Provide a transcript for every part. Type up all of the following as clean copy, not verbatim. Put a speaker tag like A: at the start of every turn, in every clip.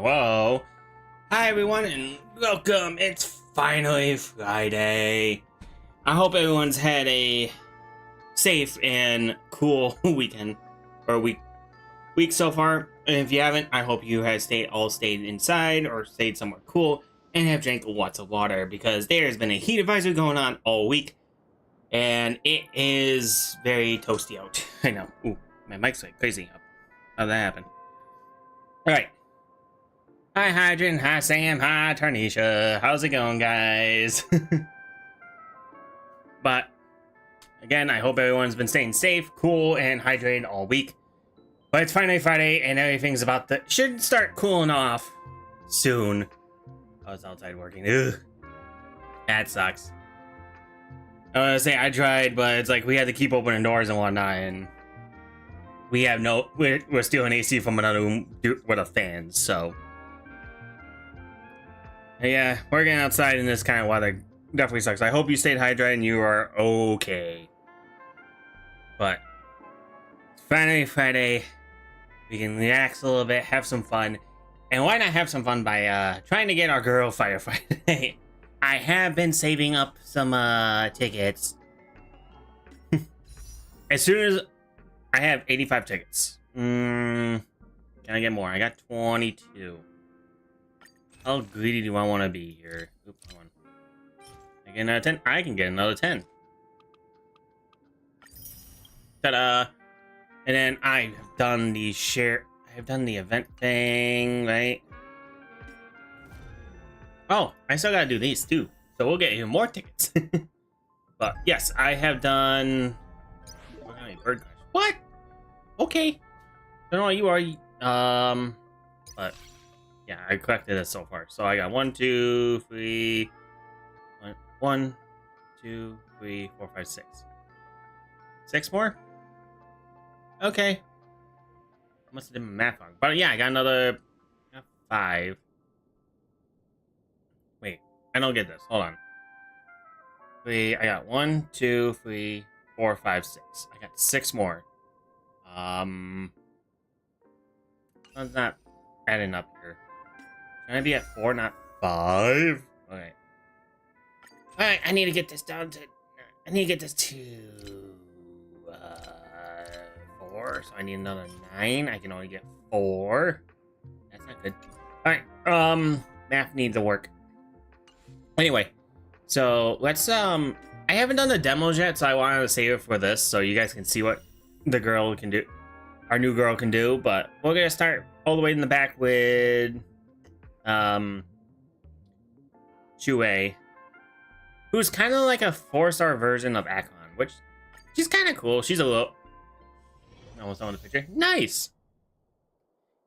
A: Hello. Hi everyone and welcome. It's finally Friday. I hope everyone's had a safe and cool weekend or week so far. And if you haven't, I hope you have stayed inside or stayed somewhere cool and have drank lots of water, because there's been a heat advisory going on all week and it is very toasty out. I know. Ooh, my mic's like crazy. How'd that happen? Alright. Hi Hydrant, hi Sam, hi Tarnisha. How's it going, guys? But again, I hope everyone's been staying safe, cool, and hydrated all week. But it's finally Friday and everything's should start cooling off soon. I was outside working. Ugh. That sucks. I was gonna say I tried, but it's like we had to keep opening doors and whatnot, and we have we're stealing AC from another room with a fan, so yeah, working outside in this kind of weather definitely sucks. I hope you stayed hydrated and you are okay. But it's finally Friday. We can relax a little bit, have some fun. And why not have some fun by trying to get our girl Firefly today? I have been saving up some tickets. As soon as I have 85 tickets. Can I get more? I got 22. How greedy do I want to be here? Oops, hold on. I get another 10? I can get another 10. Ta-da! And then I've done the event thing, right? Oh, I still gotta do these too. So we'll get even more tickets. But yes, I have done... What? Okay. Don't know what you are. But yeah, I collected it so far. So I got 1, 2, 3... 1, 2, 3, 4, 5, 6. 6 more? Okay. Must have done my math wrong. But yeah, I got another 5. Wait, I don't get this. Hold on. 3. I got 1, 2, 3, 4, 5, 6. I got 6 more. That's not adding up here. Can I be at 4, not 5? Okay. Alright, I need to get this down to... I need to get this to... 4, so I need another 9. I can only get 4. That's not good. Alright, math needs to work. Anyway, so let's, I haven't done the demos yet, so I wanted to save it for this, so you guys can see what the girl can do. Our new girl can do, but we're gonna start all the way in the back with, Chue, who's kind of like a 4-star version of Akon, which, she's kind of cool. She's a little... Almost on the picture. Nice!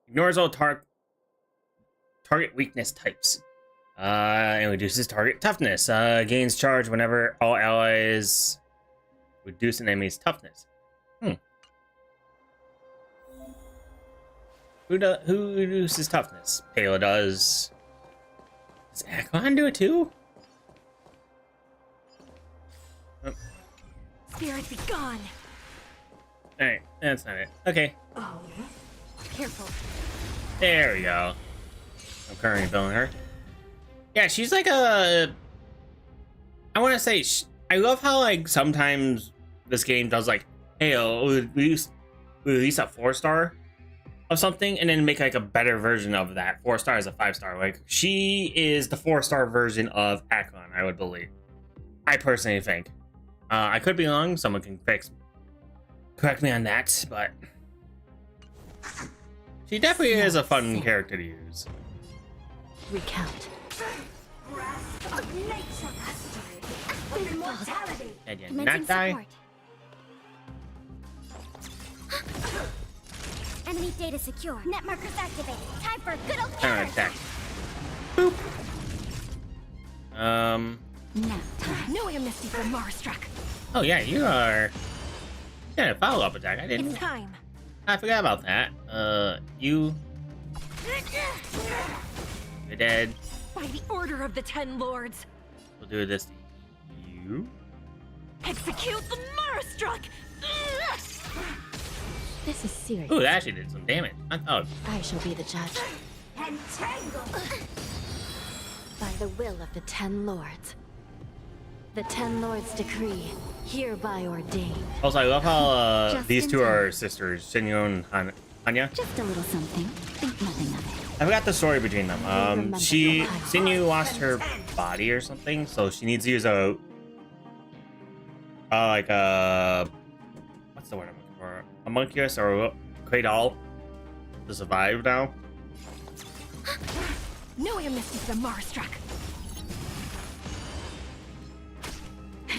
A: Ignores all target weakness types. And reduces target toughness. Gains charge whenever all allies reduce an enemy's toughness. Who reduces toughness? Palo does. Does Akon do it too? Oh.
B: Spirit be gone.
A: Alright, that's not it. Okay.
B: Oh, careful.
A: There we go. I'm currently filming her. Yeah, she's like a... I want to say... I love how, like, sometimes this game does, like, hey, we release a 4-star of something and then make, like, a better version of that. 4-star is a 5-star. Like, she is the 4-star version of Akon, I would believe. I personally think. I could be wrong. Someone can correct me on that, but... She definitely is a fun character to use.
B: Recount.
A: And did not die.
B: Enemy data secure. Net markers activated. Time for a good old counter
A: Attack. Boop.
B: Nap time. No amnesty for Marstruck.
A: Oh yeah, you are. Yeah, a follow-up attack. I didn't.
B: It's time.
A: I forgot about that. You. You're dead.
B: By the order of the 10 lords.
A: We'll do this. You.
B: Execute the Marstruck. This is serious.
A: Ooh, that actually did some damage. I thought.
B: I shall be the judge. Entangle. By the will of the 10 lords. The 10 lords decree, hereby ordained.
A: Also, I love how these two
B: in time.
A: are sisters, Shinyo and Anya.
B: Just a little something. Think nothing of it.
A: I forgot the story between them. Shinyu lost her body or something, so she needs to use a, what's the word I'm looking for? A Homunculus or a Cradle to survive now.
B: No amnesty for the Marstruck.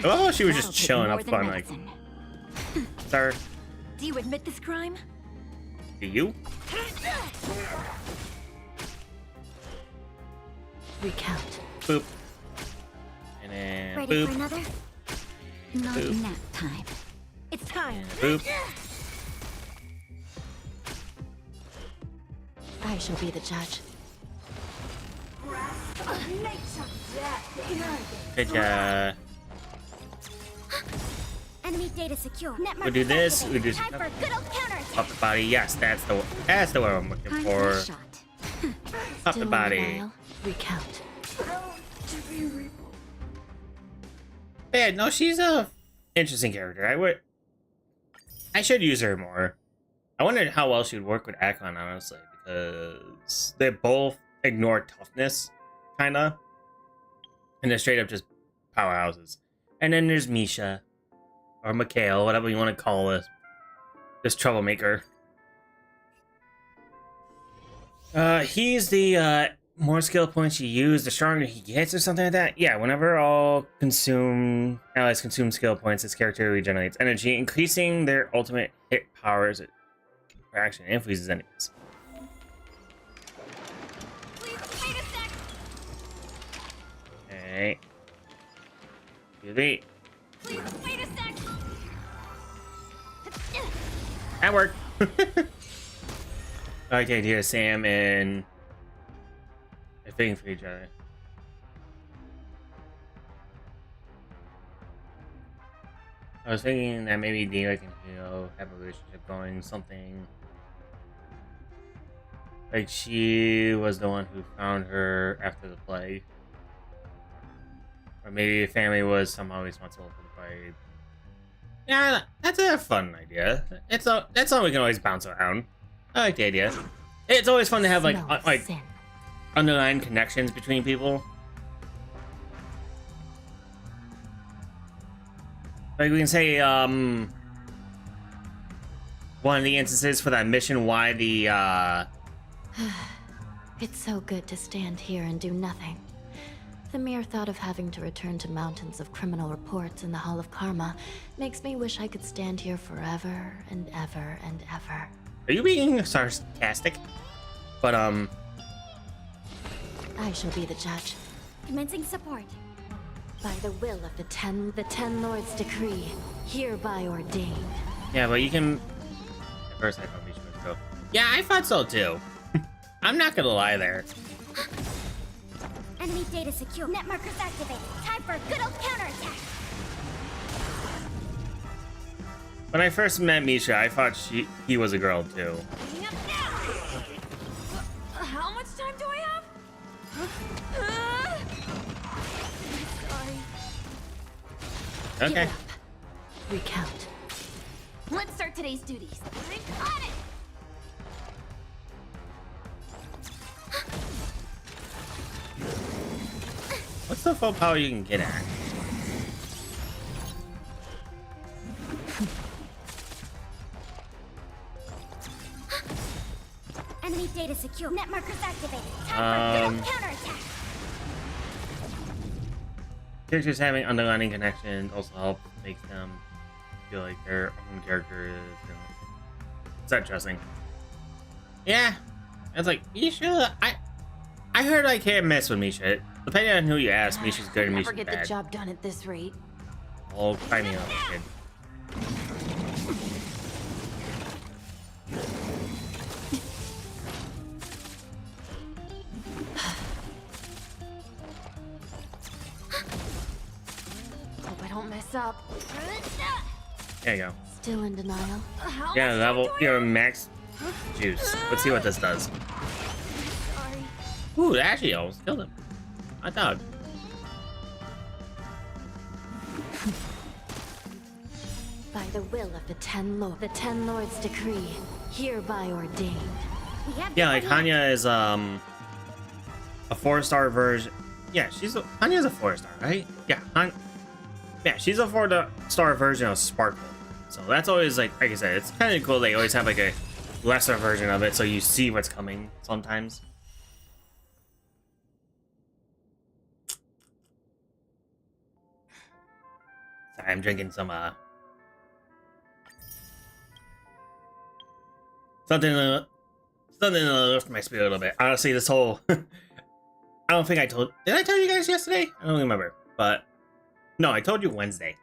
A: Oh, she was just
B: That'll take
A: chilling
B: more
A: up
B: than
A: fun, like,
B: medicine.
A: sir,
B: Do you admit this crime?
A: do you?
B: Recount.
A: Boop. And then
B: Ready
A: boop.
B: for another? Not
A: Boop.
B: nap time. It's time.
A: And boop.
B: I shall be the judge.
A: Good job.
B: Enemy data secure.
A: We'll do this. We'll do
B: Time for a good old counterattack.
A: up the body. Yes, that's the word I'm looking
B: Time for a
A: for.
B: shot.
A: Up
B: Still
A: the body.
B: in a while. Recount.
A: Yeah, no, she's a interesting character. I should use her more. I wondered how well she would work with Akon, honestly, because they both ignore toughness, kinda, and they're straight up just powerhouses. And then there's Misha, or Mikhail, whatever you want to call this troublemaker. He's the more skill points you use, the stronger he gets, or something like that. Yeah, whenever all allies consume skill points, this character regenerates energy, increasing their ultimate hit powers per action and freezes enemies.
B: Please wait a sec.
A: Okay. Please
B: wait a sec.
A: That worked. Okay, dear Sam and they're fitting for each other. I was thinking that maybe Dina can, have a relationship going, something like she was the one who found her after the plague, or maybe the family was somehow responsible for the plague. Yeah, that's a fun idea. That's something we can always bounce around. I like the idea. It's always fun to have like underlying connections between people. Like we can say, one of the instances for that mission, why the
B: It's so good to stand here and do nothing. The mere thought of having to return to mountains of criminal reports in the Hall of Karma makes me wish I could stand here forever and ever and ever.
A: Are you being sarcastic? But
B: I shall be the judge. Commencing support. By the will of the Ten Lords' decree, hereby ordained.
A: Yeah, but you can. At first, I thought Misha was go. Yeah, I thought so too. I'm not gonna lie there.
B: Enemy data secure. Net markers activated. Time for a good old counterattack.
A: When I first met Misha, I thought he was a girl too.
B: How much time do I have? Sorry.
A: Okay.
B: Recount. Let's start today's duties. I got it.
A: What's the full power you can get at?
B: Enemy data secure. Net markers activated. Time for a counterattack.
A: Characters having underlining connections also help make them feel like their own character is start trusting. Yeah, it's like Misha. I heard I can't mess with Misha. Depending on who you ask, Misha's good and Misha's bad.
B: Never get the job done at this rate.
A: Oh, tiny little kid.
B: Hope I don't mess up.
A: There you go.
B: Still in denial.
A: Yeah, level your max juice. Let's see what this does.
B: Sorry.
A: Ooh, that actually almost killed him. I thought.
B: By the will of the Ten Lords' decree, hereby ordained.
A: Yeah, like Hanya is a 4-star version. Yeah, Hanya's a 4-star, right? Yeah, yeah, she's a 4-star version of Sparkle. So that's always like I said, it's kind of cool. They always have like a lesser version of it, so you see what's coming sometimes. Sorry, I'm drinking some something to lift my spirit a little bit. Honestly, this whole I don't think did I tell you guys yesterday? I don't remember, but no, I told you Wednesday.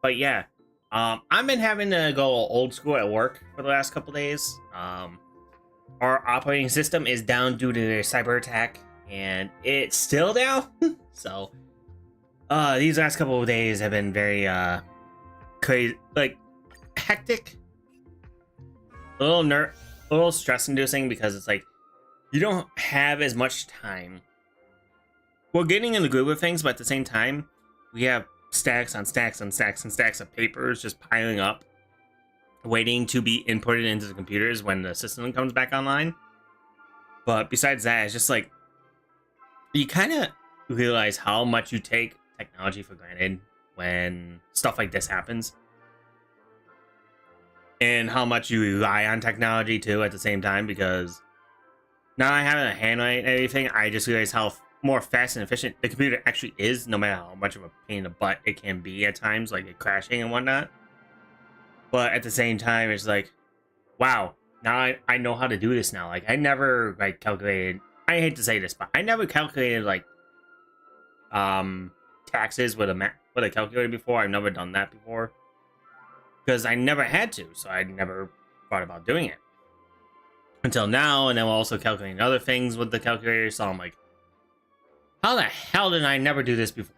A: But yeah, I've been having to go old school at work for the last couple days. Our operating system is down due to a cyber attack, and it's still down. So, these last couple of days have been very crazy, like hectic, a little stress-inducing because it's like you don't have as much time. We're getting in the groove of things, but at the same time, we have stacks on stacks on stacks and stacks of papers just piling up, waiting to be inputted into the computers when the system comes back online. But besides that, it's just like you kind of realize how much you take technology for granted when stuff like this happens, and how much you rely on technology too at the same time, because Now I haven't handled anything, I just realized how more fast and efficient the computer actually is, no matter how much of a pain in the butt it can be at times, like it crashing and whatnot. But at the same time, it's like, wow, now I know how to do this now. Like, I never, like, calculated, I hate to say this, but I never calculated, like, taxes with a calculator before. I've never done that before. Because I never had to, so I never thought about doing it. Until now, and then we're also calculating other things with the calculator, so I'm like, how the hell did I never do this before?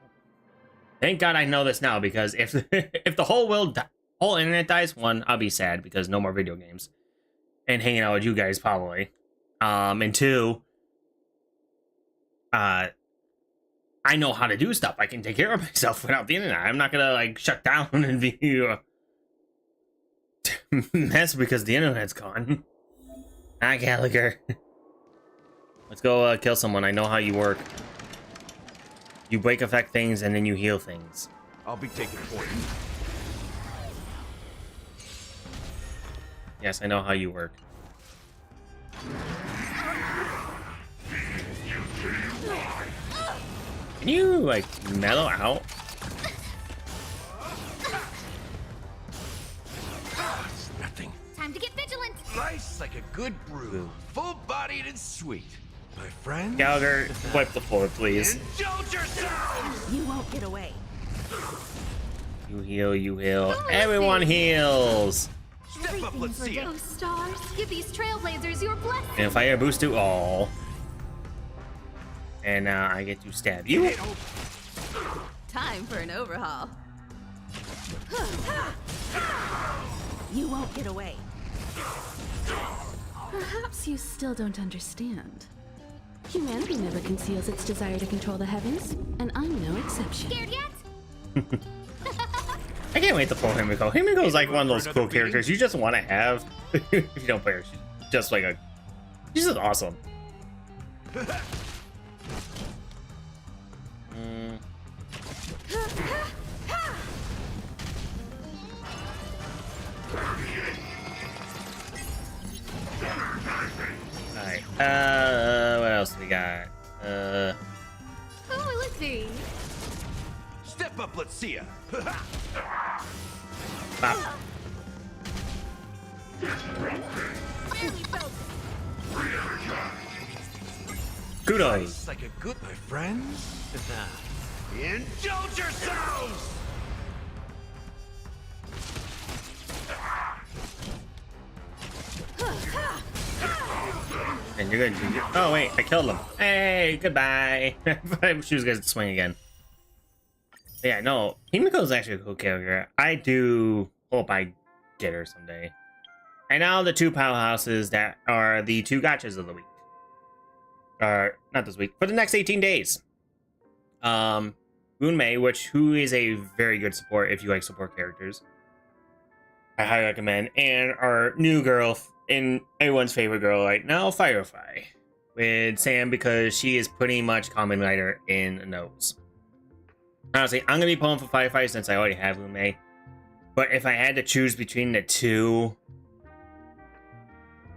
A: Thank God I know this now, because if if the whole internet dies, one, I'll be sad because no more video games and hanging out with you guys probably. And two, I know how to do stuff. I can take care of myself without the internet. I'm not gonna like shut down and be mess because the internet's gone. Hi, Gallagher. Let's go kill someone. I know how you work. You break affect things and then you heal things.
C: I'll be taking point.
A: Yes, I know how you work. Can you, like, mellow out?
C: It's nothing.
D: Time to get vigilant.
C: Nice like a good brew. Full-bodied and sweet. My friend.
A: Gallagher, wipe the floor, please.
C: Indulge yourselves!
D: You won't get away.
A: You heal, you heal. Everyone heals!
C: Step up, let's see it.
D: Those stars. Give these trailblazers your blessing.
A: And fire boost to all. And now I get to stab you.
D: Time for an overhaul. You won't get away.
E: Perhaps you still don't understand. Humanity never conceals its desire to control the heavens, and I'm no exception.
D: Scared yet?
A: I can't wait to pull Himiko. Himiko is like one of those cool characters you just want to have if you don't play her. She's just like a... She's just awesome. Alright, what else do we got?
D: Oh, let's see.
C: Step up, let's see ya.
A: Bop. Kudos.
C: Nice like a good, my friends. Indulge yourselves!
A: And you're good. Oh wait, I killed him. Hey, goodbye. She was gonna swing again. But yeah, no, Himiko's actually a cool character. I do hope I get her someday. And now the two powerhouses that are the two gotchas of the week. Or not this week, for the next 18 days. Runmei, who is a very good support if you like support characters. I highly recommend. And our new girl, and everyone's favorite girl right now, Firefly. With Sam, because she is pretty much Kamen Rider in the nose. Honestly, I'm going to be pulling for Firefly since I already have Runmei. But if I had to choose between the two,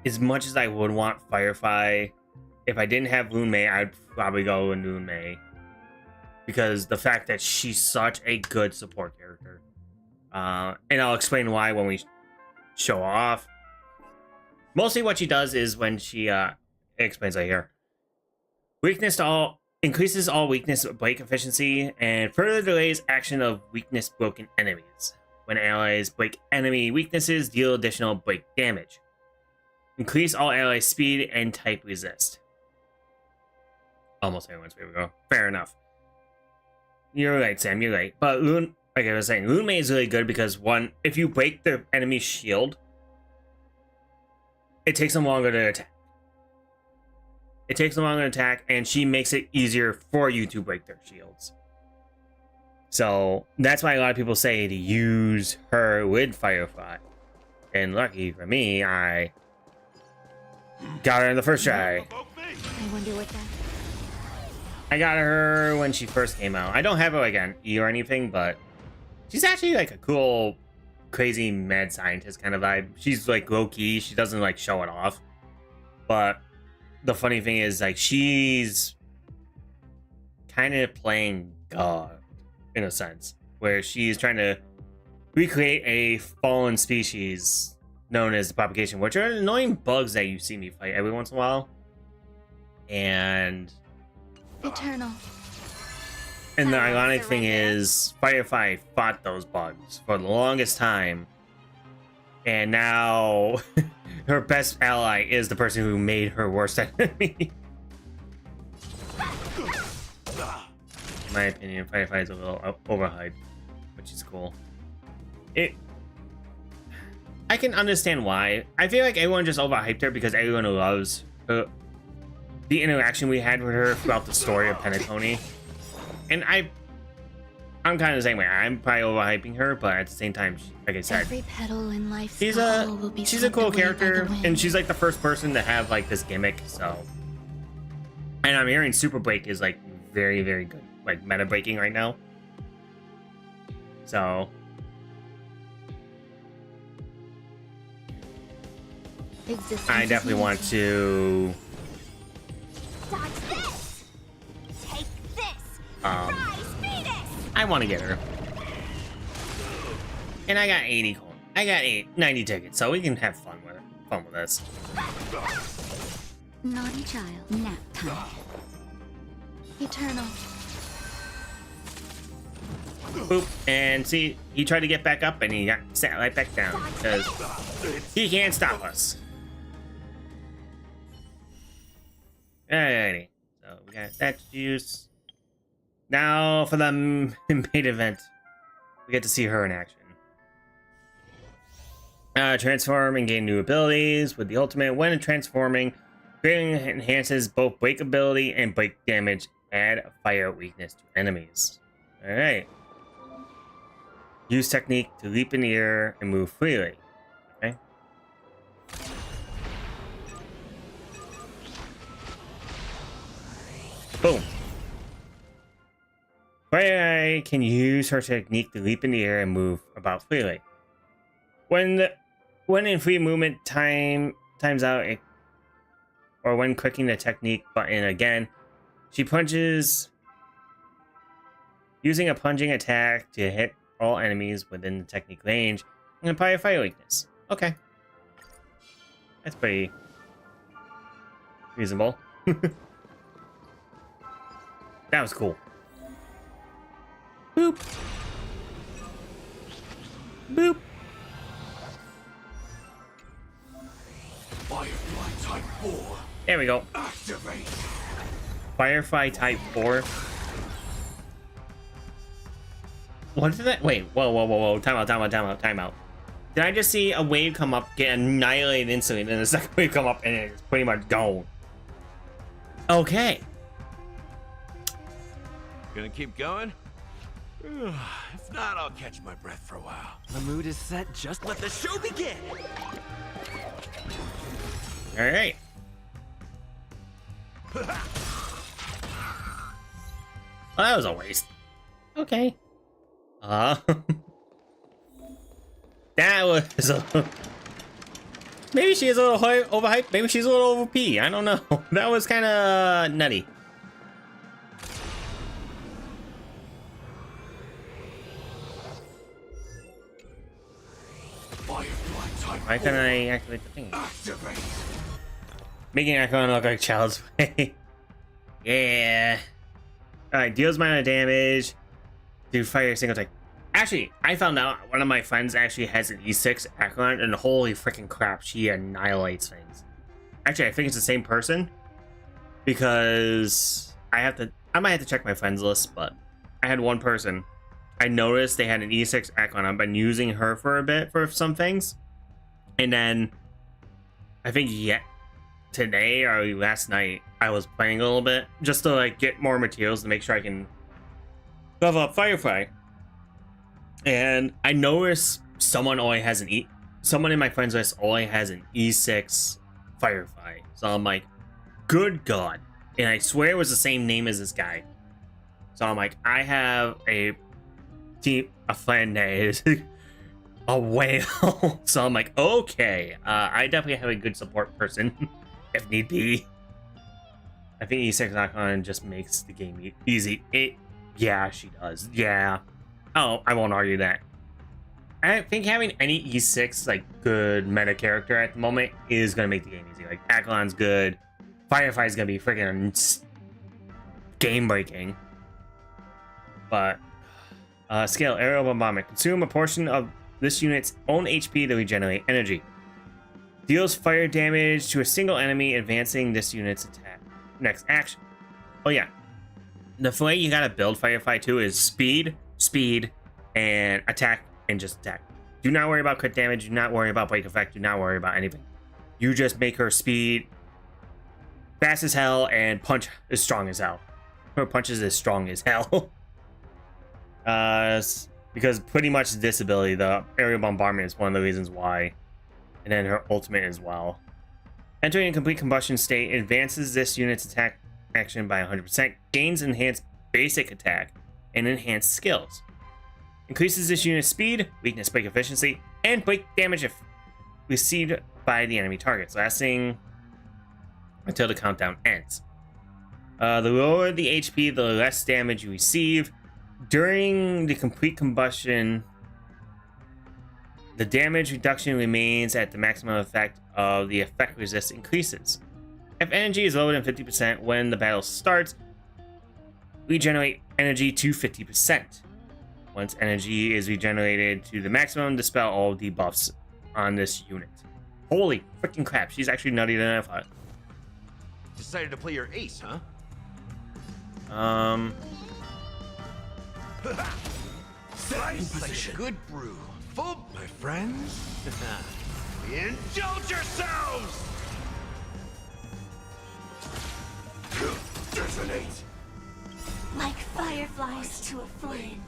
A: as much as I would want Firefly, if I didn't have Runmei, I'd probably go with Runmei. Because the fact that she's such a good support character. And I'll explain why when we show her off. Mostly what she does is when she explains right here. Weakness to all increases all weakness break efficiency and further delays action of weakness broken enemies. When allies break enemy weaknesses, deal additional break damage. Increase all allies speed and type resist. Almost everyone's favorite girl. Fair enough. You're right, Sam, you're right. But like I was saying, Runmei is really good because one, if you break the enemy's shield, it takes them longer to attack. It takes them longer to attack, and she makes it easier for you to break their shields. So that's why a lot of people say to use her with Firefly. And lucky for me, I got her in the first try.
D: I wonder what that...
A: I got her when she first came out. I don't have her like an E or anything, but she's actually like a cool, crazy mad scientist kind of vibe. She's like low key. She doesn't like show it off, but the funny thing is, like, she's kind of playing God in a sense, where she's trying to recreate a fallen species known as the propagation, which are annoying bugs that you see me fight every once in a while. And
B: Eternal.
A: the ironic thing is, Firefly fought those bugs for the longest time, and now her best ally is the person who made her worst enemy. In my opinion, Firefly is a little overhyped, which is cool. I can understand why. I feel like everyone just overhyped her because everyone loves her, the interaction we had with her throughout the story of Penacony. And I'm kind of the same way. I'm probably overhyping her, but at the same time, like I said,
B: Every petal in life's
A: she's
B: bubble will be
A: a
B: swept
A: cool
B: away by the
A: character,
B: wind.
A: and she's like the first person to have like this gimmick. So, and I'm hearing Super Break is like very, very good, like meta breaking right now. So,
B: Existence
A: I
B: is
A: definitely want
B: amazing.
A: to
D: Dodge this! Take this!
A: um,
D: Rise, Venus!
A: I want to get her. And I got 80 coin. I got 90 tickets, so we can have fun with this.
D: Naughty child, nap time.
B: Eternal.
A: Boop. And see, he tried to get back up and he got sat right back down because he can't stop us. Alrighty. So we got that juice. Now for the main event. We get to see her in action. Transform and gain new abilities with the ultimate. When transforming, Breaking enhances both break ability and break damage. Add fire weakness to enemies. Alright. Use technique to leap in the air and move freely. Okay. Boom. Firefly can use her technique to leap in the air and move about freely. When in free movement times out, or when clicking the technique button again, she punches, using a plunging attack to hit all enemies within the technique range and apply a fire weakness. Okay. That's pretty reasonable. That was cool. Boop. Boop.
C: Firefly Type 4.
A: There we go.
C: Activate.
A: Firefly Type 4. What did that? Wait, whoa. Time out. Did I just see a wave come up, get annihilated instantly, and then the second wave come up, and it's pretty much gone? Okay.
C: Gonna keep going? If not, I'll catch my breath for a while.
F: The mood is set, just let the show begin!
A: Alright. Well, that was a waste. Okay. That was maybe she is a little overhyped. Maybe she's a little over P. I don't know. That was kind of nutty. Why can't I activate the thing?
C: Activate.
A: Making Icon look like Child's Play. Yeah. Alright, deals minor damage. Do fire single attack. Actually, I found out one of my friends actually has an E6 Acheron, and holy freaking crap, she annihilates things. Actually, I think it's the same person, because I might have to check my friends list, but I had one person. I noticed they had an E6 Acheron. I've been using her for a bit for some things, and then I think today or last night I was playing a little bit just to like get more materials to make sure I can level up Firefly. And I noticed someone in my friends list only has an E6 Firefly. So I'm like, good God. And I swear it was the same name as this guy. So I'm like, I have a friend that is a whale. So I'm like, okay, I definitely have a good support person if need be. I think E6 icon just makes the game easy. Yeah, she does. Yeah. Oh, I won't argue that. I think having any E6 like good meta character at the moment is gonna make the game easy. Like Akalon's good. Firefly's gonna be freaking game breaking. But scale aerial bombardment. Consume a portion of this unit's own HP to regenerate energy. Deals fire damage to a single enemy, advancing this unit's attack. Next action. Oh yeah. The way you gotta build Firefly 2 is speed, and attack, and just attack. Do not worry about crit damage, do not worry about break effect, do not worry about anything. You just make her speed fast as hell and punch as strong as hell. Her punch is as strong as hell. Because pretty much this ability, the aerial bombardment, is one of the reasons why. And then her ultimate as well. Entering a complete combustion state advances this unit's attack action by 100%, gains enhanced basic attack, and enhanced skills. Increases this unit's speed, weakness, break efficiency, and break damage if received by the enemy targets, lasting until the countdown ends. The lower the HP, the less damage you receive. During the complete combustion, the damage reduction remains at the maximum effect of the effect resist increases. If energy is lower than 50% when the battle starts, regenerate energy to 50%. Once energy is regenerated to the maximum, dispel all debuffs on this unit. Holy freaking crap, she's actually nuttier than I thought.
C: Decided to play your ace, huh? Slice like a good brew. Full, my friends. Indulge yourselves! Detonate!
D: Like fireflies to a flame,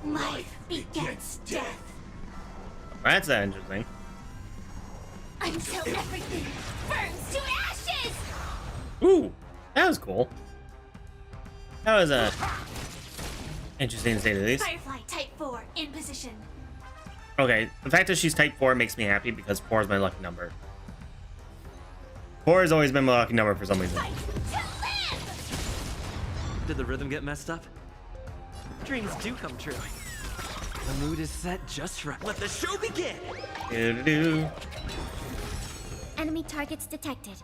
D: life begets death.
A: That's interesting.
D: Until everything burns to ashes!
A: Ooh, that was cool. That was interesting to say the least.
D: Firefly type 4 in position.
A: Okay, the fact that she's type 4 makes me happy because 4 is my lucky number. 4 has always been my lucky number for some reason.
D: Fight to live!
F: Did the rhythm get messed up? Dreams do come true. The mood is set just right. Let the show begin!
A: Do-do-do.
D: Enemy targets detected.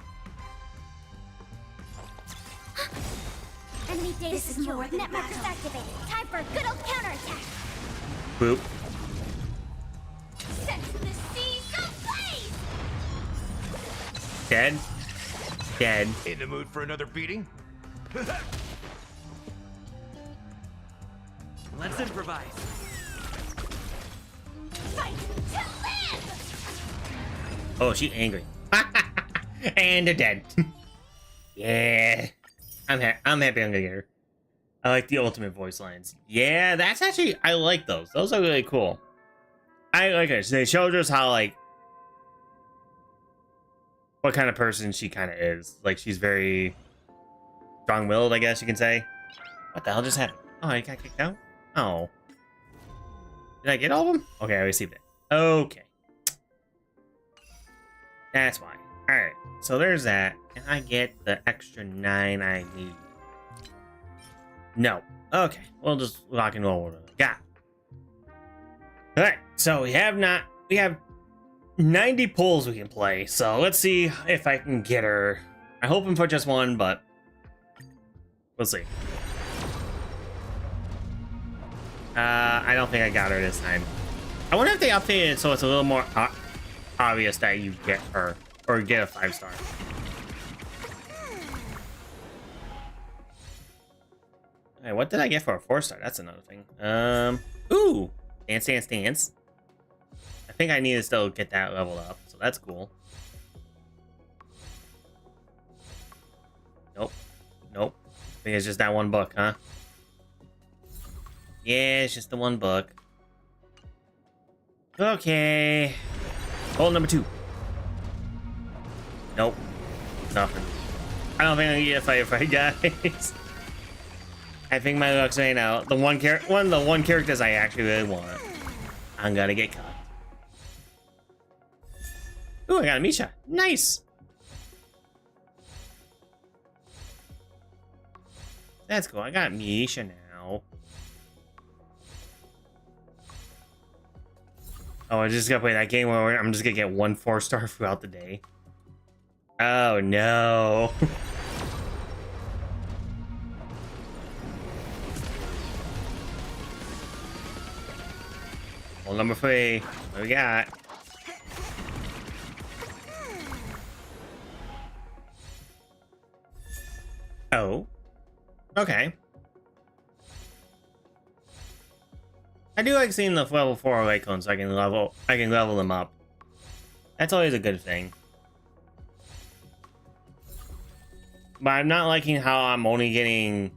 D: Enemy data secure. Network is activated. Time for a good old counterattack.
A: Boop.
D: Set the seas ablaze!
A: Dead. Dead.
C: In the mood for another beating?
F: Let's improvise.
D: Fight to live!
A: Oh, she's angry. And they're dead. Yeah. I'm happy I'm gonna get her. I like the ultimate voice lines. Yeah, that's actually, I like those. Those are really cool. I like it. They showed us how, like, what kind of person she kind of is. Like, she's very strong-willed, I guess you can say. What the hell just happened? Oh, I got kicked out? Oh. Did I get all of them? Okay, I received it. Okay. That's why. Alright, so there's that. And I get the extra 9 I need. No. Okay, we'll just rock and roll with it. Got it. Alright, so we have 90 pulls we can play. So let's see if I can get her. I'm hoping for just one, but we'll see. I don't think I got her this time. I wonder if they updated it so it's a little more obvious that you get her or get a 5-star. Hey, what did I get for a 4-star? That's another thing. Ooh, dance, dance, dance. I think I need to still get that leveled up, so that's cool. Nope, nope. I think it's just that one book, huh? Yeah, it's just the one book. Okay. Goal number 2. Nope. Nothing. I don't think I need a firefight, guys. I think my luck's right out. One of the one characters I actually really want. I'm gonna get caught. Ooh, I got a Misha. Nice. That's cool. I got Misha now. Oh, I just gotta play that game where I'm just gonna get 1 4-star throughout the day. Oh no. Well, number 3. What we got? Oh. Okay. I do like seeing the level 4 icons so I can level them up. That's always a good thing. But I'm not liking how I'm only getting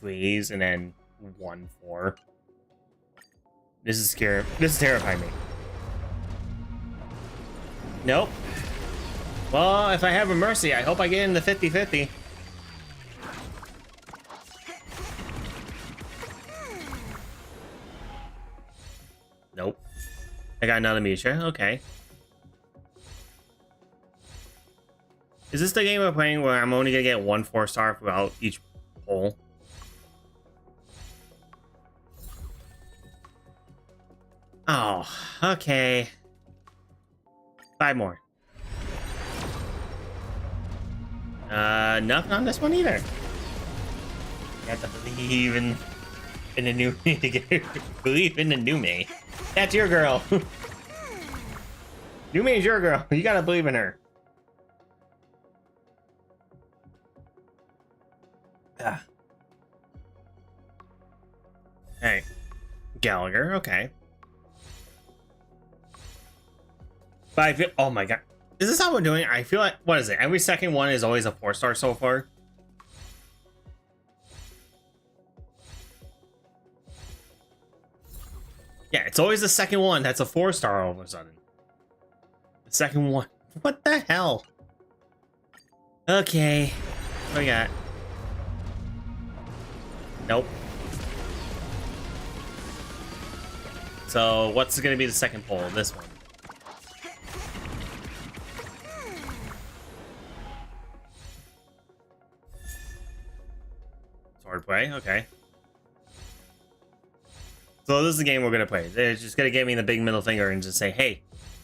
A: 3s and then 1 4. This is scary. This is terrifying me. Nope. Well, if I have a mercy, I hope I get in the 50-50. Nope. I got another Misha. Okay. Is this the game we're playing where I'm only gonna get 1 4-star throughout each poll? Oh, okay. 5 more. Nothing on this one either. You have to believe in the new me to get believe in the new me. That's your girl. New me is your girl. You gotta believe in her. Ah. Hey, Gallagher. Okay. But I feel. Oh my god. Is this how we're doing? I feel like. What is it? Every second one is always a 4-star so far. Yeah, it's always the second one that's a 4-star all of a sudden. The second one. What the hell? Okay. What do we got? Nope. So, what's gonna be the second poll? This one. Swordplay, okay. So this is the game we're gonna play. They're just gonna give me the big middle finger and just say, hey,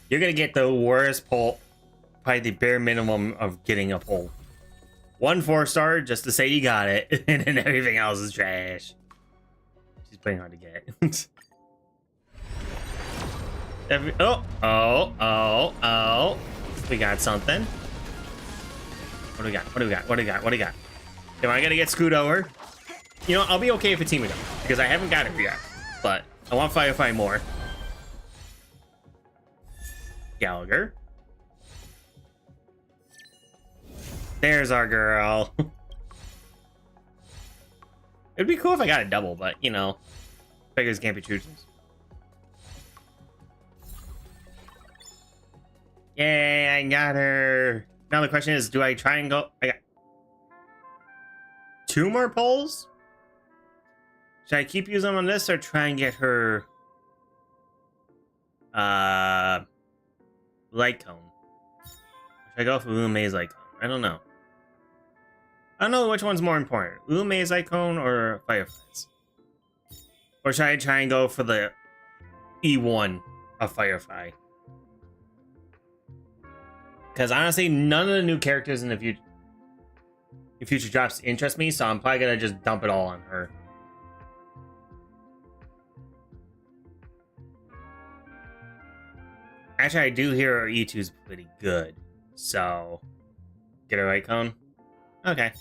A: you're gonna get the worst poll, probably the bare minimum of getting a poll. 1 4-star just to say you got it, and then everything else is trash. She's pretty hard to get. Oh. We got something. What do we got? What do we got? What do we got? What do we got? Am I gonna get screwed over? You know, I'll be okay if it's teaming up, because I haven't got it yet. But I want Firefly more. Gallagher. There's our girl. It'd be cool if I got a double, but you know, beggars can't be choosers. Yay, I got her. Now the question is, do I try and go? I got 2 more polls? Should I keep using them on this or try and get her light cone? Should I go for Ume's light cone? I don't know. I don't know which one's more important. Ume's light cone or Firefly's? Or should I try and go for the E1 of Firefly? Because honestly, none of the new characters in the future drops interest me, so I'm probably gonna just dump it all on her. Actually, I do hear her E2's pretty good, so get her right cone. Okay.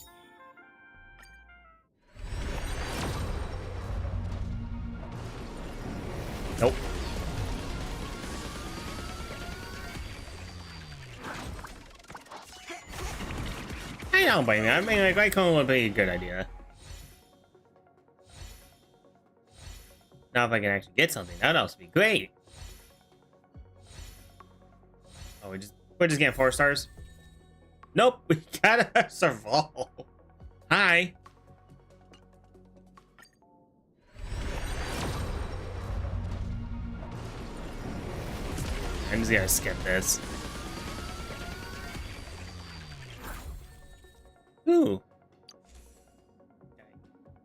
A: Nope. I don't blame you. I mean, like, right cone would be a good idea. Now, if I can actually get something, that'd also be great. Oh, we're just getting 4 stars. Nope, we gotta survive. Hi. I'm just gonna skip this. Ooh. Okay.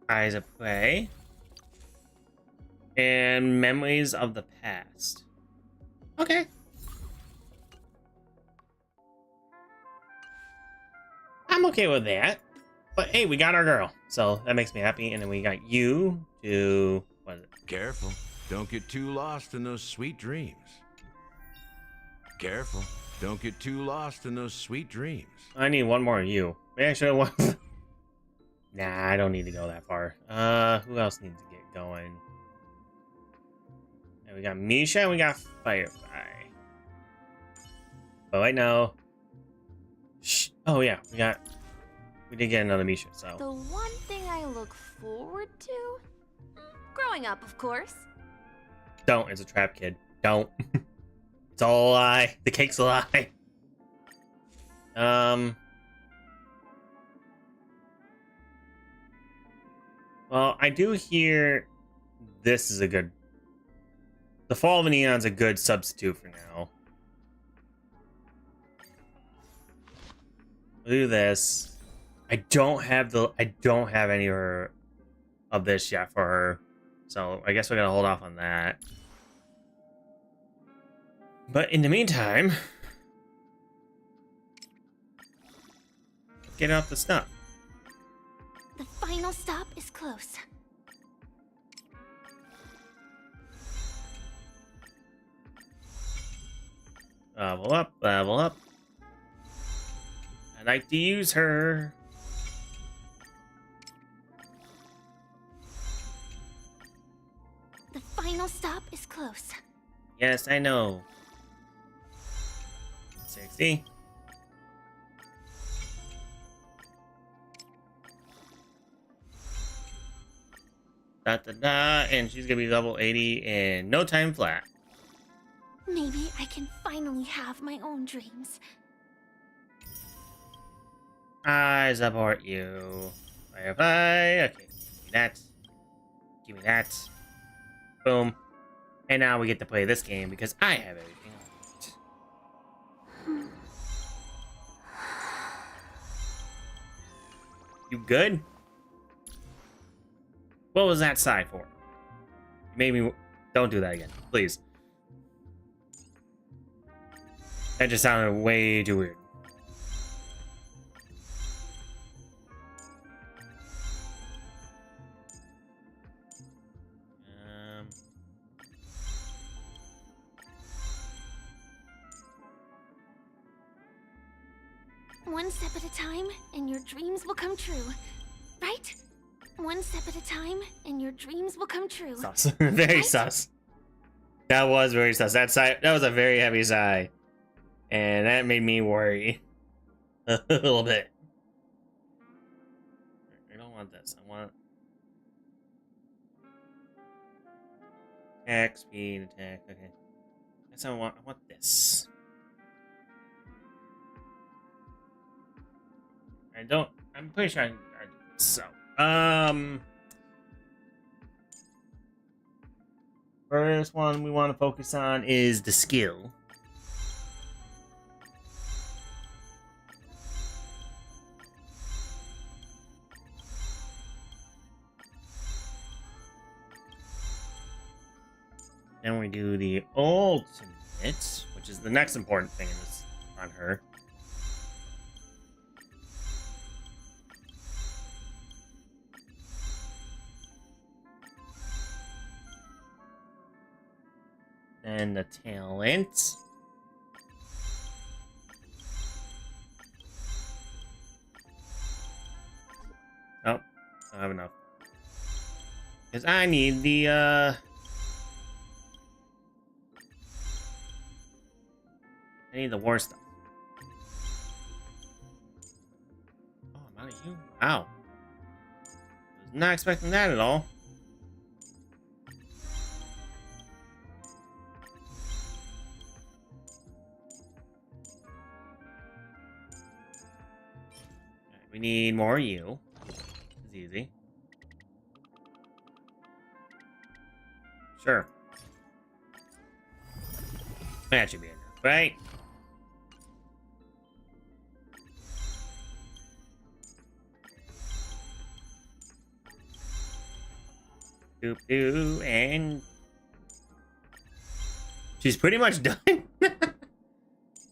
A: Eyes of Prey. And Memories of the Past. Okay. I'm okay with that. But hey, we got our girl. So that makes me happy. And then we got you to... What is it?
C: Careful. Don't get too lost in those sweet dreams. Careful. Don't get too lost in those sweet dreams.
A: I need one more of you. Maybe I should have one. Nah, I don't need to go that far. Who else needs to get going? And we got Misha and we got Firefly. But right now... Shh. Oh yeah, we did get another Misha, so...
G: The one thing I look forward to? Growing up, of course.
A: Don't. It's a trap, kid. Don't. It's all a lie. The cake's a lie. Well, I do hear this is a good... The Fall of an Eon's a good substitute for now. We'll do this. I don't have any of this yet for her. So I guess we're gonna hold off on that. But in the meantime, get off the stuff.
D: The final stop is close.
A: Level up, level up. I like to use her.
D: The final stop is close.
A: Yes, I know. 60. Da da da, and she's gonna be level 80 in no time flat.
D: Maybe I can finally have my own dreams.
A: I support you. Firefly. Okay, give me that. Give me that. Boom. And now we get to play this game because I have everything. You good? What was that sigh for? You made me... Don't do that again, please. That just sounded way too weird.
D: One step at a time, and your dreams will come true. Right? One step at a time, and your dreams will come true.
A: Sus. Very
D: Right?
A: sus. That was very sus. That was a very heavy sigh. And that made me worry. A little bit. I don't want this. I want... Attack, speed, attack. Okay. Guess I want this. I'm pretty sure I do this. So, first one we want to focus on is the skill. Then we do the ultimate, which is the next important thing in this on her. Then the talent. Oh, I don't have enough. Because I need the, I need the war stuff. Oh, I'm out of you? Wow. Was not expecting that at all. We need more you. It's easy. Sure. That should be enough, right? Doop doo, and she's pretty much done.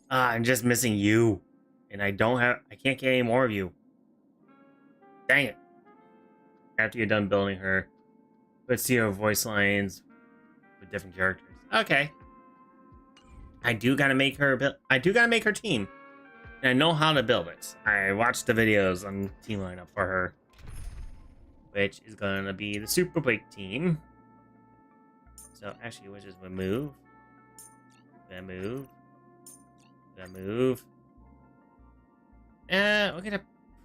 A: I'm just missing you, and I can't get any more of you. Dang it. After you're done building her, let's see her voice lines with different characters. Okay. I do gotta make her team. And I know how to build it. I watched the videos on team lineup for her, which is gonna be the Super Break team. So actually, we'll just remove. Move. We're gonna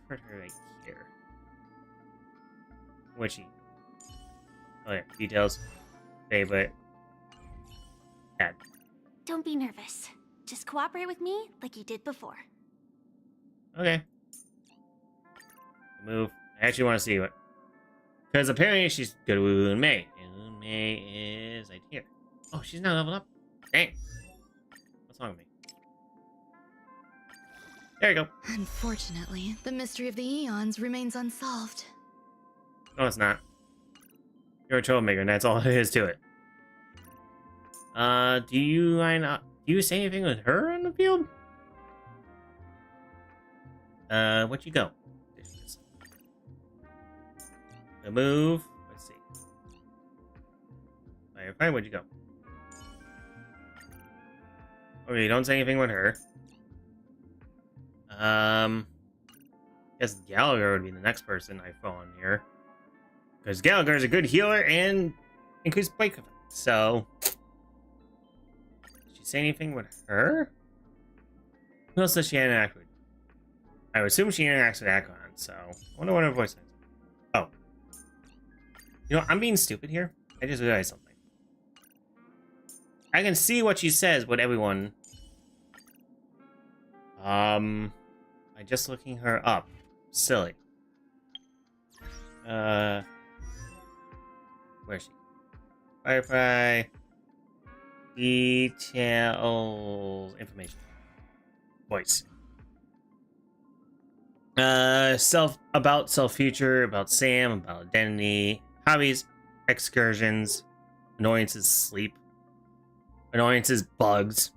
A: put her right here. Where's she? Oh yeah, details. Favorite. Add.
D: Don't be nervous. Just cooperate with me like you did before.
A: Okay. Move. I actually want to see what. Because apparently she's good with Unmei. And Unmei is right here. Oh, she's not leveled up. Dang. What's wrong with me? There you go.
H: Unfortunately, the mystery of the Eons remains unsolved.
A: No, it's not. You're a troublemaker, and that's all there is to it. Do you say anything with her on the field? Where'd you go? There she is. The move. Let's see. Firefly, where'd you go? Okay, don't say anything with her. Guess Gallagher would be the next person I throw in here. Because Gallagher is a good healer and increased break effect. So, did she say anything with her? Who else does she interact with? I would assume she interacts with Akron, so I wonder what her voice is. Oh. You know, I'm being stupid here. I just realized something. I can see what she says with everyone. By just looking her up. Silly. Where is she? Firefly. Details. Information. Voice. About self-future, about Sam, about identity, hobbies, excursions, annoyances, sleep, annoyances, bugs,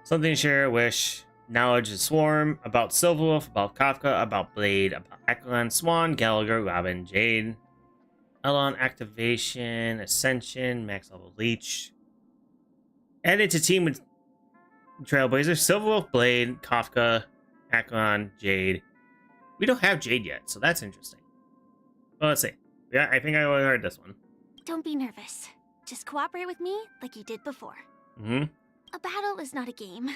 A: something to share, a wish, knowledge is swarm, about Silverwolf, about Kafka, about Blade, about Eklan, Swan, Gallagher, Robin, Jade, Elon, activation, ascension, max level leech, added to team with Trailblazer, Silverwolf, Blade, Kafka, Akron, Jade. We don't have Jade yet, so that's interesting. Well, let's see. Yeah, I think I already heard this one.
D: Don't be nervous. Just cooperate with me like you did before.
A: Mm-hmm.
D: A battle is not a game.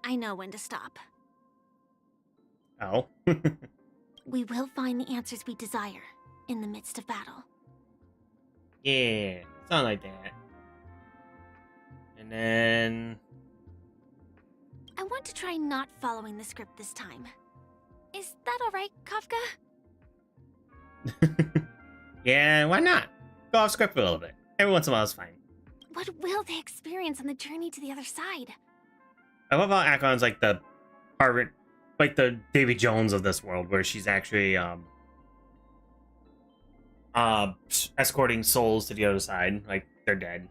D: I know when to stop.
A: Oh.
D: We will find the answers we desire in the midst of battle.
A: Yeah, sound like that. And then...
D: I want to try not following the script this time. Is that alright, Kafka?
A: Yeah, why not? Go off script for a little bit. Every once in a while is fine.
D: What will they experience on the journey to the other side?
A: I love how Akron's like the Harvard, like the Davy Jones of this world, where she's actually escorting souls to the other side, like they're dead.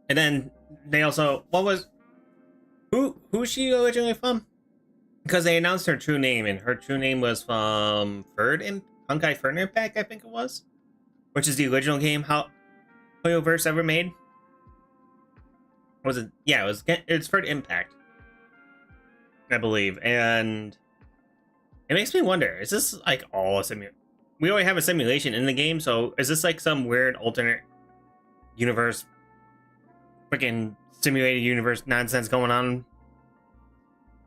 A: And then they also, who's she originally from? Because they announced her true name, and her true name was from Honkai Star Rail, I think it was, which is the original game Hoyoverse ever made. Was it? Yeah, it's Third Impact, I believe, and it makes me wonder: is this like all a simulation? We already have a simulation in the game, so is this like some weird alternate universe, freaking simulated universe nonsense going on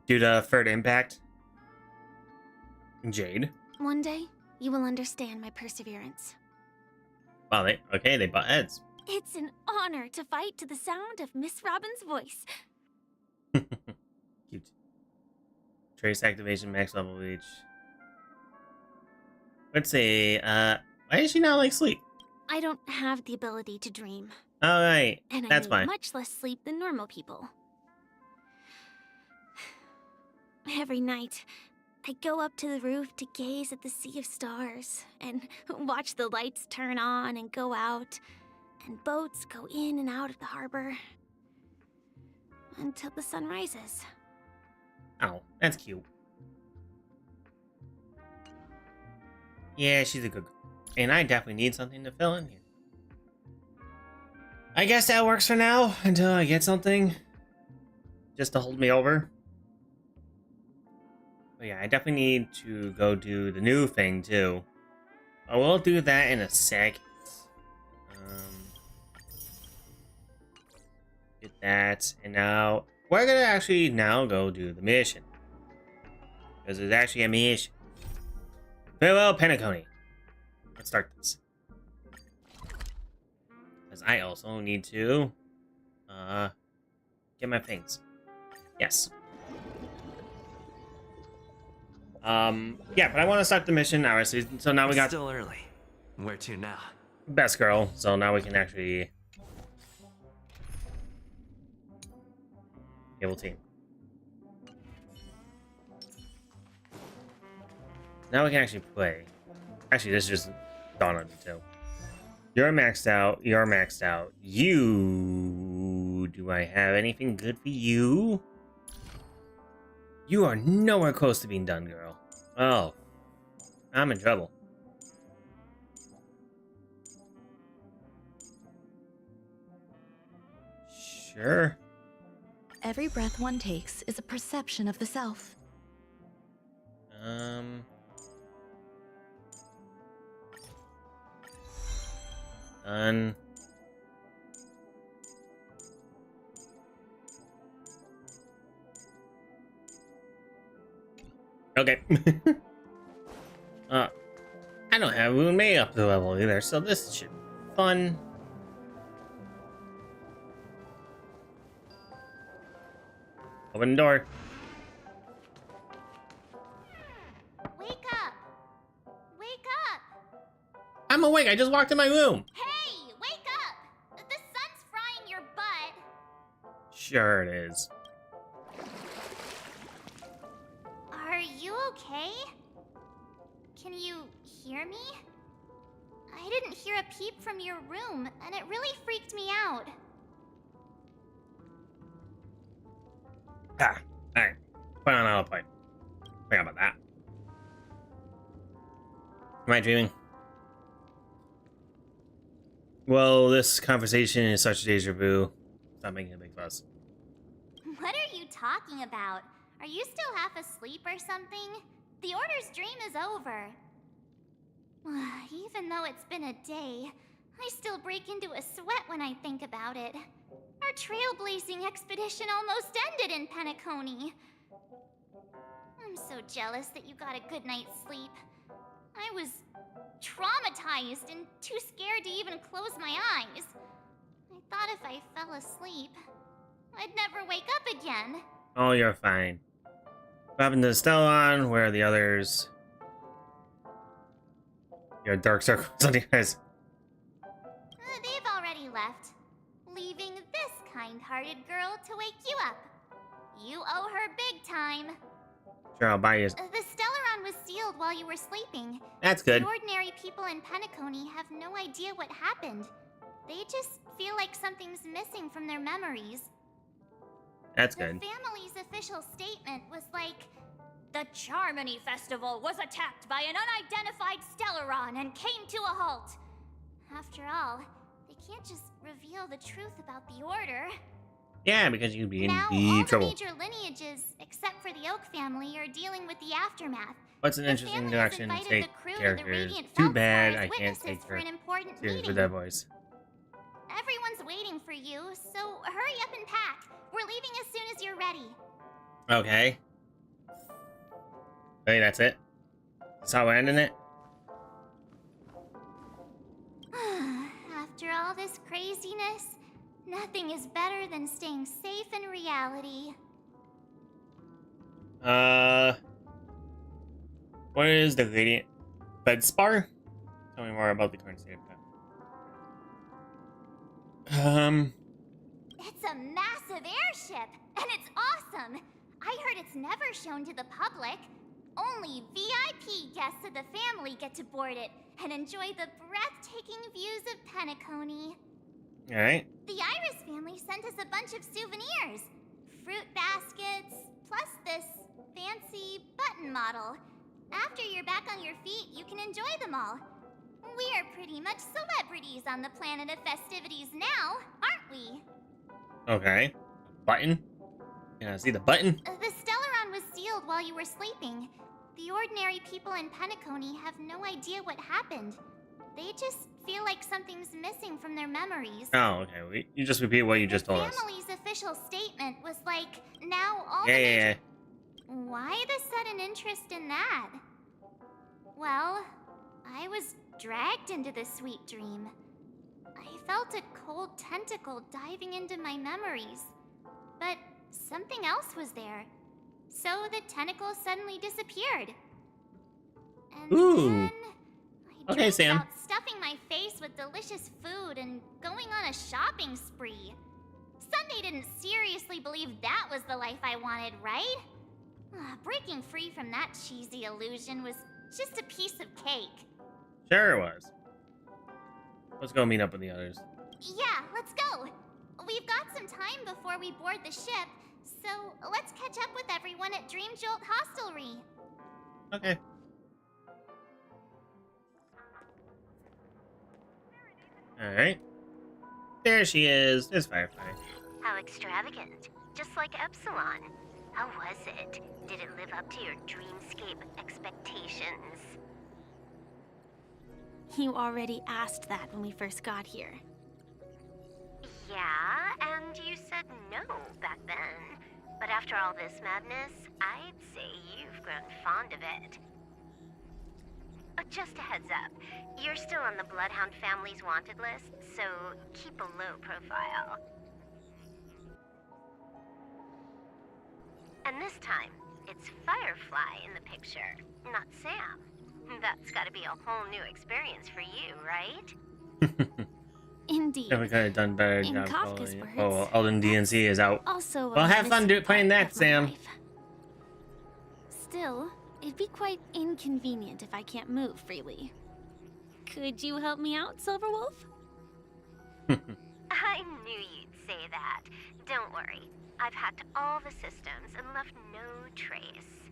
A: due to Third Impact? Jade.
D: One day, you will understand my perseverance.
A: Wow, they butt heads.
D: It's an honor to fight to the sound of Miss Robin's voice.
A: Cute. Trace activation, max level reach. Let's see, why does she not like sleep?
D: I don't have the ability to dream.
A: Alright,
D: And I
A: that's
D: need
A: fine.
D: much less sleep than normal people. Every night, I go up to the roof to gaze at the sea of stars and watch the lights turn on and go out, and boats go in and out of the harbor until the sun rises.
A: Oh, that's cute. Yeah, she's a good girl. And I definitely need something to fill in here. I guess that works for now until I get something just to hold me over. But yeah, I definitely need to go do the new thing too. I will do that in a sec. Get that, and now we're gonna actually now go do the mission because it's actually a mission. Farewell, Penacony. Let's start this. Because I also need to get my things. Yes. Yeah, but I want to start the mission obviously. So now we got
F: Still early. Where to now?
A: best girl. So now we can actually able team. Now we can actually play. Actually, this just dawned on me too. You're maxed out. You're maxed out. You... Do I have anything good for you? You are nowhere close to being done, girl. Oh. I'm in trouble. Sure.
H: Every breath one takes is a perception of the self.
A: Done. Okay. I don't have Moon May up to the level either, so this should be fun. Open the door.
D: Wake up! Wake up!
A: I'm awake. I just walked in my room.
D: Hey, wake up! The sun's frying your butt.
A: Sure it is.
D: Are you okay? Can you hear me? I didn't hear a peep from your room, and it really freaked me out.
A: Ah, alright. Put on autoplay. Forgot about that. Am I dreaming? Well, this conversation is such deja vu. Stop making a big fuss.
D: What are you talking about? Are you still half asleep or something? The Order's dream is over. Even though it's been a day, I still break into a sweat when I think about it. Our trailblazing expedition almost ended in Penacony. I'm so jealous that you got a good night's sleep. I was traumatized and too scared to even close my eyes. I thought if I fell asleep, I'd never wake up again.
A: Oh, you're fine. What happened to Stellon? Where are the others? Your dark circles on your eyes.
D: They've already left, leaving this kind-hearted girl to wake you up. You owe her big time.
A: Sure, I'll buy you.
D: The Stellaron was sealed while you were sleeping.
A: That's good.
D: The ordinary people in Penacony have no idea what happened. They just feel like something's missing from their memories.
A: That's good.
D: The family's official statement was like, the Charmony Festival was attacked by an unidentified Stellaron and came to a halt. After all, they can't just reveal the truth about the Order.
A: Yeah, because you'd be in
D: Now,
A: deep
D: all
A: trouble.
D: the major lineages, except for the Oak family, are dealing with the aftermath.
A: What's an
D: The
A: interesting
D: family has
A: direction to
D: invited
A: take
D: the crew to the
A: characters?
D: Radiant
A: Too
D: Felspar
A: bad
D: as
A: I can't
D: witnesses
A: take
D: for
A: her
D: an important
A: serious
D: meeting.
A: with that voice.
D: Everyone's waiting for you, so hurry up and pack. We're leaving as soon as you're ready.
A: Okay. Wait, that's it? That's how we're ending it?
D: After all this craziness, nothing is better than staying safe in reality.
A: What is the Radiant Felspar? Tell me more about the current state of
D: It's a massive airship, and it's awesome. I heard it's never shown to the public. Only VIP guests of the family get to board it and enjoy the breathtaking views of Penacony.
A: Alright.
D: The Iris family sent us a bunch of souvenirs. Fruit baskets, plus this fancy button model. After you're back on your feet, you can enjoy them all. We are pretty much celebrities on the planet of festivities now, aren't we?
A: Okay. Button? Yeah, see the button?
D: The Stellaron was sealed while you were sleeping. The ordinary people in Penacony have no idea what happened. They just feel like something's missing from their memories.
A: Oh, okay. You just repeat what you just told us.
D: The family's official statement was like, now all
A: Yeah.
D: Why the sudden interest in that? Well, I was dragged into this sweet dream. I felt a cold tentacle diving into my memories. But something else was there. So the tentacle suddenly disappeared. And
A: Ooh.
D: then I
A: Okay,
D: dreamed
A: Sam.
D: about stuffing my face with delicious food and going on a shopping spree. Sunday didn't seriously believe that was the life I wanted, right? Breaking free from that cheesy illusion was just a piece of cake.
A: Sure it was. Let's go meet up with the others.
D: Yeah, let's go. We've got some time before we board the ship, so let's catch up with everyone at Dream Jolt Hostelry.
A: Okay. Alright. There she is. There's Firefly.
I: How extravagant. Just like Epsilon. How was it? Did it live up to your dreamscape expectations?
G: You already asked that when we first got here.
I: Yeah, and you said no back then. But after all this madness, I'd say you've grown fond of it. But just a heads up, you're still on the Bloodhound family's wanted list, so keep a low profile. And this time, it's Firefly in the picture, not Sam. That's gotta be a whole new experience for you, right?
G: Indeed.
A: Yeah, we could have done better
G: In
A: job
G: Kafka's
A: quality.
G: words,
A: Oh, Alden DNC is out.
G: Also,
A: Well, have fun
G: missing
A: playing
G: part
A: that,
G: of my
A: Sam.
G: life. Still, it'd be quite inconvenient if I can't move freely. Could you help me out, Silverwolf?
I: I knew you'd say that. Don't worry. I've hacked all the systems and left no trace.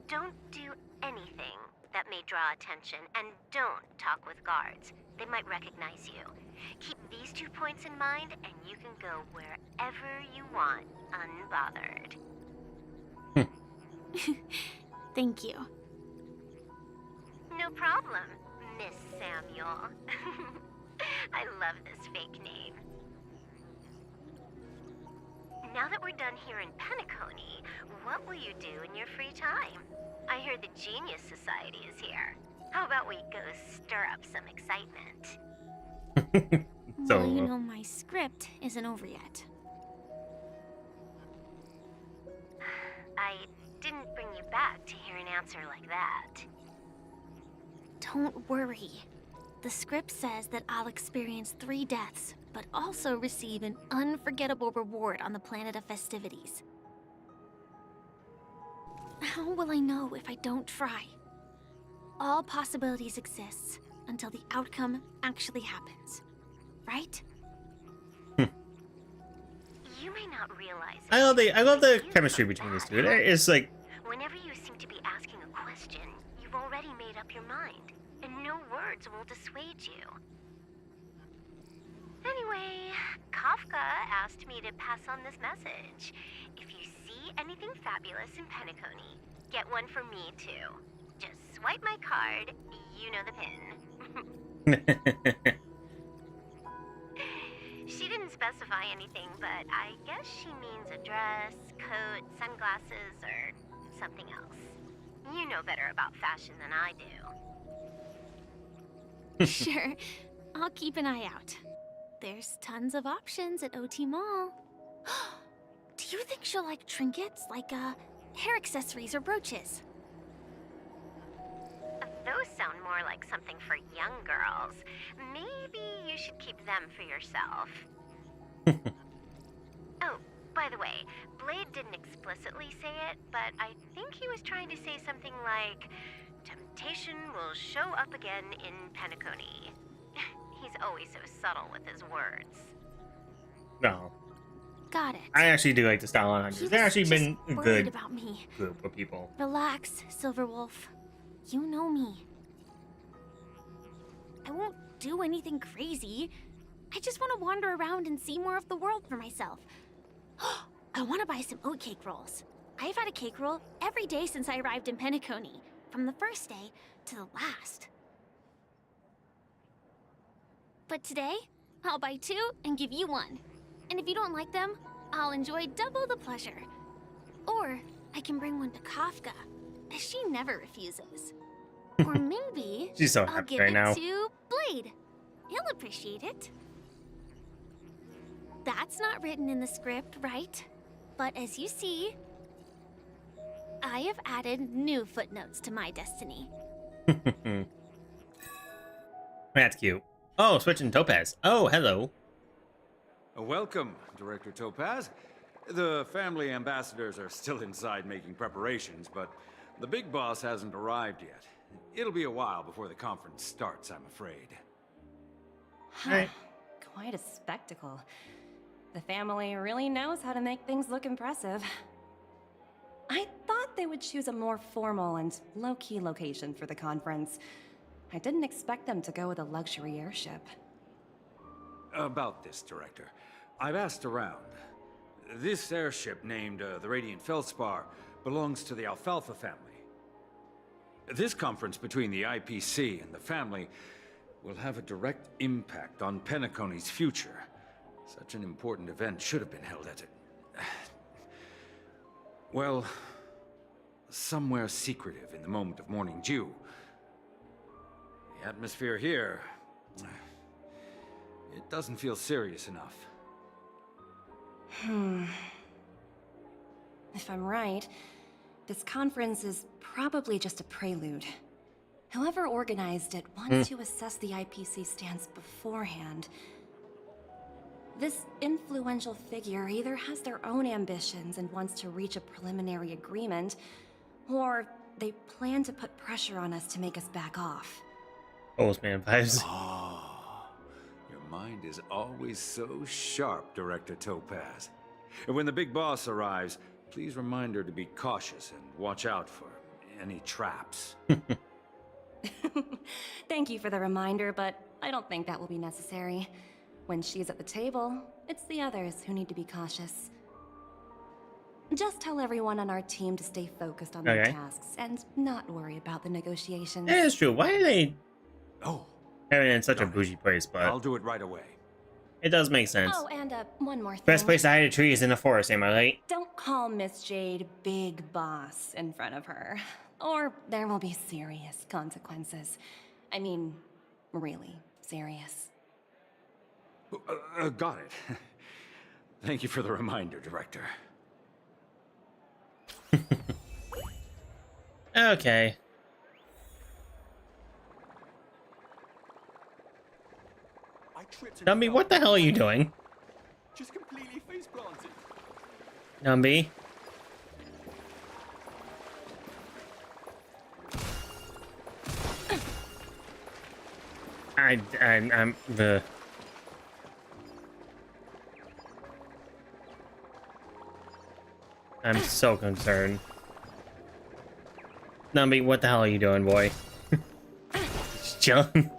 I: Don't do anything that may draw attention, and don't talk with guards. They might recognize you. Keep these 2 points in mind, and you can go wherever you want, unbothered.
G: Thank you.
I: No problem, Miss Samuel. I love this fake name. Now that we're done here in Penacony, what will you do in your free time? I hear the Genius Society is here. How about we go stir up some excitement?
A: So,
G: Well, you know my script isn't over yet.
I: I didn't bring you back to hear an answer like that.
G: Don't worry. The script says that I'll experience 3 deaths, but also receive an unforgettable reward on the planet of festivities. How will I know if I don't try? All possibilities exist until the outcome actually happens, right?
I: You may not realize it.
A: I love the
I: but
A: chemistry
I: you
A: between these
I: bad
A: two. It's like,
I: Whenever you seem to be asking a question, you've already made up your mind, and no words will dissuade you. Anyway, Kafka asked me to pass on this message. If you see anything fabulous in Penacony, get one for me too. Just swipe my card, you know the pin. She didn't specify anything, but I guess she means a dress, coat, sunglasses, or something else. You know better about fashion than I do.
G: Sure, I'll keep an eye out. There's tons of options at OT Mall. Do you think she'll like trinkets, like hair accessories or brooches?
I: Those sound more like something for young girls. Maybe you should keep them for yourself. Oh, by the way, Blade didn't explicitly say it, but I think he was trying to say something like, temptation will show up again in Penacony. He's always so subtle with his words.
A: No.
G: Got it.
A: I actually do like the style on Hunters. They've actually been a
G: worried
A: good
G: about me.
A: group of people.
G: Relax, Silverwolf. You know me. I won't do anything crazy. I just want to wander around and see more of the world for myself. I want to buy some oatcake rolls. I've had a cake roll every day since I arrived in Penacony, from the first day to the last. But today, I'll buy 2 and give you 1. And if you don't like them, I'll enjoy double the pleasure. Or I can bring one to Kafka, as she never refuses. Or maybe
A: She's so
G: I'll
A: happy
G: give
A: right
G: it
A: now.
G: to Blade. He'll appreciate it. That's not written in the script, right? But as you see, I have added new footnotes to my destiny.
A: That's cute. Oh, switching Topaz. Oh, hello.
J: Welcome, Director Topaz. The family ambassadors are still inside making preparations, but the big boss hasn't arrived yet. It'll be a while before the conference starts, I'm afraid.
A: Right.
K: Quite a spectacle. The family really knows how to make things look impressive. I thought they would choose a more formal and low-key location for the conference. I didn't expect them to go with a luxury airship.
J: About this, Director. I've asked around. This airship, named the Radiant Feldspar, belongs to the Alfalfa family. This conference between the IPC and the family will have a direct impact on Penacony's future. Such an important event should have been held at it. Well, somewhere secretive in the moment of morning dew. The atmosphere here, it doesn't feel serious enough.
K: If I'm right, this conference is probably just a prelude. Whoever organized it wants to assess the IPC stance beforehand. This influential figure either has their own ambitions and wants to reach a preliminary agreement, or they plan to put pressure on us to make us back off.
A: Postman vibes.
J: Ah, your mind is always so sharp, Director Topaz. And when the big boss arrives, please remind her to be cautious and watch out for any traps.
K: Thank you for the reminder, but I don't think that will be necessary. When she's at the table, it's the others who need to be cautious. Just tell everyone on our team to stay focused on their tasks and not worry about the negotiations.
A: That is true. Why are they
J: Oh,
A: having it in such a bougie place? But
J: I'll do it right away.
A: it does make sense.
K: Oh, and one more thing.
A: Best place to hide a tree is in the forest, am I right?
K: Don't call Miss Jade Big Boss in front of her, or there will be serious consequences. I mean, really serious.
J: Got it. Thank you for the reminder, Director.
A: Okay. Numby, what the hell are you doing?
C: Just completely face planted.
A: Numby? I'm the. I'm so concerned. Numby, what the hell are you doing, boy? Just chilling.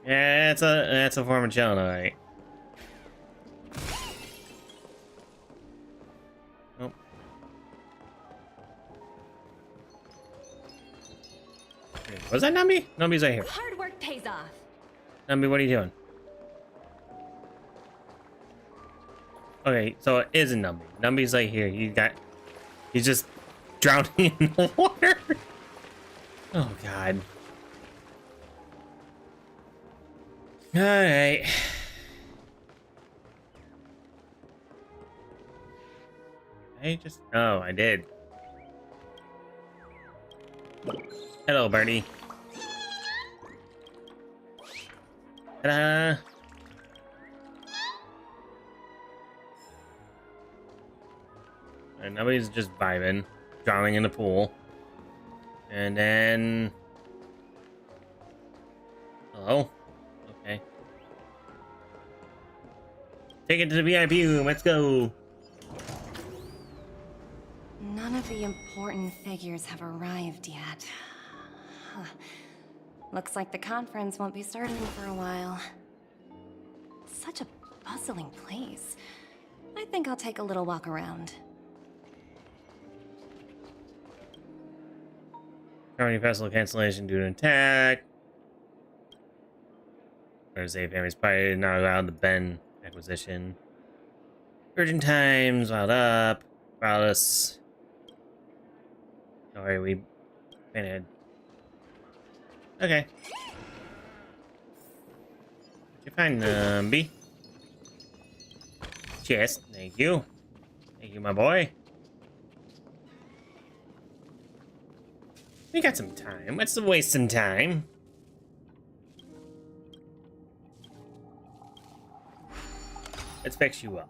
A: Yeah, that's a form of chilling, alright. Nope. Was that Numby? Numby's right here.
K: Hard work pays off.
A: Numby, what are you doing? Okay, so it is a Numby. Numby's right here. He's just drowning in the water. Oh god. Alright. Oh, I did. Hello, Bernie. Ta-da! And nobody's just vibing, drowning in the pool. And then... Hello? Okay. Take it to the VIP room, let's go!
K: None of the important figures have arrived yet. Huh. Looks like the conference won't be starting for a while. Such a bustling place. I think I'll take a little walk around.
A: Harmony Festival cancellation due to attack. Thursday family's party not allowed the Ben acquisition. Urgent times, wild up, wireless. Alright, we went ahead. Okay. Did you find Numby? Chest, thank you. Thank you, my boy. We got some time. Let's waste some time. Let's fix you up.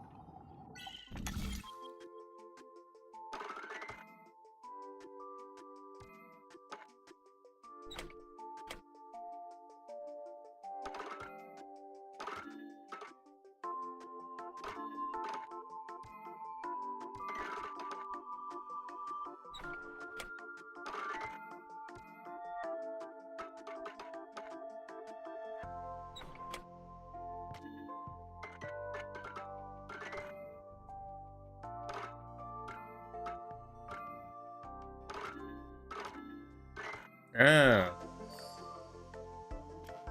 A: Oh.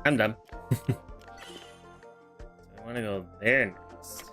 A: I'm done. So I want to go there next.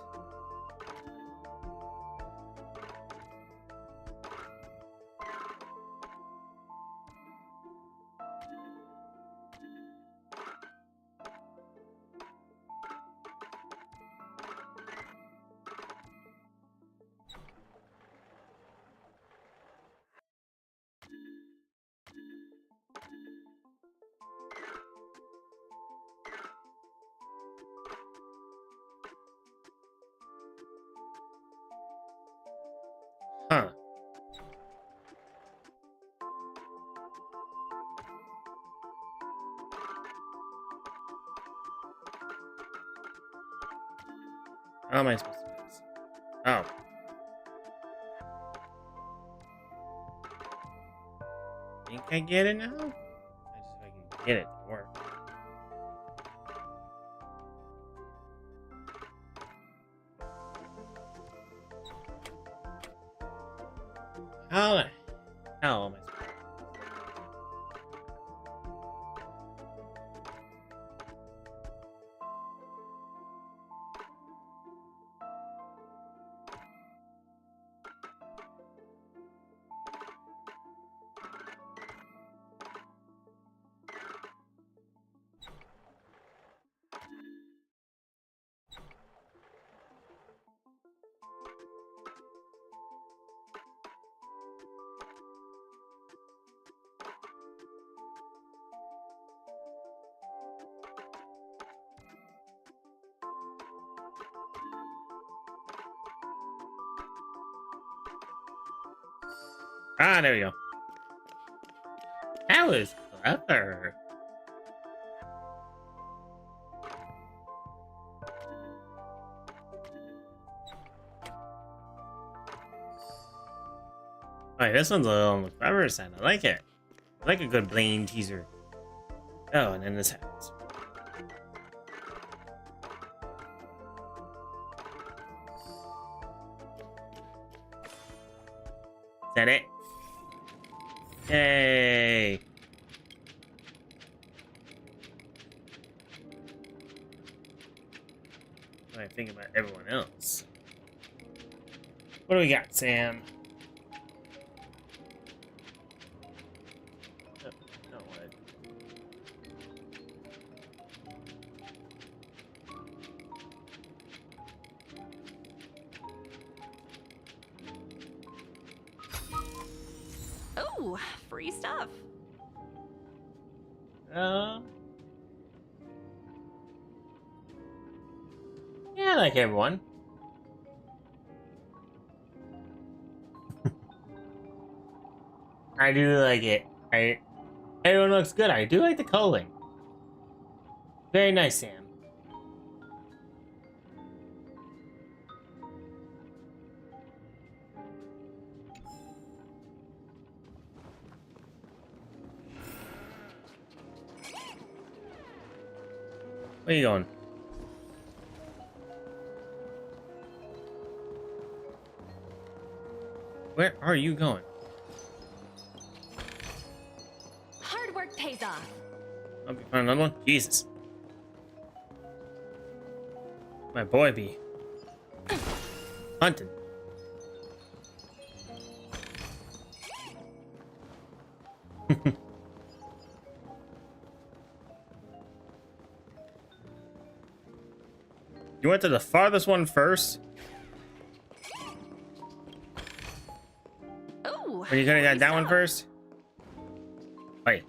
A: Huh. How am I supposed to do this? Oh. Think I get it now? I just if I can get it to work. How the hell am I supposed to? Ah, there we go. That was clever. Alright, this one's a little on the clever side. I like it. I like a good Blaine teaser. Oh, and then this happens. Is that it? Yay! What do I think about everyone else? What do we got, Sam? Oh, no, what?
K: Oh, free stuff.
A: Yeah, I like everyone. I do like it. Everyone looks good. I do like the coloring. Very nice, Sam. Where you going? Where are you going?
K: Hard work pays off.
A: I'll be finding another one. Jesus. My boy be hunting. You went to the farthest one first?
K: Oh,
A: Or you could have got that one first? Wait.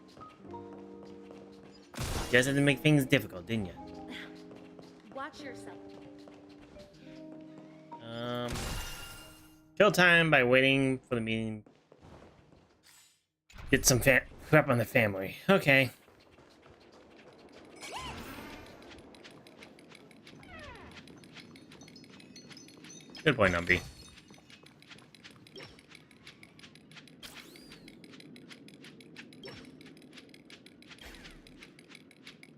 A: You guys had to make things difficult, didn't you?
G: Watch yourself.
A: Kill time by waiting for the meeting. Get some crap on the family. Okay. Good boy, Numby.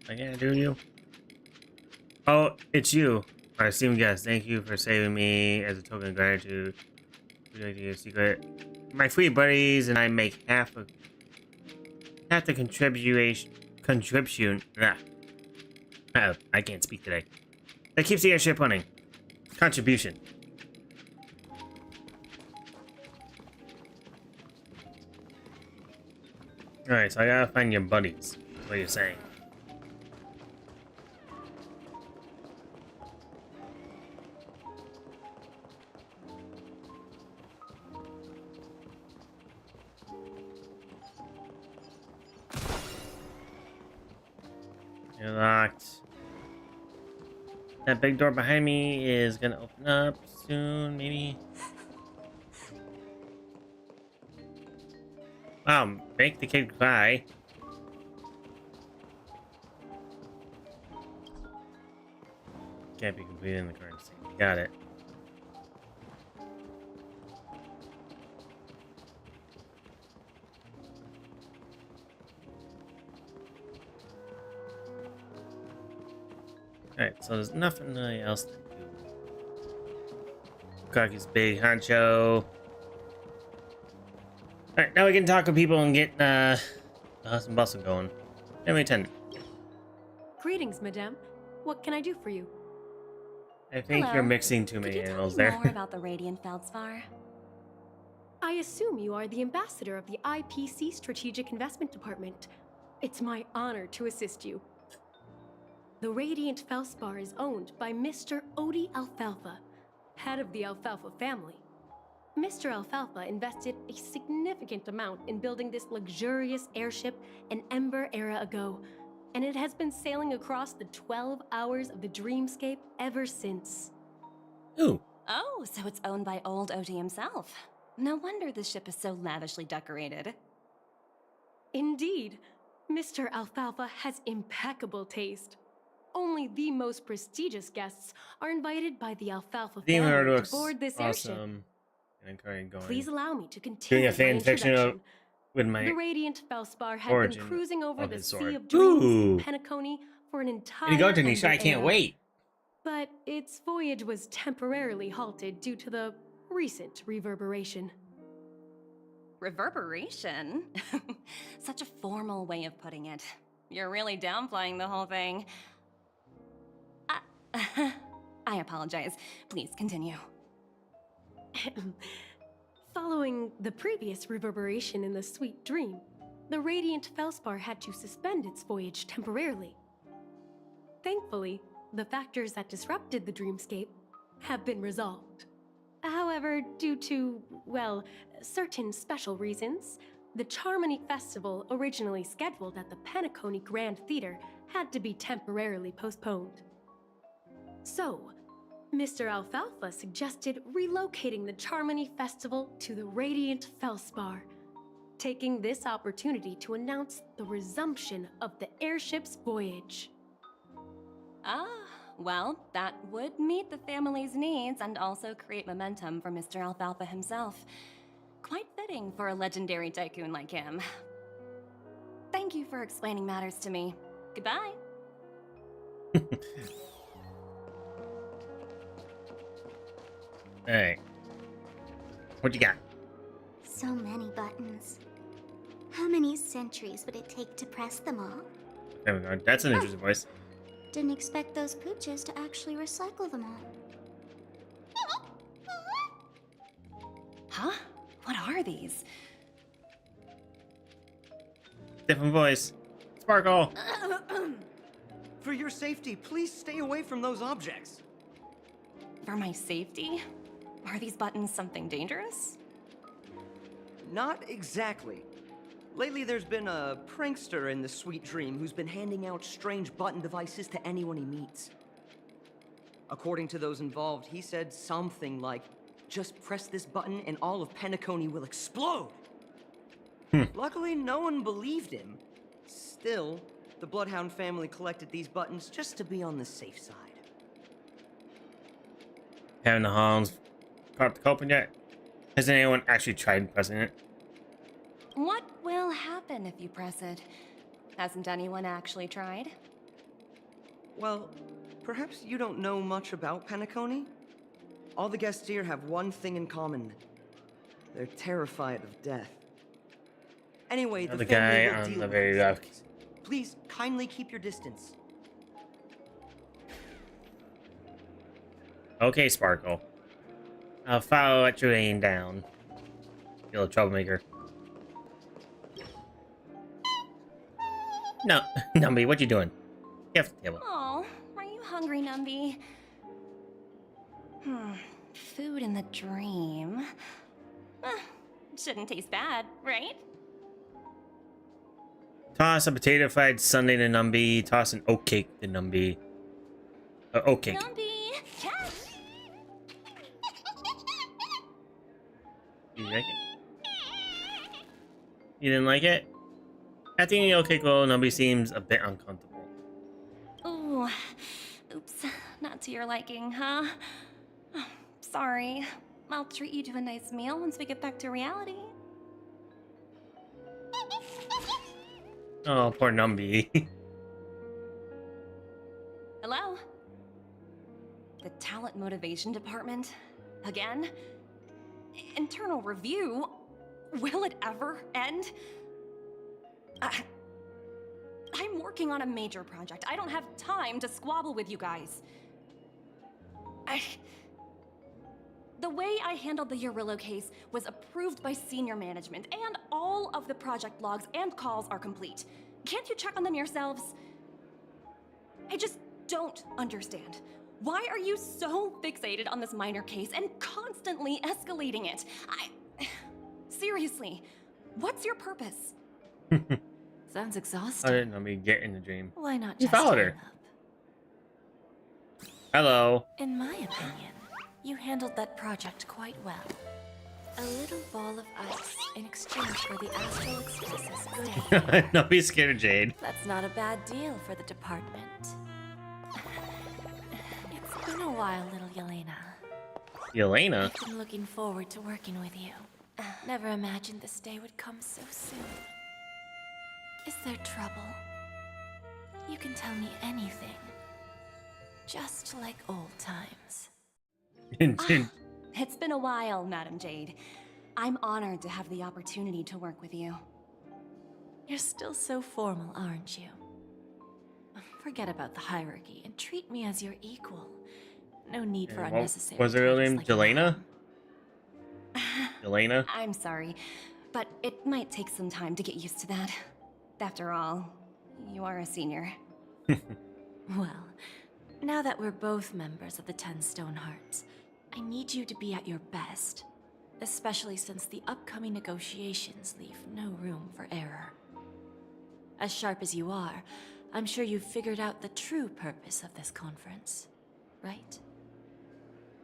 A: I can't do you. Oh, it's you. Our esteemed guest. Thank you for saving me as a token of gratitude. Would you like to get a secret? My free buddies and I make half the contribution. I can't speak today. That keeps the airship running. Contribution. Alright, so I gotta find your buddies. What are you saying? You're locked. That big door behind me is gonna open up soon, maybe. Wow, make the kid cry. Can't be completed in the current state. Got it. Alright, so there's nothing really else to do. Cocky's big honcho. Alright, now we can talk to people and get the hustle and bustle going. Family attendant.
L: Greetings, madame. What can I do for you?
A: I think
K: Hello.
A: you're mixing too many
K: Could you
A: animals
K: tell me
A: there.
K: more about the Radiant Feldspar?
L: I assume you are the ambassador of the IPC Strategic Investment Department. It's my honor to assist you. The Radiant Feldspar is owned by Mr. Odie Alfalfa, head of the Alfalfa family. Mr. Alfalfa invested a significant amount in building this luxurious airship an Ember era ago, and it has been sailing across the 12 hours of the dreamscape ever since.
A: Ooh.
K: Oh, so it's owned by old Odie himself. No wonder the ship is so lavishly decorated.
L: Indeed, Mr. Alfalfa has impeccable taste. Only the most prestigious guests are invited by the Alfalfa
A: Theme art
L: family to
A: looks
L: board this airship.
A: awesome. And going.
L: Please allow me to continue
A: Doing a
L: my
A: fan fiction
L: introduction.
A: with my
L: The Radiant Feldspar had
A: origin
L: been cruising over
A: of
L: the
A: his
L: Sea
A: sword.
L: of Dreams
A: Ooh.
L: in Penacony for an entire
A: Here you go, Tanisha. I
L: Ember
A: can't
L: era.
A: wait.
L: But its voyage was temporarily halted due to the recent reverberation.
K: Reverberation? Such a formal way of putting it. You're really downplaying the whole thing. I apologize. Please continue.
L: Following the previous reverberation in the Sweet Dream, the Radiant Feldspar had to suspend its voyage temporarily. Thankfully, the factors that disrupted the dreamscape have been resolved. However, due to, well, certain special reasons, the Charmony Festival, originally scheduled at the Penacony Grand Theater, had to be temporarily postponed. So, Mr. Alfalfa suggested relocating the Charmony Festival to the Radiant Felspar, taking this opportunity to announce the resumption of the airship's voyage.
K: Ah, well, that would meet the family's needs and also create momentum for Mr. Alfalfa himself. Quite fitting for a legendary tycoon like him. Thank you for explaining matters to me. Goodbye.
A: Alright. What you got?
D: So many buttons. How many centuries would it take to press them all?
A: There we go. That's an interesting voice.
D: Didn't expect those pooches to actually recycle them all.
K: Huh? What are these?
A: Different voice. Sparkle.
F: For your safety, please stay away from those objects.
K: For my safety? Are these buttons something dangerous?
F: Not exactly. Lately, there's been a prankster in the Sweet Dream who's been handing out strange button devices to anyone he meets. According to those involved, he said something like, "Just press this button and all of Penacony will explode." Luckily, no one believed him. Still, the Bloodhound family collected these buttons just to be on the safe side.
A: Having the Hans caught the culprit yet? Has anyone actually tried pressing it?
K: What will happen if you press it? Hasn't anyone actually tried?
F: Well, perhaps you don't know much about Penacony? All the guests here have one thing in common. They're terrified of death. Anyway,
A: The
F: the
A: guy
F: family will
A: on
F: deal
A: the
F: with
A: very
F: these
A: left.
F: things. Please, kindly keep your distance.
A: Okay, Sparkle. I'll follow what you're laying down. You little troublemaker. No, Numby, what you doing? Get off the table.
K: Oh, are you hungry, Numby? Food in the dream. Shouldn't taste bad, right?
A: Toss a potato fried sundae to Numby. Toss an oat cake to Numby. Oat cake.
K: Numby, catch!
A: You like it? You didn't like it? I think the oat cake little Numby seems a bit uncomfortable.
K: Ooh, oops, not to your liking, huh? Sorry. I'll treat you to a nice meal once we get back to reality.
A: Oh, poor Numby.
K: Hello? The talent motivation department? Again? Internal review? Will it ever end? I'm working on a major project. I don't have time to squabble with you guys. The way I handled the Urillo case was approved by senior management, and all of the project logs and calls are complete. Can't you check on them yourselves? I just don't understand. Why are you so fixated on this minor case and constantly escalating it? Seriously, what's your purpose?
B: Sounds
A: I
B: exhausting.
A: didn't let me get in the dream.
B: Why not
A: You
B: just
A: followed
B: hang
A: her.
B: up?
A: Hello.
B: In my opinion, you handled that project quite well. A little ball of ice in exchange for the Astral Express's stay.
A: Numby's scared of Jade.
B: That's not a bad deal for the department. It's been a while, little Yelena.
A: Yelena?
B: I've been looking forward to working with you. Never imagined this day would come so soon. Is there trouble? You can tell me anything. Just like old times.
K: It's been a while, Madam Jade. I'm honored to have the opportunity to work with you.
B: You're still so formal, aren't you? Forget about the hierarchy and treat me as your equal. No need for unnecessary.
A: Was her real name
B: titles like
A: Jelena? Jelena?
K: I'm sorry, but it might take some time to get used to that. After all, you are a senior.
B: Well, now that we're both members of the 10 Stone Hearts, I need you to be at your best. Especially since the upcoming negotiations leave no room for error. As sharp as you are, I'm sure you've figured out the true purpose of this conference, right?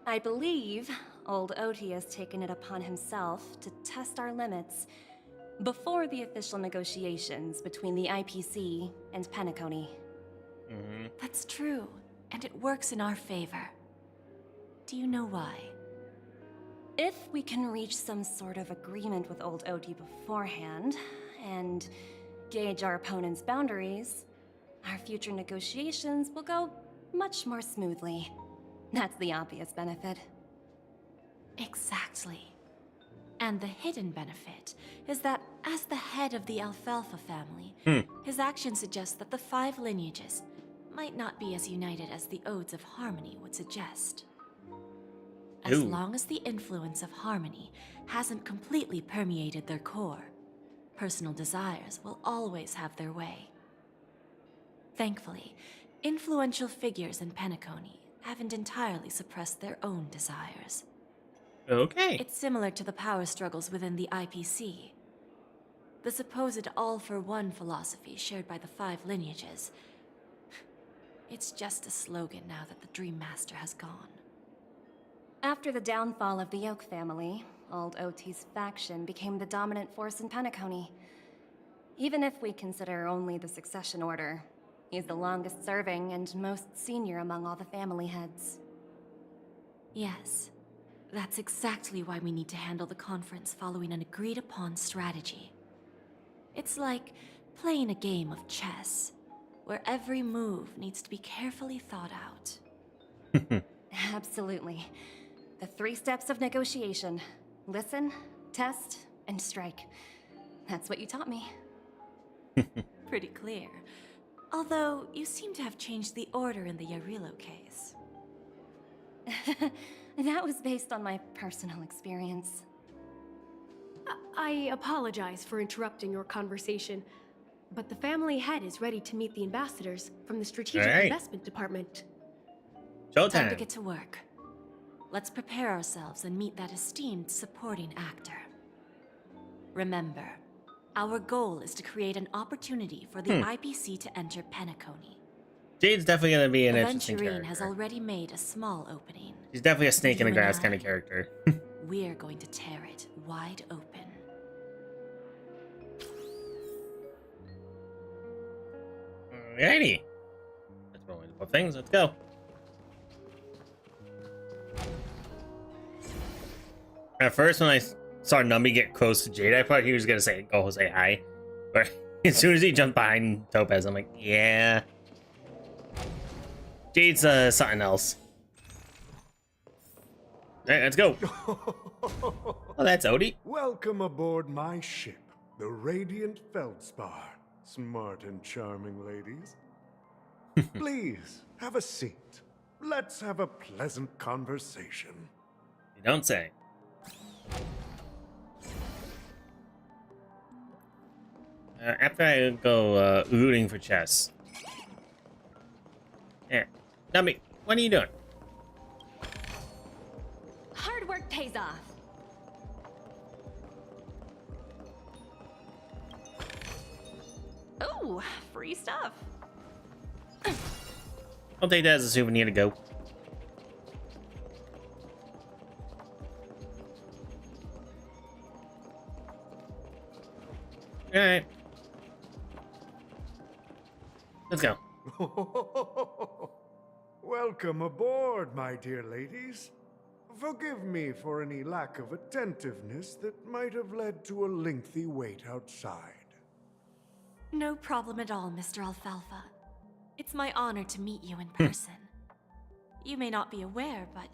K: I believe old Oti has taken it upon himself to test our limits before the official negotiations between the IPC and Penacony.
E: That's true, and it works in our favor. Do you know why?
K: If we can reach some sort of agreement with old Oti beforehand, and gauge our opponent's boundaries, our future negotiations will go much more smoothly. That's the obvious benefit.
E: Exactly. And the hidden benefit is that as the head of the Alfalfa family, his actions suggest that the 5 lineages might not be as united as the Odes of Harmony would suggest. As long as the influence of Harmony hasn't completely permeated their core, personal desires will always have their way. Thankfully, influential figures in Penacony haven't entirely suppressed their own desires.
A: Okay.
E: It's similar to the power struggles within the IPC. The supposed all-for-one philosophy shared by the 5 lineages. It's just a slogan now that the Dream Master has gone.
K: After the downfall of the Oak family, old Oti's faction became the dominant force in Penacony. Even if we consider only the succession order, he's the longest serving and most senior among all the family heads.
E: Yes, that's exactly why we need to handle the conference following an agreed-upon strategy. It's like playing a game of chess, where every move needs to be carefully thought out.
K: Absolutely. The 3 steps of negotiation. Listen, test, and strike. That's what you taught me.
E: Pretty clear. Although, you seem to have changed the order in the Yarilo case.
K: That was based on my personal experience.
L: I apologize for interrupting your conversation, but the family head is ready to meet the ambassadors from the Strategic Investment Department.
A: Showtime.
E: Time to get to work. Let's prepare ourselves and meet that esteemed supporting actor. Remember, our goal is to create an opportunity for the IPC to enter Penacony.
A: Jade's definitely going to be an interesting
E: Aventurine
A: character.
E: has already made a small opening.
A: She's definitely a snake in the
E: You
A: grass
E: and
A: kind
E: I,
A: of character.
E: We're going to tear it wide open.
A: Alrighty. Let's roll into both things. Let's go. At first, when I saw Numby get close to Jade, I thought he was going to go say hi. But as soon as he jumped behind Topaz, I'm like, yeah. Jade's something else. Alright, let's go. Oh, that's Odie.
M: Welcome aboard my ship, the Radiant Feldspar. Smart and charming ladies. Please, have a seat. Let's have a pleasant conversation.
A: You don't say. After I go looting for chests. Yeah. Numby, what are you doing?
K: Hard work pays off.
E: Oh, free stuff.
A: I'll take that as a souvenir to go. Alright. Let's go.
M: Welcome aboard, my dear ladies. Forgive me for any lack of attentiveness that might have led to a lengthy wait outside.
E: No problem at all, Mr. Alfalfa. It's my honor to meet you in person. You may not be aware, but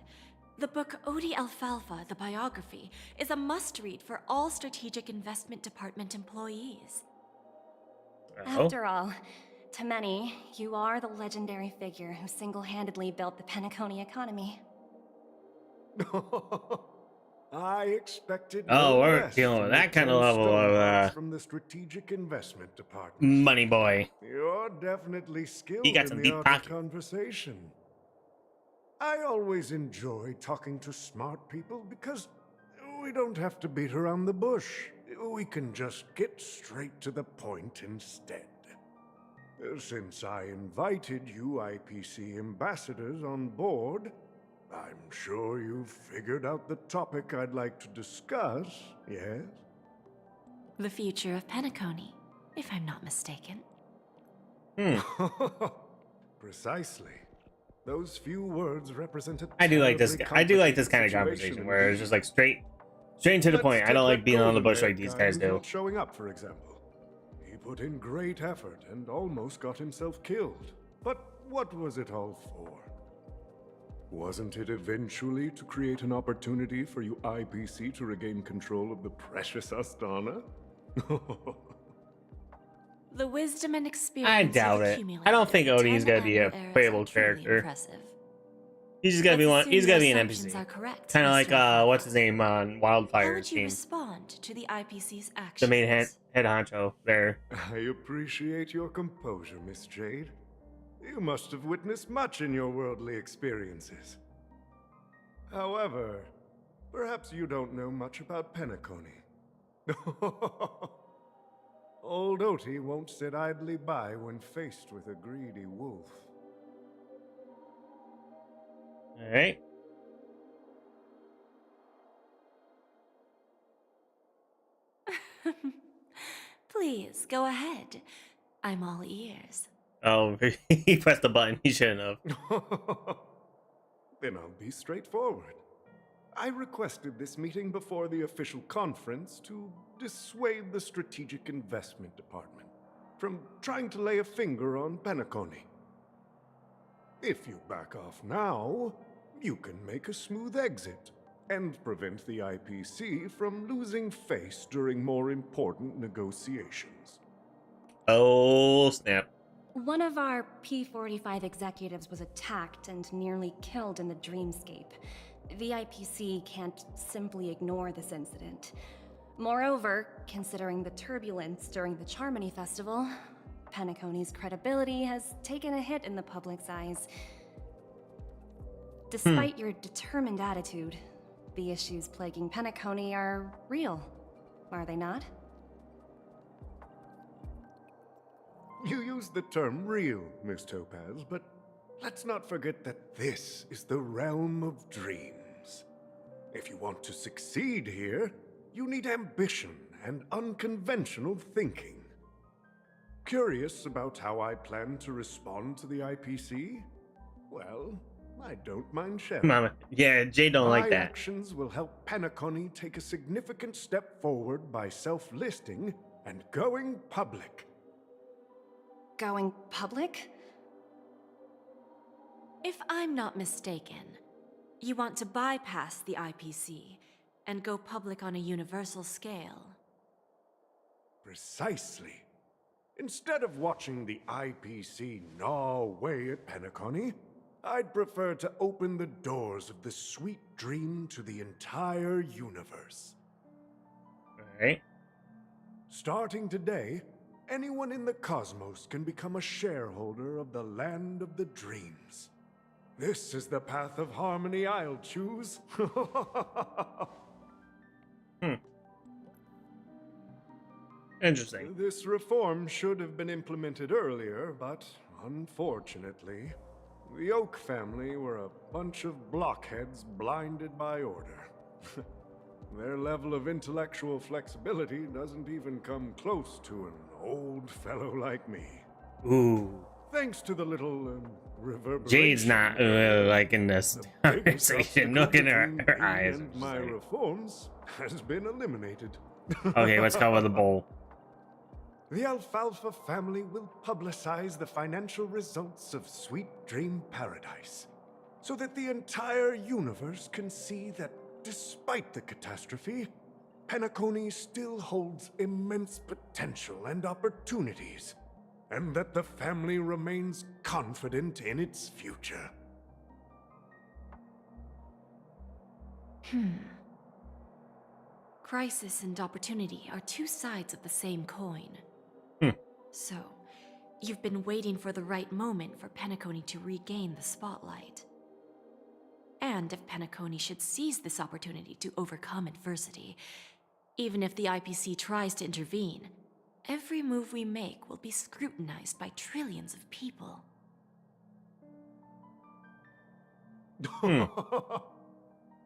E: the book Odi Alfalfa, the biography, is a must-read for all Strategic Investment Department employees.
K: After all, to many, you are the legendary figure who single-handedly built the Penacony economy.
M: I expected
A: Oh,
M: no
A: we're
M: less
A: dealing with
M: from
A: that
M: the
A: kind of
M: 10
A: level of
M: stonemasons from the Strategic Investment Department.
A: money boy.
M: You're definitely skilled
A: He got
M: in
A: some
M: the
A: deep
M: art
A: pockets.
M: of conversation. I always enjoy talking to smart people because we don't have to beat around the bush. We can just get straight to the point instead. Since I invited you IPC ambassadors on board, I'm sure you've figured out the topic I'd like to discuss, yes?
E: The future of Penacony, if I'm not mistaken.
M: Precisely. Those few words represent a
A: I do like this.
M: terribly
A: I do like this
M: complicated
A: kind of
M: situation
A: conversation where it's
M: indeed.
A: just like straight and to the point. I don't like being on the bush like these guys
M: who's
A: do.
M: not showing up, for example. He put in great effort and almost got himself killed. But what was it all for? Wasn't it eventually to create an opportunity for you IPC to regain control of the precious Astana?
E: The wisdom and experience
A: I doubt it. I don't think Odie's gonna be a playable character.
E: Impressive.
A: He's just gonna be one. He's gonna be an
E: Assumptions
A: NPC.
E: are correct,
A: Kind of like
E: Mr.
A: what's his name on
E: How
A: Wildfire's
E: would you
A: team.
E: respond to the IPC's actions?
A: The main head honcho there.
M: I appreciate your composure, Miss Jade. You must have witnessed much in your worldly experiences. However, perhaps you don't know much about Penacony. Old Otie won't sit idly by when faced with a greedy wolf.
A: All right.
E: Please, go ahead. I'm all ears.
A: Oh, he pressed the button. He shouldn't have.
M: Then I'll be straightforward. I requested this meeting before the official conference to dissuade the Strategic Investment Department from trying to lay a finger on Penacony. If you back off now, you can make a smooth exit and prevent the IPC from losing face during more important negotiations.
A: Oh, snap.
K: One of our P-45 executives was attacked and nearly killed in the dreamscape. The IPC can't simply ignore this incident. Moreover, considering the turbulence during the Charmony Festival, Penacony's credibility has taken a hit in the public's eyes. Despite your determined attitude, the issues plaguing Penacony are real, are they not?
M: You used the term real, Miss Topaz, but let's not forget that this is the realm of dreams. If you want to succeed here, you need ambition and unconventional thinking. Curious about how I plan to respond to the IPC? Well, I don't mind sharing.
A: Mama. Yeah, Jay don't like
M: My
A: that.
M: actions will help Penacony take a significant step forward by self-listing and going public.
K: Going public?
E: If I'm not mistaken, you want to bypass the IPC and go public on a universal scale.
M: Precisely. Instead of watching the IPC gnaw away at Penacony, I'd prefer to open the doors of the sweet dream to the entire universe.
A: Alright.
M: Starting today, anyone in the cosmos can become a shareholder of the land of the dreams. This is the path of harmony I'll choose.
A: Interesting.
M: This reform should have been implemented earlier, but unfortunately, the Oak family were a bunch of blockheads blinded by order. Their level of intellectual flexibility doesn't even come close to an old fellow like me.
A: Ooh.
M: Thanks to the little reverberation.
A: Jade's not liking this conversation. Look in her eyes.
M: And my reforms has been eliminated.
A: Okay, let's go with the bowl.
M: The Alfalfa family will publicize the financial results of Sweet Dream Paradise, so that the entire universe can see that despite the catastrophe, Penacony still holds immense potential and opportunities, and that the family remains confident in its future.
E: Crisis and opportunity are two sides of the same coin. So, you've been waiting for the right moment for Penacony to regain the spotlight. And if Penacony should seize this opportunity to overcome adversity, even if the IPC tries to intervene, every move we make will be scrutinized by trillions of people.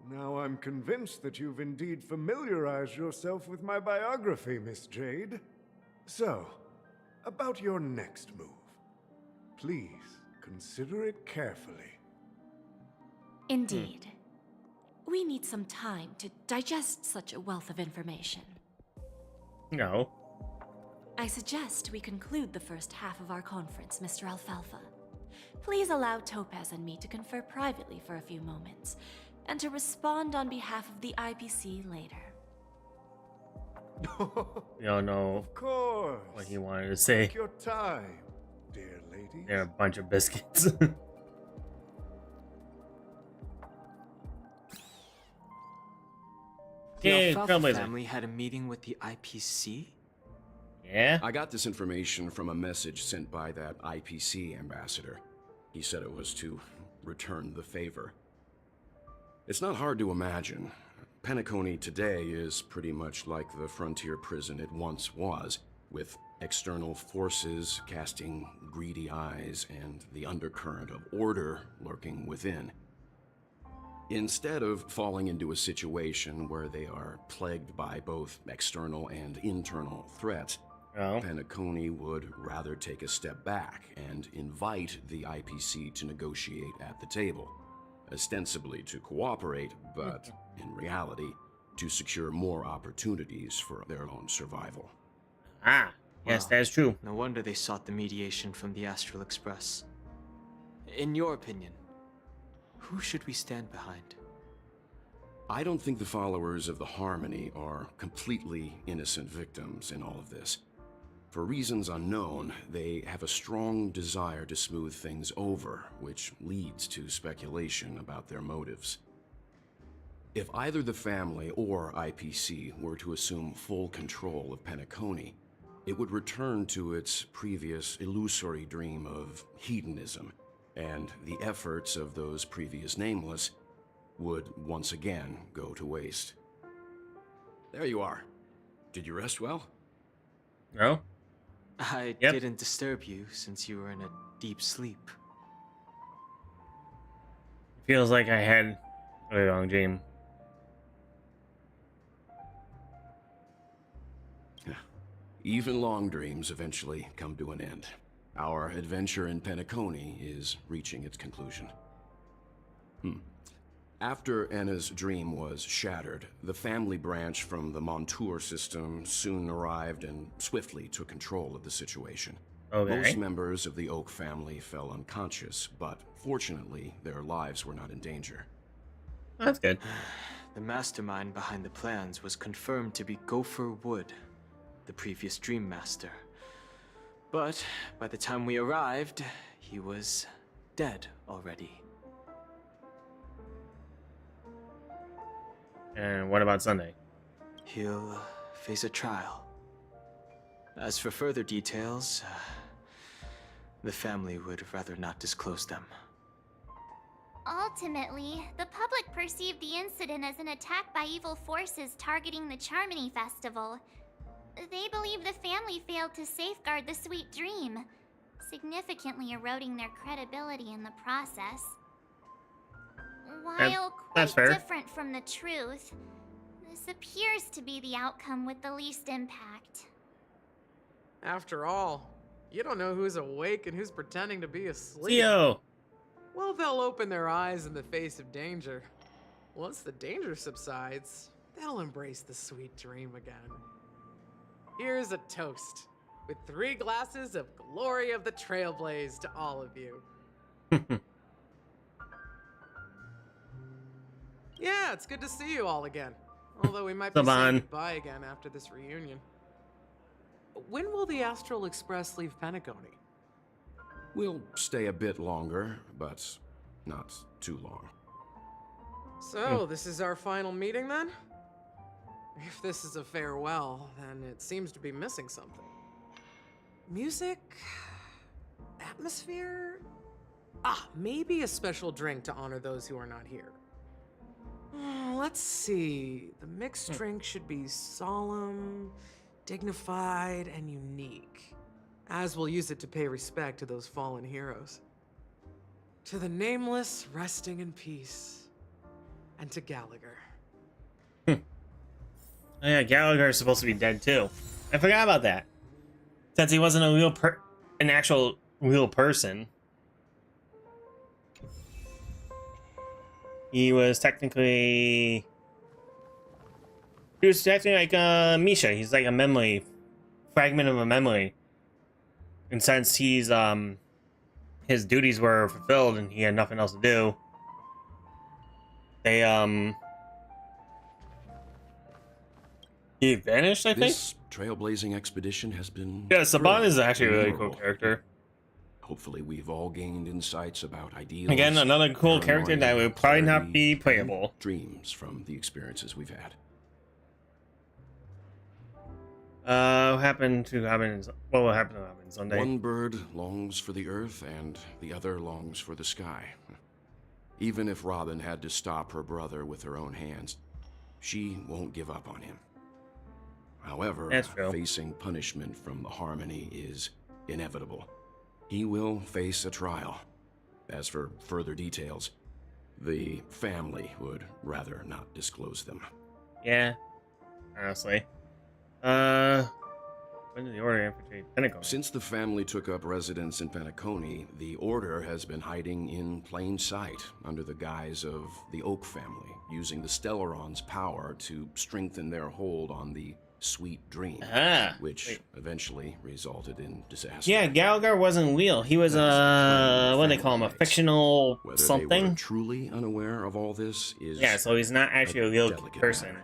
M: Now I'm convinced that you've indeed familiarized yourself with my biography, Miss Jade. So, about your next move. Please, consider it carefully.
E: Indeed. We need some time to digest such a wealth of information.
A: No.
E: I suggest we conclude the first half of our conference, Mr. Alfalfa. Please allow Topaz and me to confer privately for a few moments, and to respond on behalf of the IPC later.
A: We don't know
M: Of course.
A: what he wanted to say.
M: Take your time, dear lady.
A: They're a bunch of biscuits.
N: The
A: Yeah,
N: Alfalfa
A: Trailblazer.
N: family had a meeting with the IPC?
A: Yeah?
O: I got this information from a message sent by that IPC ambassador. He said it was to return the favor. It's not hard to imagine. Penacony today is pretty much like the frontier prison it once was, with external forces casting greedy eyes and the undercurrent of order lurking within. Instead of falling into a situation where they are plagued by both external and internal threats, Penacony would rather take a step back and invite the IPC to negotiate at the table, ostensibly to cooperate, but in reality, to secure more opportunities for their own survival.
A: Ah, yes, that's true.
N: No wonder they sought the mediation from the Astral Express. In your opinion, who should we stand behind?
O: I don't think the followers of the Harmony are completely innocent victims in all of this. For reasons unknown, they have a strong desire to smooth things over, which leads to speculation about their motives. If either the family or IPC were to assume full control of Penacony, it would return to its previous illusory dream of hedonism, and the efforts of those previous nameless would once again go to waste. There you are. Did you rest well?
A: No?
N: I didn't disturb you since you were in a deep sleep.
A: Feels like I had a really long dream.
O: Even long dreams eventually come to an end. Our adventure in Penacony is reaching its conclusion. After Anna's dream was shattered, the family branch from the Montour system soon arrived and swiftly took control of the situation.
A: Okay.
O: Most members of the Oak family fell unconscious, but fortunately, their lives were not in danger.
A: That's good.
N: The mastermind behind the plans was confirmed to be Gopher Wood, the previous Dream Master. But by the time we arrived, he was dead already.
A: And what about Sunday?
N: He'll face a trial. As for further details, the family would rather not disclose them.
D: Ultimately, the public perceived the incident as an attack by evil forces targeting the Charmony Festival. They believe the family failed to safeguard the Sweet Dream, significantly eroding their credibility in the process. While
A: that's
D: quite
A: fair.
D: different from the truth, this appears to be the outcome with the least impact.
P: After all, you don't know who's awake and who's pretending to be asleep.
A: Theo!
P: Well, they'll open their eyes in the face of danger. Once the danger subsides, they'll embrace the sweet dream again. Here's a toast, with 3 glasses of Glory of the Trailblaze to all of you. Yeah, it's good to see you all again. Although we might be saying goodbye again after this reunion. When will the Astral Express leave Penacony?
O: We'll stay a bit longer, but not too long.
P: So, this is our final meeting then? If this is a farewell, then it seems to be missing something. Music? Atmosphere? Maybe a special drink to honor those who are not here. Let's see. The mixed drink should be solemn, dignified, and unique, as we'll use it to pay respect to those fallen heroes. To the Nameless, resting in peace. And to Gallagher.
A: Oh, yeah, Gallagher is supposed to be dead too. I forgot about that. Since he wasn't an actual real person. He was technically like Misha. He's like a memory fragment of a memory. And since he's his duties were fulfilled and he had nothing else to do, they he vanished, I think.
O: This trailblazing expedition has been...
A: Yeah, Saban is actually a really cool
O: memorable.
A: character.
O: Hopefully we've all gained insights about ideals.
A: Again, another cool character that would probably not be playable.
O: Dreams from the experiences we've had.
A: What happened to Robin? What will happen to Robin Sunday?
O: One bird longs for the earth and the other longs for the sky. Even if Robin had to stop her brother with her own hands, she won't give up on him. However, facing punishment from the Harmony is inevitable. He will face a trial. As for further details, the family would rather not disclose them.
A: Yeah, honestly. When did the Order infiltrate Penacony?
O: Since the family took up residence in Penacony, the Order has been hiding in plain sight under the guise of the Oak family, using the Stellaron's power to strengthen their hold on the Sweet Dream, which eventually resulted in disaster.
A: Yeah, Gallagher wasn't real. He was what do they call him? A fictional
O: Whether
A: something?
O: they were truly unaware of all this is...
A: Yeah, so he's not actually a real person.
O: matter.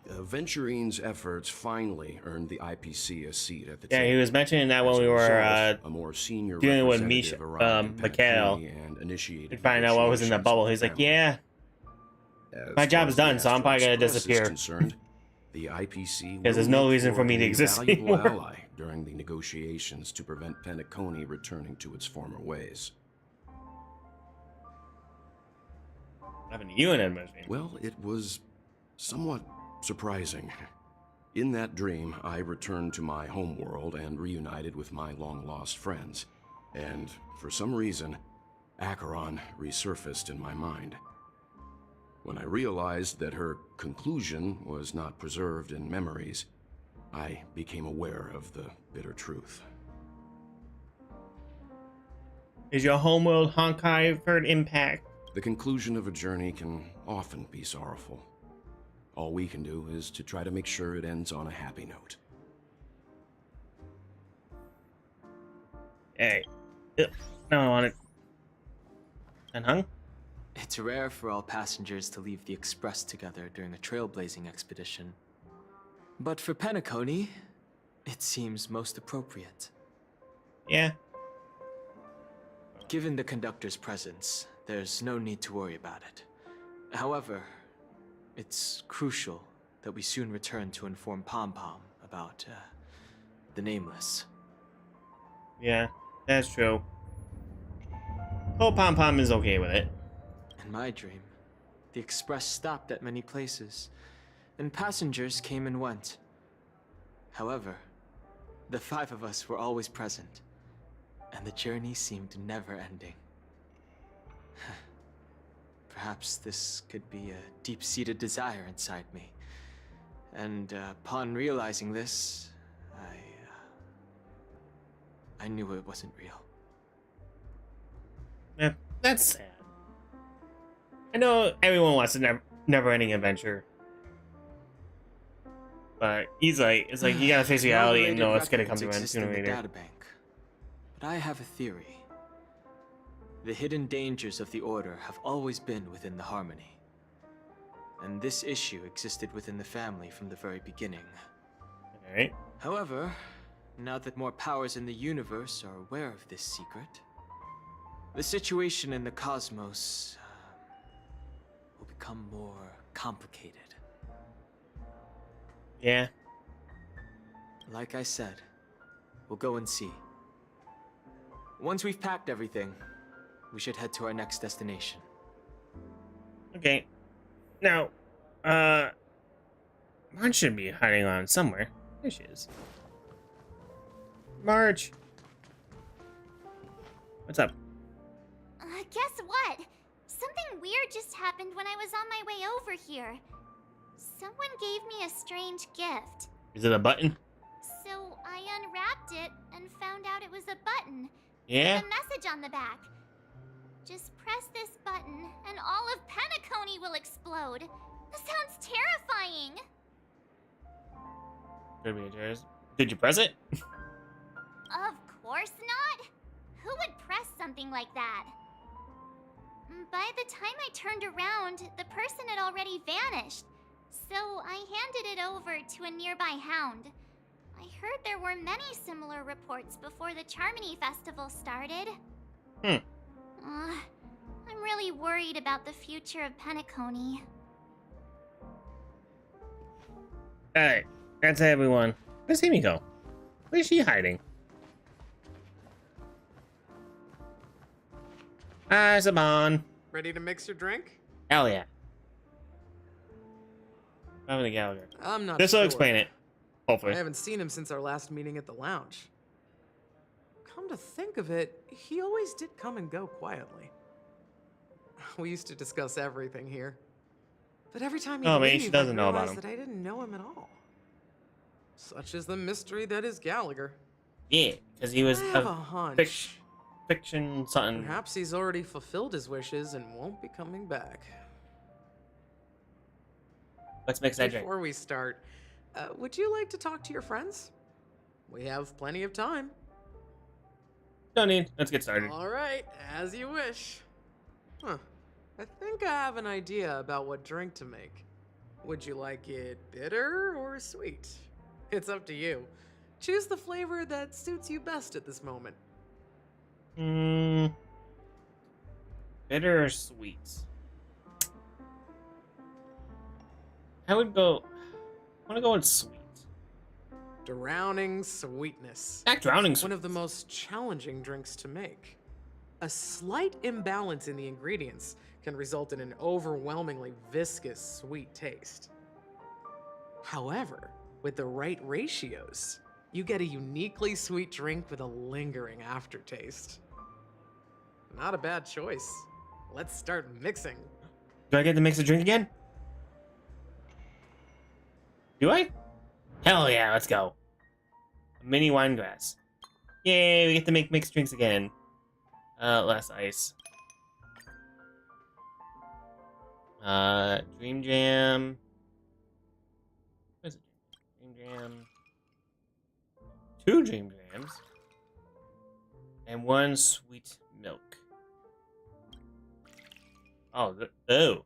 O: Venturine's efforts finally earned the IPC a seat at the table.
A: Yeah, he was mentioning that when we were
O: a more senior
A: dealing with
O: representative
A: Misha,
O: arrived in
A: Mikhail,
O: Penacony and initiated
A: to find out what was in the bubble. He's like, yeah, my job is done, so I'm probably gonna disappear.
O: The IPC
A: because there's no reason for me to exist anymore.
O: Ally during the negotiations to prevent Penacony returning to its former ways.
A: What happened to you in Edmonton?
O: Well, it was somewhat surprising. In that dream, I returned to my homeworld and reunited with my long-lost friends. And for some reason, Acheron resurfaced in my mind. When I realized that her conclusion was not preserved in memories, I became aware of the bitter truth.
A: Is your homeworld Honkai for an impact?
O: The conclusion of a journey can often be sorrowful. All we can do is to try to make sure it ends on a happy note.
A: Hey. No, I want it. Unhung?
N: It's rare for all passengers to leave the Express together during a trailblazing expedition. But for Penacony, it seems most appropriate.
A: Yeah.
N: Given the conductor's presence, there's no need to worry about it. However, it's crucial that we soon return to inform Pom Pom about the Nameless.
A: Yeah, that's true. Oh, Pom Pom is okay with it.
N: In my dream, the Express stopped at many places, and passengers came and went. However, the 5 of us were always present, and the journey seemed never ending. Perhaps this could be a deep-seated desire inside me. And upon realizing this, I knew it wasn't real.
A: Yeah, that's sad. I know everyone wants a never-ending adventure. But it's like you gotta face reality and know it's gonna come to an end sooner or later.
N: Databank. But I have a theory. The hidden dangers of the Order have always been within the Harmony. And this issue existed within the family from the very beginning.
A: Alright.
N: However, now that more powers in the universe are aware of this secret, the situation in the cosmos will become more complicated.
A: Yeah.
N: Like I said, we'll go and see. Once we've packed everything, we should head to our next destination.
A: Okay. Now, Mon should be hiding around somewhere. There she is. March. What's up?
D: Guess what? Something weird just happened when I was on my way over here. Someone gave me a strange gift.
A: Is it a button?
D: So I unwrapped it and found out it was a button.
A: Yeah?
D: With a message on the back. Just press this button and all of Penacony will explode. That sounds terrifying.
A: Could be a terrorist. Did you press it?
D: Of course not. Who would press something like that? By the time I turned around, the person had already vanished. So I handed it over to a nearby hound. I heard there were many similar reports before the Charmony Festival started. I'm really worried about the future of Penacony.
A: Alright, that's everyone. Where's Amy go? Where's she hiding? Hi, Saban.
P: Ready to mix your drink?
A: Hell yeah. I'm the Gallagher.
P: I'm not
A: This will
P: sure.
A: explain it. Hopefully.
P: I haven't seen him since our last meeting at the lounge. Come to think of it, he always did come and go quietly. We used to discuss everything here. But every time he'd
A: maybe
P: leave,
A: she doesn't
P: I
A: know about
P: realized
A: him.
P: that I didn't know him at all. Such is the mystery that is Gallagher.
A: Yeah, because he was
P: I have a hunch.
A: Fiction something.
P: Perhaps he's already fulfilled his wishes and won't be coming back.
A: Let's mix that drink.
P: Before we start, would you like to talk to your friends? We have plenty of time.
A: No need. Let's get started.
P: All right, as you wish. Huh. I think I have an idea about what drink to make. Would you like it bitter or sweet? It's up to you. Choose the flavor that suits you best at this moment.
A: Bitter or sweet? I would go. I want to go with sweet.
P: Drowning sweetness.
A: Not drowning
P: One of the most challenging drinks to make. A slight imbalance in the ingredients can result in an overwhelmingly viscous sweet taste. However, with the right ratios, you get a uniquely sweet drink with a lingering aftertaste. Not a bad choice. Let's start mixing.
A: Do I get to mix a drink again? Do I? Hell yeah, let's go. A mini wine glass. Yay, we get to make mixed drinks again. Less ice. Dream Jam. What is it? Dream Jam. 2 Dream Jams. And 1 sweet milk. Oh, oh.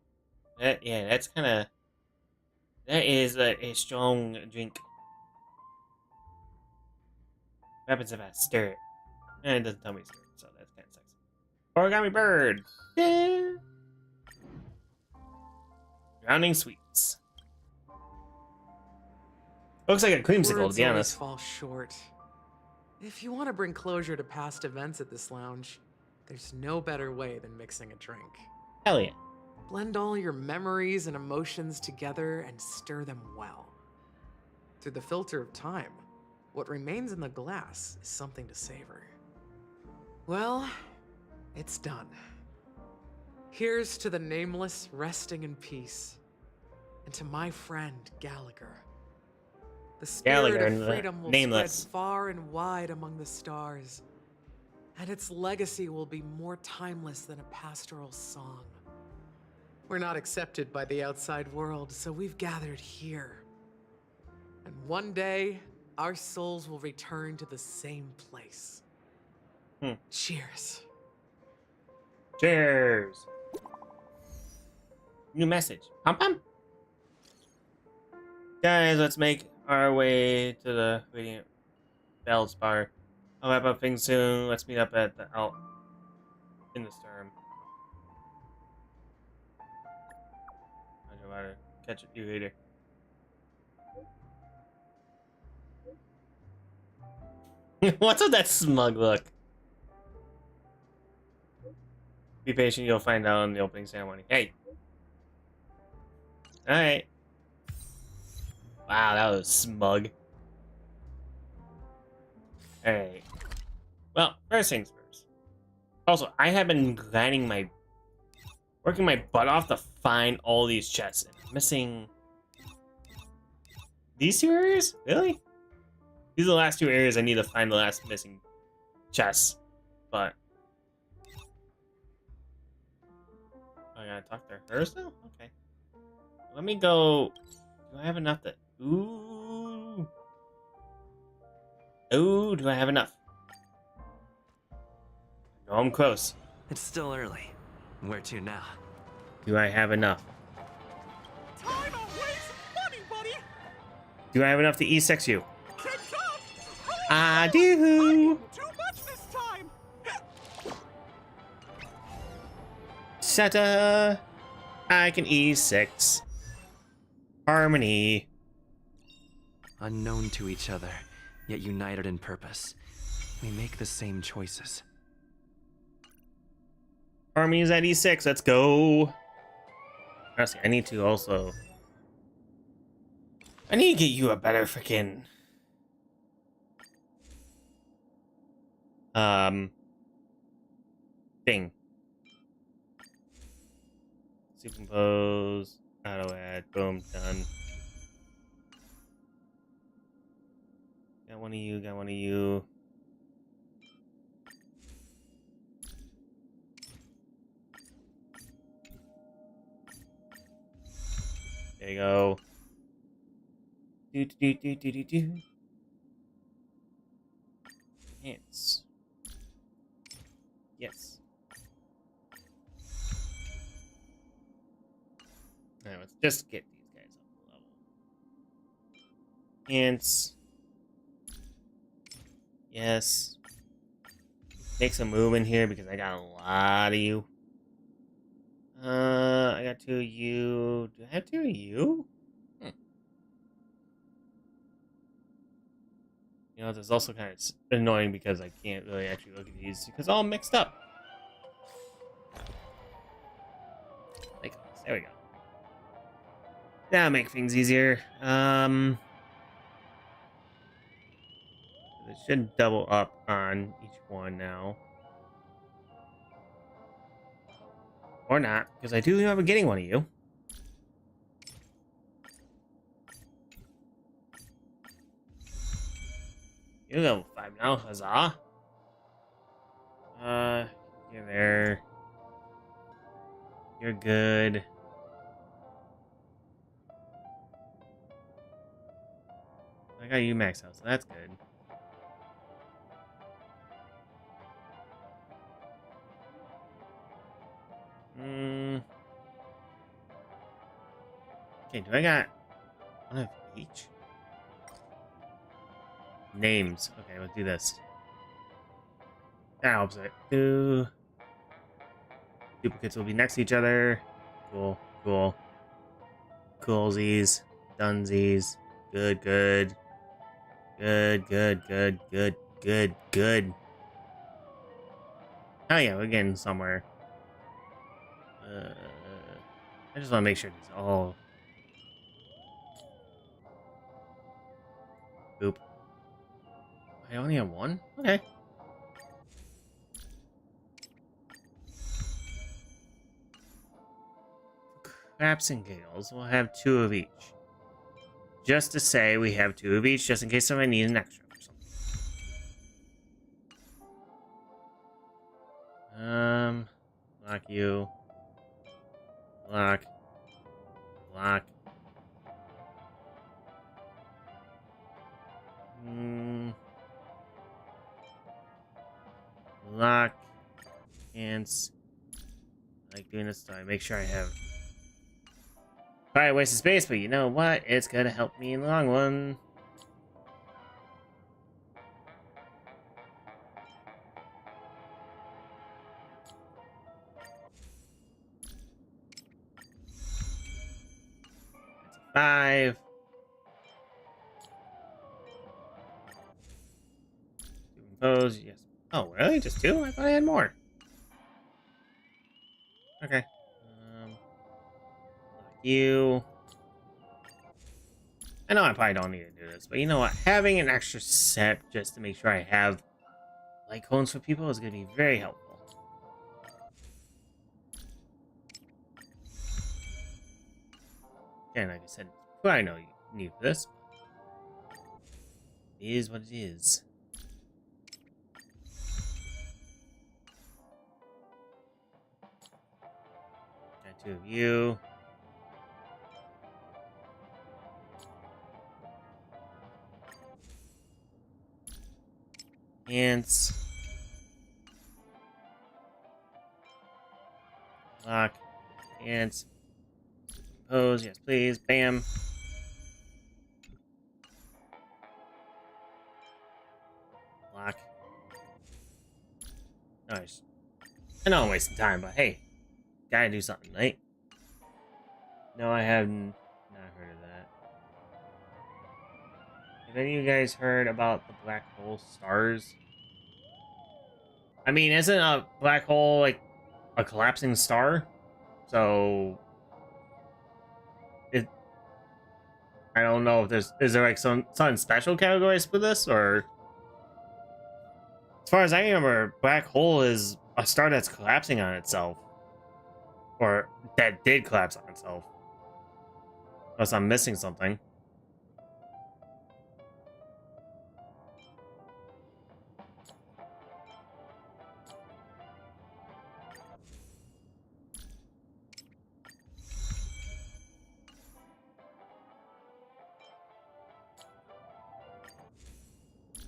A: Yeah, that's kind of... That is a strong drink. What happens if I stir it? And it doesn't tell me to stir it, so that's kind of sucks. Origami bird! Yeah. Drowning sweets. Looks like a creamsicle, to be honest.
P: Fall short. If you want to bring closure to past events at this lounge, there's no better way than mixing a drink.
A: Hell yeah.
P: Blend all your memories and emotions together and stir them well. Through the filter of time, what remains in the glass is something to savor. Well, it's done. Here's to the nameless resting in peace, and to my friend Gallagher. The spirit
A: Gallagher,
P: of freedom will
A: nameless.
P: spread far and wide among the stars, and its legacy will be more timeless than a pastoral song. We're not accepted by the outside world, so we've gathered here. And one day, our souls will return to the same place. Cheers.
A: Cheers. New message. Pum pum. Guys, let's make our way to the Radiant Bells bar. I'll wrap up things soon. Let's meet up at the out in the storm. I'll catch you later. What's with that smug look? Be patient, you'll find out in the opening ceremony. Hey! Alright. Wow, that was smug. Alright. Well, first things first. Also, I have been working my butt off to find all these chests. And I'm missing these 2 areas? Really? These are the last 2 areas I need to find the last missing chests. But I gotta talk to her still? Okay. Let me go. Do I have enough to... Ooh. Ooh, do I have enough? No, I'm close.
Q: It's still early. Where to now?
A: Do I have enough?
R: Time to waste money, buddy.
A: Do I have enough to E6 you?
R: Kicked off.
A: I do.
R: Too much this time.
A: Seta. I can E6. Harmony.
Q: Unknown to each other, yet united in purpose. We make the same choices.
A: Harmony's at E6. Let's go. Honestly, I need to also... I need to get you a better freaking... thing. Superimpose. Auto add. Boom. Done. Got one of you. Got one of you. There you go. Do. Hands. Yes. Now let's just get these guys up to level. Hands. Yes. Make some movement here because I got a lot of you. I got 2 of you. Do I have 2 of you? You know, this is also kind of annoying because I can't really actually look at these because all mixed up. Like, there we go. That'll make things easier. It should double up on each one now. Or not, because I do remember getting one of you. You're level 5 now, huzzah. You're there. You're good. I got you maxed out, so that's good. Okay, do I got one of each? Names. Okay, let's do this. That helps it. Duplicates will be next to each other. Cool, cool. Coolsies. Dunsies. Good, good. Good, good, good, good, good, good. Oh yeah, we're getting somewhere. I just want to make sure these all... Oop. I only have one? Okay. Craps and giggles. We'll have 2 of each. Just to say we have 2 of each, just in case somebody needs an extra or something. Lock you. Lock. Lock. Lock. Hands. I like doing this so I make sure I have... Probably waste of space, but you know what? It's gonna help me in the long run. That's a 5. Superimpose, yes. Oh, really? Just 2? I thought I had more. Okay. You. I know I probably don't need to do this, but you know what? Having an extra set just to make sure I have light cones for people is going to be very helpful. And like I said, I know you need for this. It is what it is. Got 2 of you. Ants. Lock. Ants. Pose. Yes, please. Bam. Lock. Nice. I know I'm wasting time, but hey, gotta do something, right? No, I haven't not heard of that. Have any of you guys heard about the black hole stars? I mean, isn't a black hole like a collapsing star? So I don't know if is there like some special categories for this, or as far as I remember, black hole is a star that's collapsing on itself, or that did collapse on itself. Unless I'm missing something.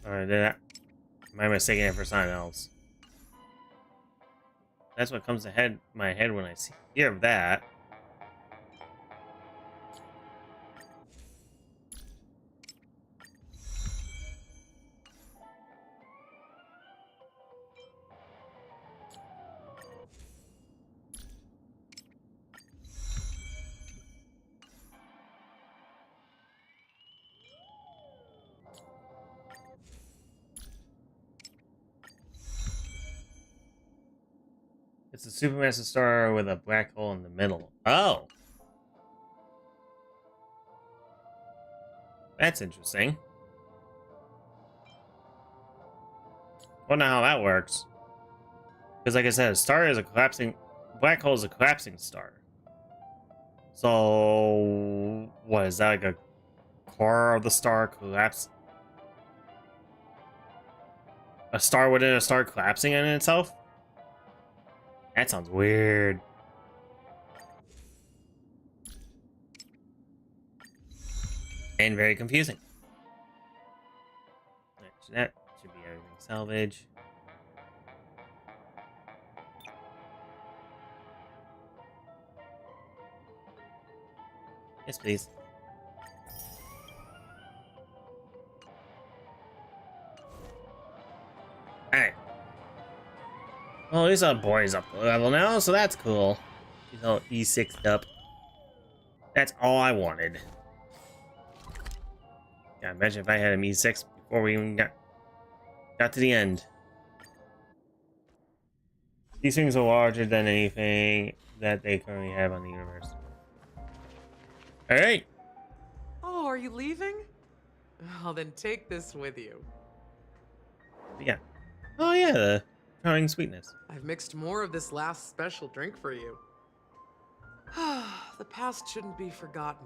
A: Or did I? Am I mistaking it for something else? That's what comes to my head when I hear that. It's a supermassive star with a black hole in the middle. Oh! That's interesting. Wonder how that works. Because like I said, a star is a collapsing... Black hole is a collapsing star. So... What, is that like a core of the star collapse? A star within a star collapsing in itself? That sounds weird. And very confusing. That should be everything. Salvage. Yes, please. Alright. Well, at least our boy's up to level now, so that's cool. He's all E6'd up. That's all I wanted. Yeah, imagine if I had him E6 before we even got to the end. These things are larger than anything that they currently have on the universe. Alright.
P: Oh, are you leaving? Oh, then take this with you.
A: Yeah. Oh yeah, the growing sweetness.
P: I've mixed more of this last special drink for you. The past shouldn't be forgotten.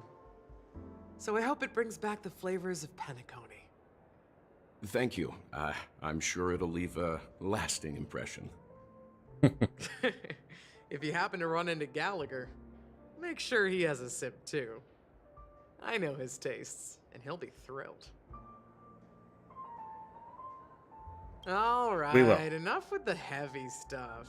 P: So I hope it brings back the flavors of Penacony.
O: Thank you. I'm sure it'll leave a lasting impression.
P: If you happen to run into Gallagher, make sure he has a sip too. I know his tastes, and he'll be thrilled. Alright, enough with the heavy stuff.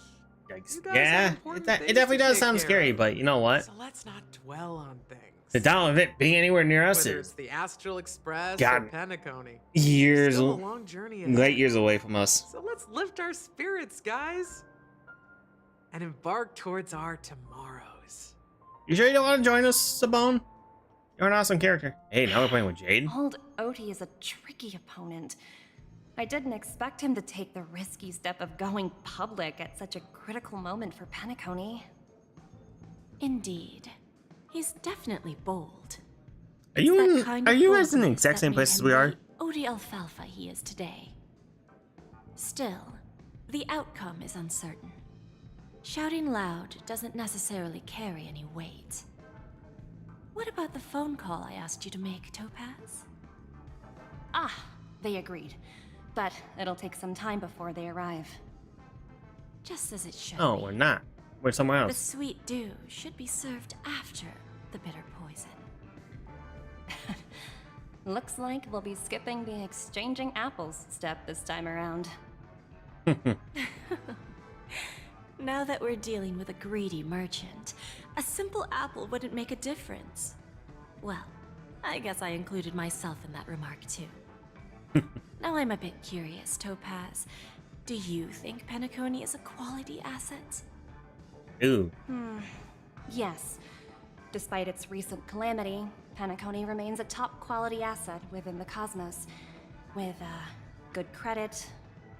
A: Yikes. Yeah, it definitely does sound scary, but you know what?
P: So let's not dwell on things.
A: The doubt of it being anywhere near us
P: Whether
A: is
P: it's the Astral Express
A: God,
P: or Penacony.
A: years,
P: Still a long journey ahead.
A: light years away from us.
P: So let's lift our spirits, guys, and embark towards our tomorrows.
A: You sure you don't want to join us, Sabone? You're an awesome character. Hey, now we're playing with Jade.
K: Old Odie is a tricky opponent. I didn't expect him to take the risky step of going public at such a critical moment for Penacony.
E: Indeed. He's definitely bold.
A: Are you
E: It's that
A: in,
E: kind
A: are
E: of
A: you guys in the
E: boldness
A: exact
E: that
A: same
E: made
A: places
E: him
A: we are?
E: the Odie Alfalfa he is today. Still, the outcome is uncertain. Shouting loud doesn't necessarily carry any weight. What about the phone call I asked you to make, Topaz?
K: Ah, they agreed. But it'll take some time before they arrive.
E: Just as it should
A: Oh,
E: be.
A: we're not. We're somewhere
E: The
A: else.
E: sweet dew should be served after the bitter poison.
K: Looks like we'll be skipping the exchanging apples step this time around.
E: Now that we're dealing with a greedy merchant, a simple apple wouldn't make a difference. Well, I guess I included myself in that remark too. Now I'm a bit curious, Topaz. Do you think Penacony is a quality asset?
A: Ooh.
K: Yes. Despite its recent calamity, Penacony remains a top quality asset within the cosmos, with good credit,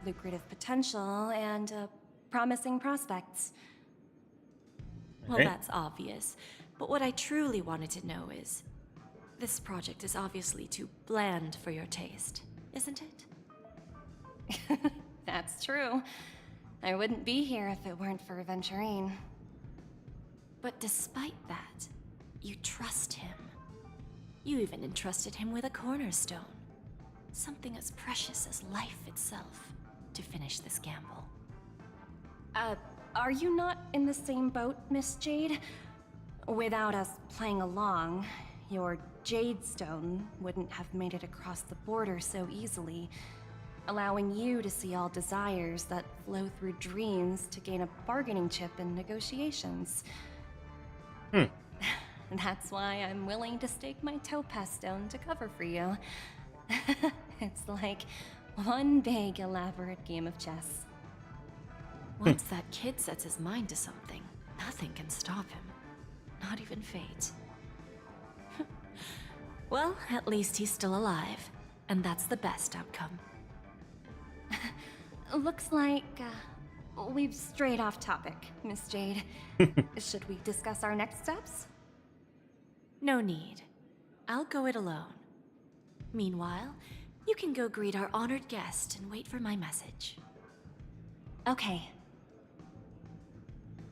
K: lucrative potential, and promising prospects.
E: Well,
A: Okay.
E: that's obvious. But what I truly wanted to know is, this project is obviously too bland for your taste, isn't it?
K: That's true. I wouldn't be here if it weren't for Venturine.
E: But despite that, you trust him. You even entrusted him with a cornerstone. Something as precious as life itself, to finish this gamble.
K: Are you not in the same boat, Miss Jade? Without us playing along, your Jade Stone wouldn't have made it across the border so easily, allowing you to see all desires that flow through dreams to gain a bargaining chip in negotiations. That's why I'm willing to stake my Topaz Stone to cover for you. It's like one big, elaborate game of chess.
E: Once that kid sets his mind to something, nothing can stop him. Not even fate. Well, at least he's still alive, and that's the best outcome.
K: Looks like we've strayed off topic, Miss Jade. Should we discuss our next steps?
E: No need. I'll go it alone. Meanwhile, you can go greet our honored guest and wait for my message.
K: Okay.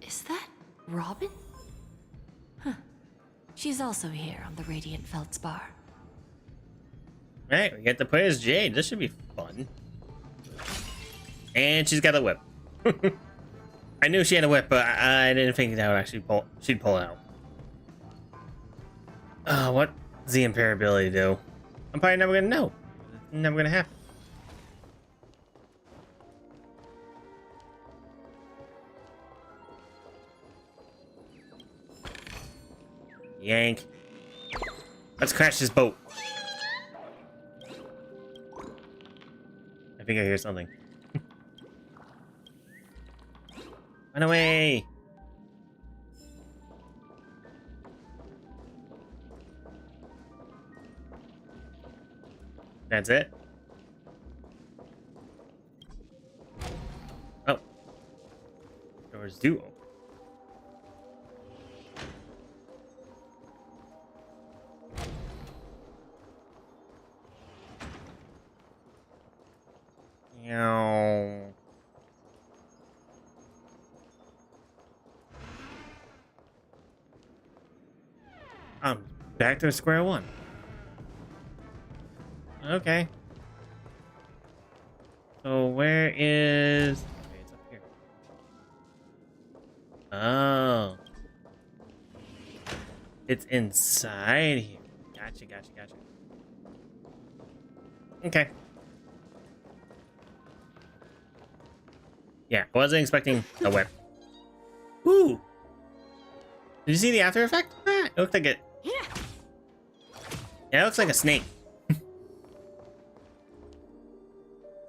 E: Is that Robin? Huh. She's also here on the Radiant Feldspar.
A: Alright, we get to play as Jade. This should be fun. And she's got a whip. I knew she had a whip, but I didn't think that would actually she'd pull it out. What does the imperability do? I'm probably never gonna know. It's never gonna happen. Yank. Let's crash this boat. I think I hear something. Run away! That's it? Oh. Doors do open. Meow. I'm back to square one. Okay. So where is... Okay, it's up here. Oh. It's inside here. Gotcha. Okay. Yeah, I wasn't expecting a whip. Ooh! Did you see the after effect? Ah, it looked like it. Yeah, it looks like a snake.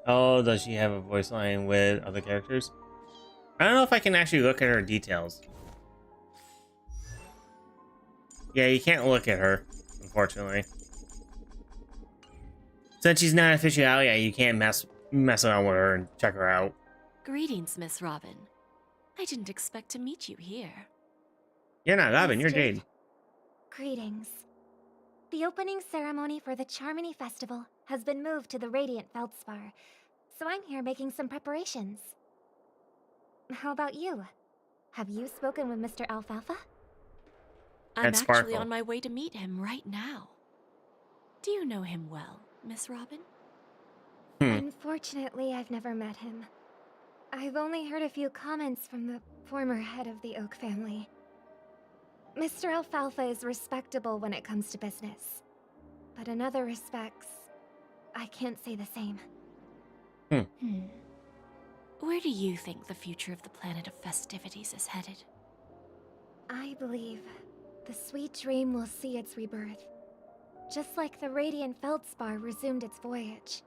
A: Oh, does she have a voice line with other characters? I don't know if I can actually look at her details. Yeah, you can't look at her, unfortunately. Since she's not officially out yet, you can't mess around with her and check her out.
E: Greetings, Miss Robin. I didn't expect to meet you here.
A: You're not Robin, you're Jade.
D: Greetings.
I: The opening ceremony for the Charmony Festival has been moved to the Radiant Feldspar, so I'm here making some preparations. How about you? Have you spoken with Mr. Alfalfa?
E: I'm
A: That's
E: actually
A: Sparkle.
E: on my way to meet him right now. Do you know him well, Miss Robin?
I: Unfortunately, I've never met him. I've only heard a few comments from the former head of the Oak family. Mr. Alfalfa is respectable when it comes to business. But in other respects, I can't say the same.
E: Where do you think the future of the planet of festivities is headed?
I: I believe the sweet dream will see its rebirth, just like the Radiant Feldspar resumed its voyage.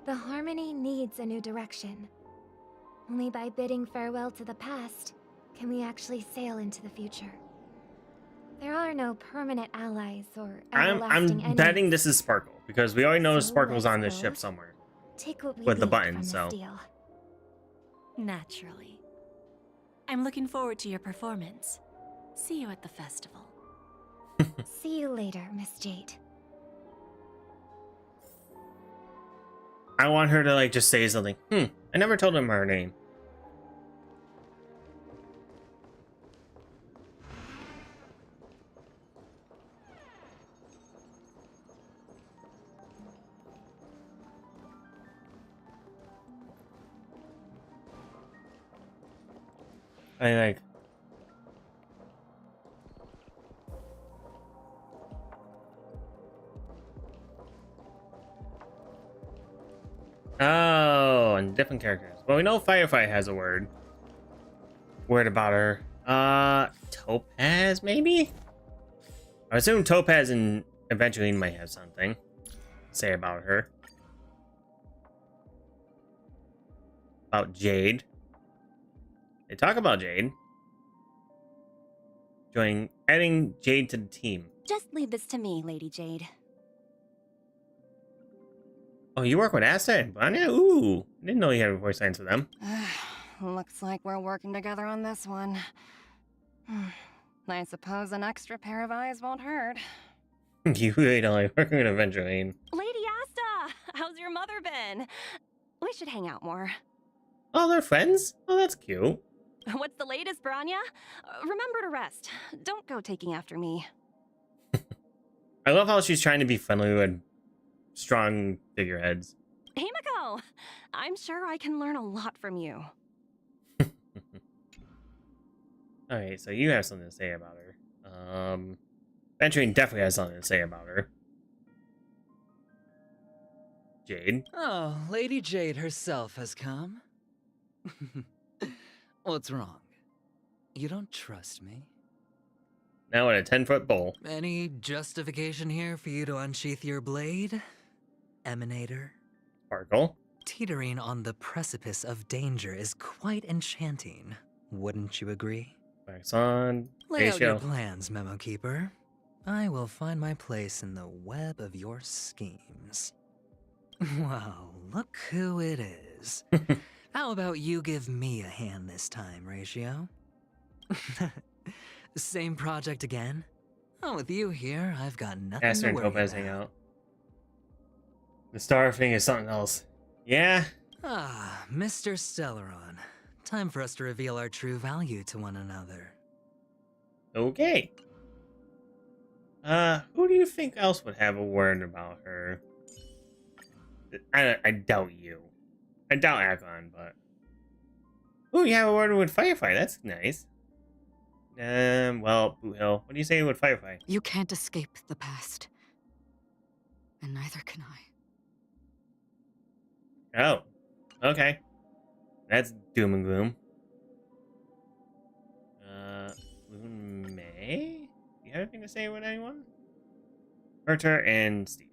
I: The Harmony needs a new direction. Only by bidding farewell to the past can we actually sail into the future. There are no permanent allies or everlasting
A: I'm betting
I: enemies.
A: this is Sparkle because we already know
I: So
A: Sparkle's on
I: let's
A: this
I: go.
A: ship somewhere
I: Take what we
A: with the
I: need
A: button.
I: from this
A: So
I: deal.
E: Naturally. I'm looking forward to your performance. See you at the festival.
I: See you later, Miss Jade.
A: I want her to like just say something. I never told him her name. I like. Oh, and different characters. Well, we know Firefly has a word. Word about her. Topaz, maybe? I assume Topaz and Evangeline might have something to say about her. About Jade. They talk about Jade. Adding Jade to the team.
K: Just leave this to me, Lady Jade.
A: Oh, you work with Asta and Vanya? Ooh, didn't know you had voice lines for them.
K: Looks like we're working together on this one. I suppose an extra pair of eyes won't hurt.
A: You really don't like working with Evangeline.
K: Lady Asta, how's your mother been? We should hang out more.
A: Oh, they're friends? Oh, that's cute.
K: What's the latest, Branya? Remember to rest. Don't go taking after me.
A: I love how she's trying to be friendly with strong figureheads.
K: Himiko, I'm sure I can learn a lot from you.
A: Alright, so you have something to say about her. Evangeline definitely has something to say about her. Jade.
S: Oh, Lady Jade herself has come. What's wrong? You don't trust me?
A: Now in a 10-foot bowl.
S: Any justification here for you to unsheath your blade? Emanator?
A: Sparkle.
S: Teetering on the precipice of danger is quite enchanting. Wouldn't you agree?
A: Wax on.
S: Lay out your
A: Ratio.
S: plans, Memo Keeper. I will find my place in the web of your schemes. Wow, look who it is. How about you give me a hand this time, Ratio? Same project again? Oh, with you here, I've got nothing
A: Aster
S: to
A: and
S: worry
A: Topaz
S: about.
A: hang out. The star thing is something else. Yeah?
S: Ah, Mr. Stellaron. Time for us to reveal our true value to one another.
A: Okay. Who do you think else would have a word about her? I doubt you. I doubt Akon, but... Ooh, you have a word with Firefly. That's nice. Well, Boo Hill, what do you say with Firefly?
H: You can't escape the past. And neither can I.
A: Oh, okay. That's doom and gloom. Loon May? You have anything to say with anyone? Herter and Steve.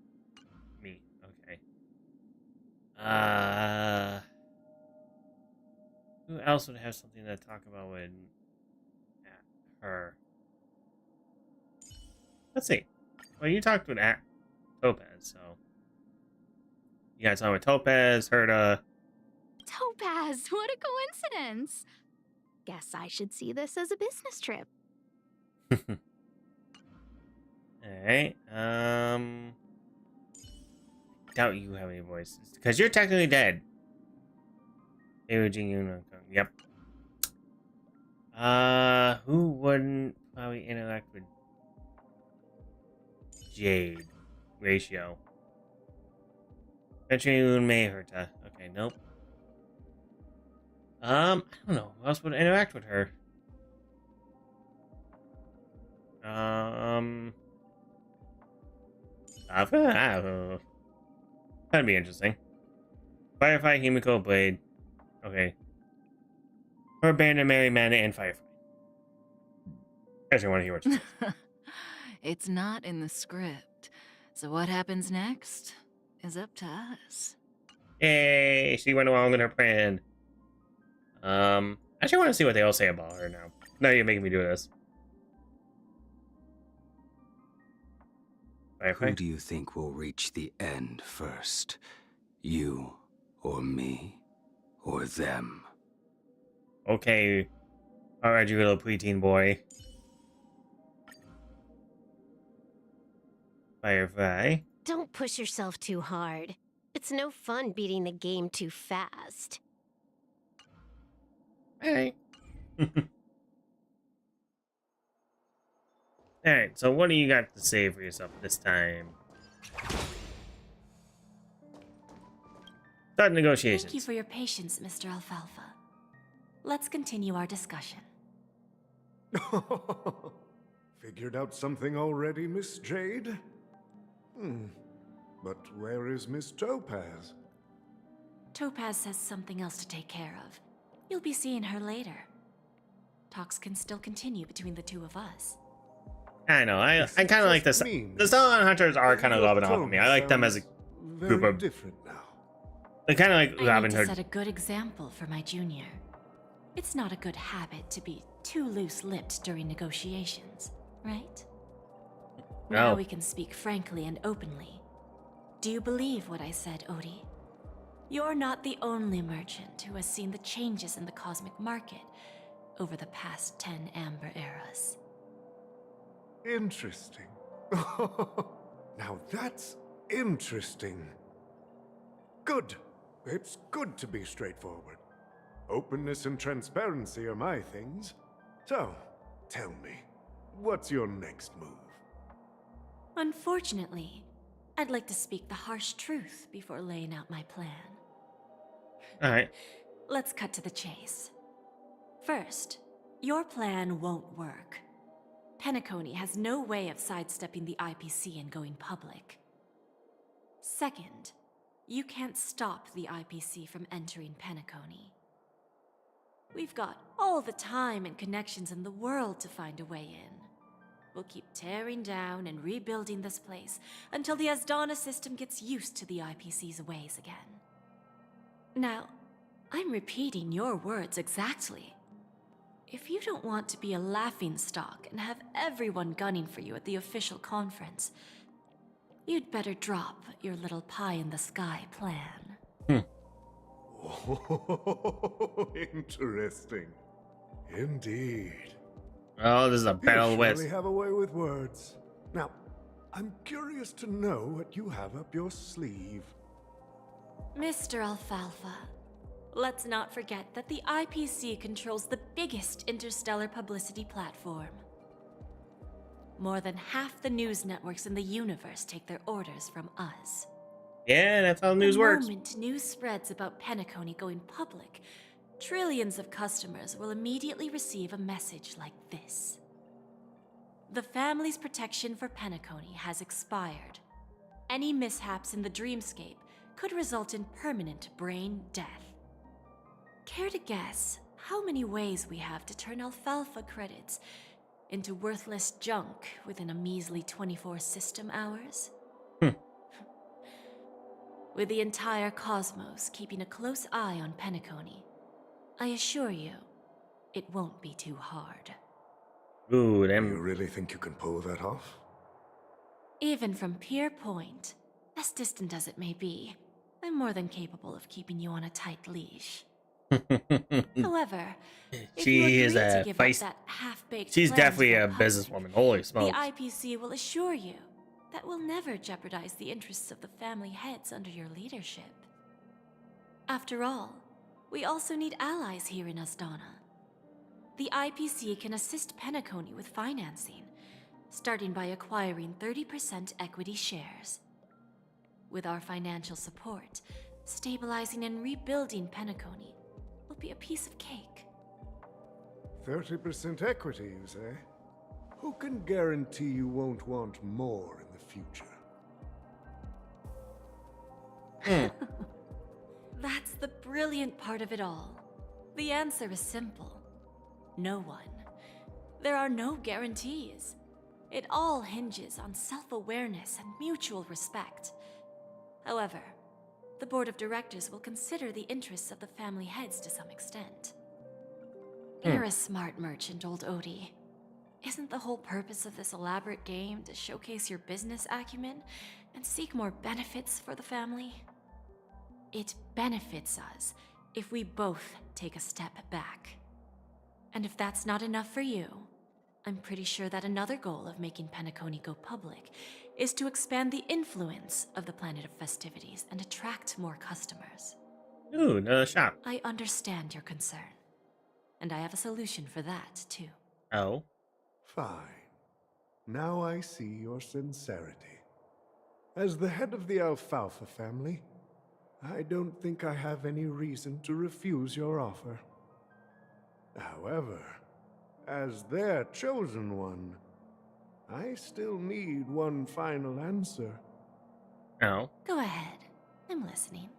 A: Me. Okay. Who else would have something to talk about with her? Let's see. Well, you talked with Topaz, so you got something with Topaz, Herta.
G: Topaz, what a coincidence. Guess I should see this as a business trip.
A: Alright, doubt you have any voices. Because you're technically dead. Yep. Who wouldn't probably interact with Jade? Ratio. Petri may hurt her. Okay, nope. I don't know. Who else would interact with her? That'd be interesting. Firefly, Himiko, Blade. Okay. Her abandoned Mary Mana and Firefly. I actually want to hear what she says.
H: It's not in the script, so what happens next is up to us.
A: Yay! She went along with her plan. I actually want to see what they all say about her now. Now you're making me do this. Firefly?
T: Who do you think will reach the end first? You, or me, or them?
A: Okay. Alright, you little preteen boy. Firefly?
I: Don't push yourself too hard. It's no fun beating the game too fast.
A: Hey. Alright, so what do you got to say for yourself this time? Start negotiations.
E: Thank you for your patience, Mr. Alfalfa. Let's continue our discussion.
M: Figured out something already, Miss Jade? But where is Miss Topaz?
E: Topaz has something else to take care of. You'll be seeing her later. Talks can still continue between the two of us.
A: I know, I kind of like this. The Stallion Hunters are kind of rubbing off on me. I like them as a group of...
M: different now.
A: They kind of like
E: I
A: Robin
E: need to
A: Hood.
E: set a good example for my junior. It's not a good habit to be too loose-lipped during negotiations, right? Now
A: No.
E: we can speak frankly and openly. Do you believe what I said, Odie? You're not the only merchant who has seen the changes in the cosmic market over the past 10 Amber Eras.
M: Interesting. Now that's interesting. Good. It's good to be straightforward. Openness and transparency are my things. So, tell me, what's your next move?
E: Unfortunately, I'd like to speak the harsh truth before laying out my plan.
A: Alright.
E: Let's cut to the chase. First, your plan won't work. Penacony has no way of sidestepping the IPC and going public. Second, you can't stop the IPC from entering Penacony. We've got all the time and connections in the world to find a way in. We'll keep tearing down and rebuilding this place until the Asdana system gets used to the IPC's ways again. Now, I'm repeating your words exactly. If you don't want to be a laughingstock and have everyone gunning for you at the official conference, you'd better drop your little pie-in-the-sky plan.
M: Interesting. Indeed.
A: Oh, this is a battle
M: You
A: with.
M: surely have a way with words. Now, I'm curious to know what you have up your sleeve.
E: Mr. Alfalfa, let's not forget that the IPC controls the biggest interstellar publicity platform. More than half the news networks in the universe take their orders from us.
A: Yeah, that's how news works.
E: The moment news spreads about Penacony going public, trillions of customers will immediately receive a message like this. The family's protection for Penacony has expired. Any mishaps in the dreamscape could result in permanent brain death. Care to guess how many ways we have to turn alfalfa credits into worthless junk within a measly 24 system hours? With the entire cosmos keeping a close eye on Penacony, I assure you, it won't be too hard.
A: Ooh,
M: Do you really think you can pull that off?
E: Even from Pier Point, as distant as it may be, I'm more than capable of keeping you on a tight leash. However, if
A: She
E: you agree
A: is
E: to
A: a
E: give
A: feist.
E: up that half-baked
A: She's
E: plan to
A: definitely
E: go
A: a
E: public,
A: businesswoman. Holy
E: the
A: smokes.
E: IPC will assure you that we'll never jeopardize the interests of the family heads under your leadership. After all, we also need allies here in Asdana. The IPC can assist Penacony with financing, starting by acquiring 30% equity shares. With our financial support, stabilizing and rebuilding Penacony will be a piece of cake.
M: 30% equity, you say? Who can guarantee you won't want more in the future?
E: That's the brilliant part of it all. The answer is simple. No one. There are no guarantees. It all hinges on self-awareness and mutual respect. However, the board of directors will consider the interests of the family heads to some extent. You're a smart merchant, old Odie. Isn't the whole purpose of this elaborate game to showcase your business acumen and seek more benefits for the family? It benefits us if we both take a step back. And if that's not enough for you, I'm pretty sure that another goal of making Penacony go public is to expand the influence of the Planet of Festivities and attract more customers.
A: Ooh, another shop.
E: I understand your concern, and I have a solution for that, too.
A: Oh?
M: Fine. Now I see your sincerity. As the head of the Alfalfa family, I don't think I have any reason to refuse your offer. However, as their chosen one, I still need one final answer.
A: Oh?
E: Go ahead. I'm listening.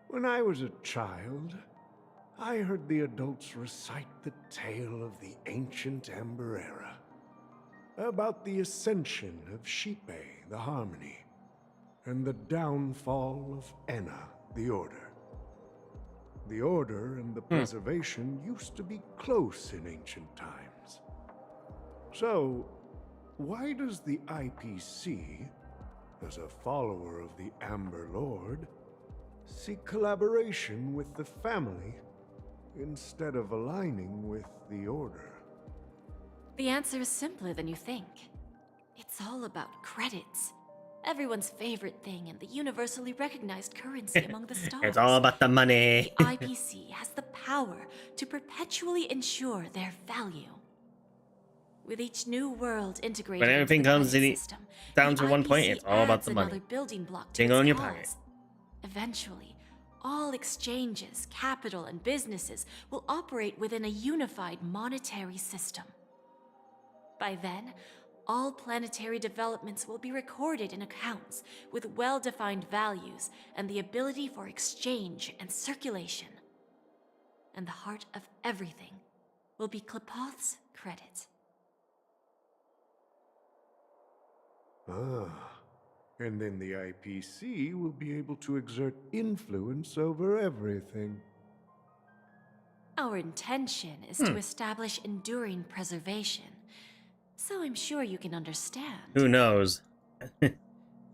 M: When I was a child, I heard the adults recite the tale of the ancient Amber Era, about the ascension of Shipe, the Harmony, and the downfall of Enna, the Order. The Order and the Preservation used to be close in ancient times. So, why does the IPC, as a follower of the Amber Lord, seek collaboration with the family instead of aligning with the Order?
E: The answer is simpler than you think. It's all about credits. Everyone's favorite thing and the universally recognized currency among the stars.
A: It's all about the money.
E: The IPC has the power to perpetually ensure their value. With each new world integrated
A: When everything
E: into the
A: comes
E: credit system,
A: down
E: the
A: to one point,
E: IPC
A: it's all about
E: adds
A: the money.
E: another building block to
A: Jingle
E: its
A: in your
E: cause.
A: pocket.
E: Eventually, all exchanges, capital, and businesses will operate within a unified monetary system. By then, all planetary developments will be recorded in accounts with well-defined values and the ability for exchange and circulation. And the heart of everything will be Klepoth's credit.
M: Ah, and then the IPC will be able to exert influence over everything.
E: Our intention is to establish enduring preservation, so I'm sure you can understand.
A: Who knows? It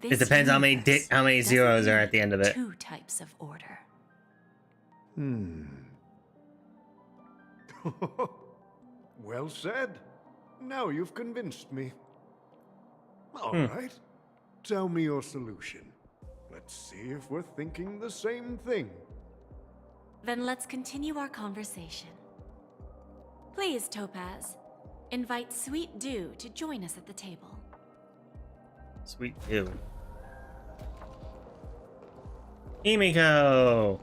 A: depends how many zeros are at the end of it.
E: Two types of order.
M: Well said. Now you've convinced me. All right. Tell me your solution. Let's see if we're thinking the same thing.
E: Then let's continue our conversation. Please, Topaz, invite Sweet Dew to join us at the table.
A: Sweet Dew. Himiko!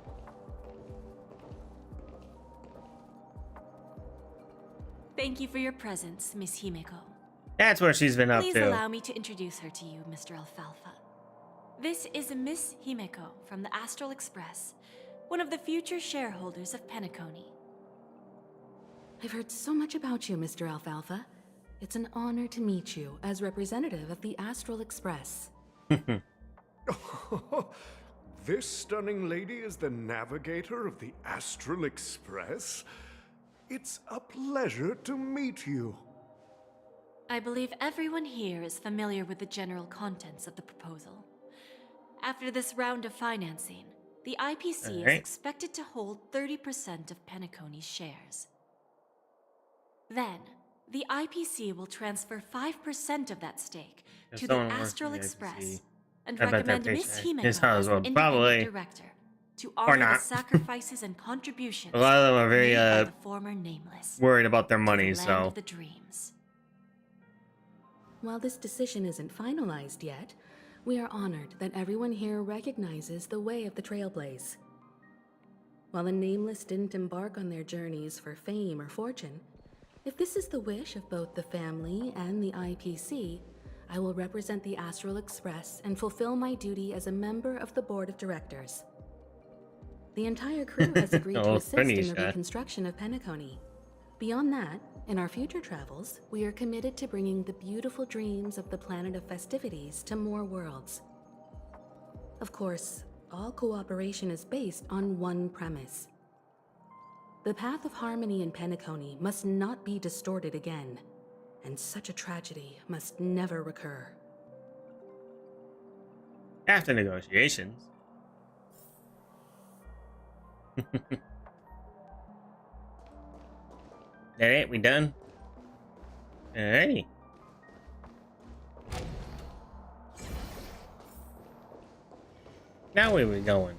E: Thank you for your presence, Miss Himeko.
A: That's where she's been up
E: Please
A: to.
E: allow me to introduce her to you, Mr. Alfalfa. This is Miss Himeko from the Astral Express, one of the future shareholders of Penacony.
U: I've heard so much about you, Mr. Alfalfa. It's an honor to meet you as representative of the Astral Express.
M: This stunning lady is the navigator of the Astral Express? It's a pleasure to meet you.
E: I believe everyone here is familiar with the general contents of the proposal. After this round of financing, the IPC is expected to hold 30% of Penacony's shares. Then, the IPC will transfer 5% of that stake to the Astral Express and recommend Miss Himeko as an independent director to honor the sacrifices and contributions
A: a lot of them are very
E: made by the former Nameless
A: worried about their money,
E: to the land
A: so
E: of the dreams.
U: While this decision isn't finalized yet, we are honored that everyone here recognizes the way of the Trailblaze. While the Nameless didn't embark on their journeys for fame or fortune, if this is the wish of both the family and the IPC, I will represent the Astral Express and fulfill my duty as a member of the board of directors. The entire crew has agreed to assist in the reconstruction of Penacony. Beyond that, in our future travels, we are committed to bringing the beautiful dreams of the planet of festivities to more worlds. Of course, all cooperation is based on one premise. The path of harmony in Penacony must not be distorted again, and such a tragedy must never recur.
A: after negotiations. That it? We done? Alrighty. Now where we going?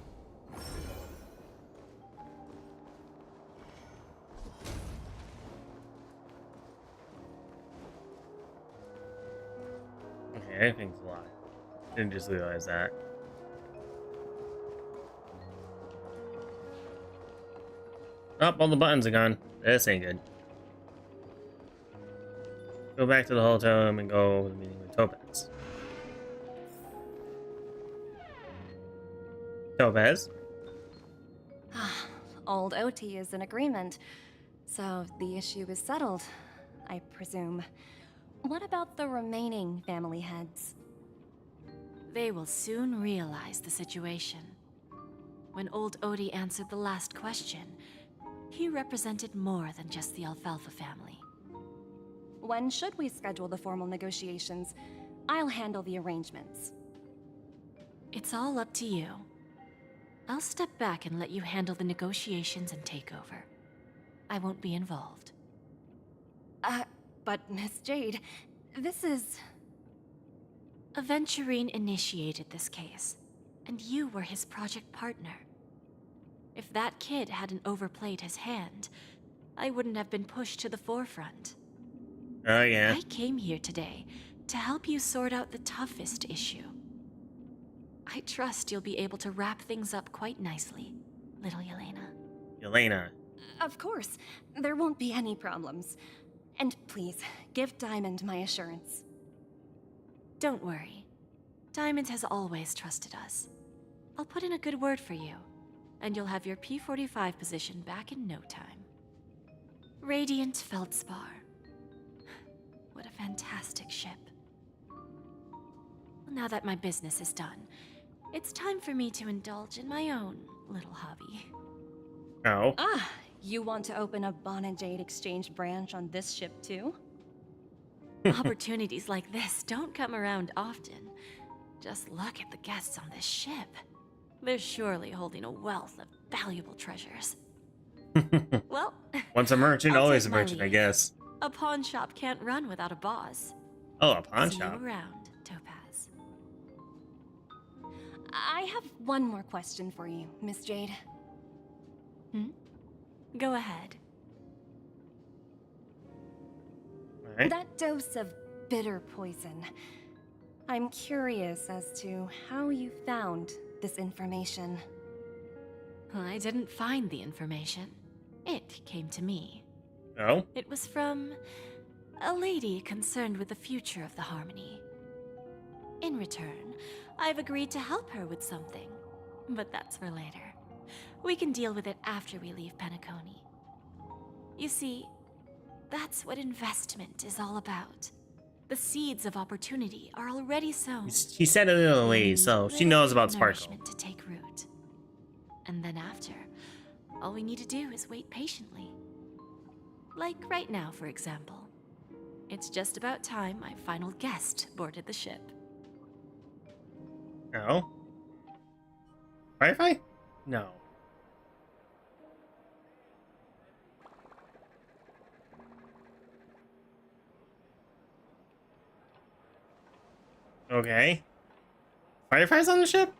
A: Okay, everything's locked. Didn't just realize that. Oh, all the buttons are gone. This ain't good. Go back to the hotel room and go over the meeting with Topaz. Topaz?
K: Old OT is in agreement, so the issue is settled, I presume. What about the remaining family heads?
E: They will soon realize the situation. When old Odie answered the last question, he represented more than just the Alfalfa family.
K: When should we schedule the formal negotiations? I'll handle the arrangements.
E: It's all up to you. I'll step back and let you handle the negotiations and takeover. I won't be involved.
K: But Miss Jade, this is...
E: Aventurine initiated this case, and you were his project partner. If that kid hadn't overplayed his hand, I wouldn't have been pushed to the forefront.
A: Oh, yeah.
E: I came here today to help you sort out the toughest issue. I trust you'll be able to wrap things up quite nicely, little Yelena.
A: Yelena.
K: Of course, there won't be any problems. And please, give Diamond my assurance.
E: Don't worry. Diamond has always trusted us. I'll put in a good word for you, and you'll have your P-45 position back in no time. Radiant Feldspar. What a fantastic ship. Well, now that my business is done, it's time for me to indulge in my own little hobby.
A: Oh.
K: You want to open a Bon and Jade exchange branch on this ship too?
E: Opportunities like this don't come around often. Just look at the guests on this ship. They're surely holding a wealth of valuable treasures. Well,
A: once a merchant,
E: I'll
A: always
E: take
A: a
E: my
A: merchant, I
E: leave.
A: guess.
E: A pawn shop can't run without a boss.
A: Oh, a pawn
E: See
A: shop.
E: you around, Topaz.
K: I have one more question for you, Miss Jade.
E: Go ahead.
A: Right.
K: That dose of bitter poison. I'm curious as to how you found this information.
E: I didn't find the information. It came to me.
A: Oh?
E: It was from a lady concerned with the future of the Harmony. In return, I've agreed to help her with something, but that's for later. We can deal with it after we leave Penacony. You see, that's what investment is all about. The seeds of opportunity are already sown.
A: She said it in a way, so she knows about Sparkle.
E: Nourishment to take root. And then after, all we need to do is wait patiently. Like right now, for example. It's just about time my final guest boarded the ship.
A: Oh? Firefly? No. Okay. Fireflies on the ship?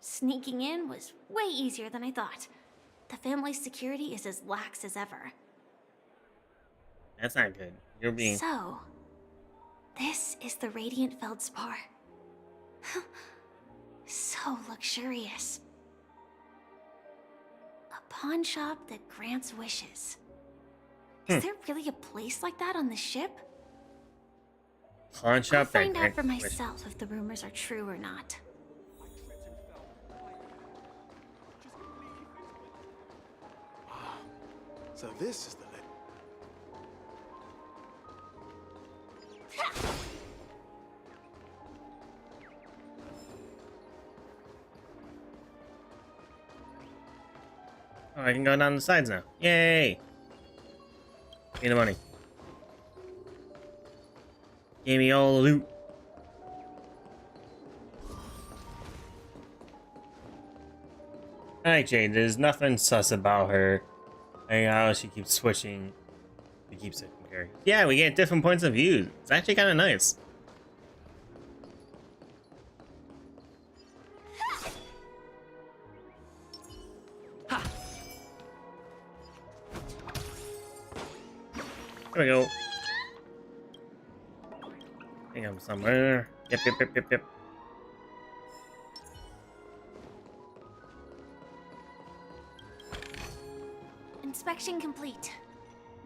G: Sneaking in was way easier than I thought. The family's security is as lax as ever.
A: That's not good. You're being...
G: So, this is the Radiant Feldspar. So luxurious. A pawn shop that grants wishes. Is there really a place like that on the ship?
A: Pawn shop
G: I'll find
A: that
G: out for
A: grants wishes.
G: myself if the rumors are true or not.
R: So this is the
A: Oh, I can go down the sides now. Yay! Give me the money. Give me all the loot. Alright, Jade, there's nothing sus about her. I know she keeps switching. She keeps it comparing. Yeah, we get different points of view. It's actually kind of nice. There we go. I think I'm somewhere. Yep.
G: Inspection complete.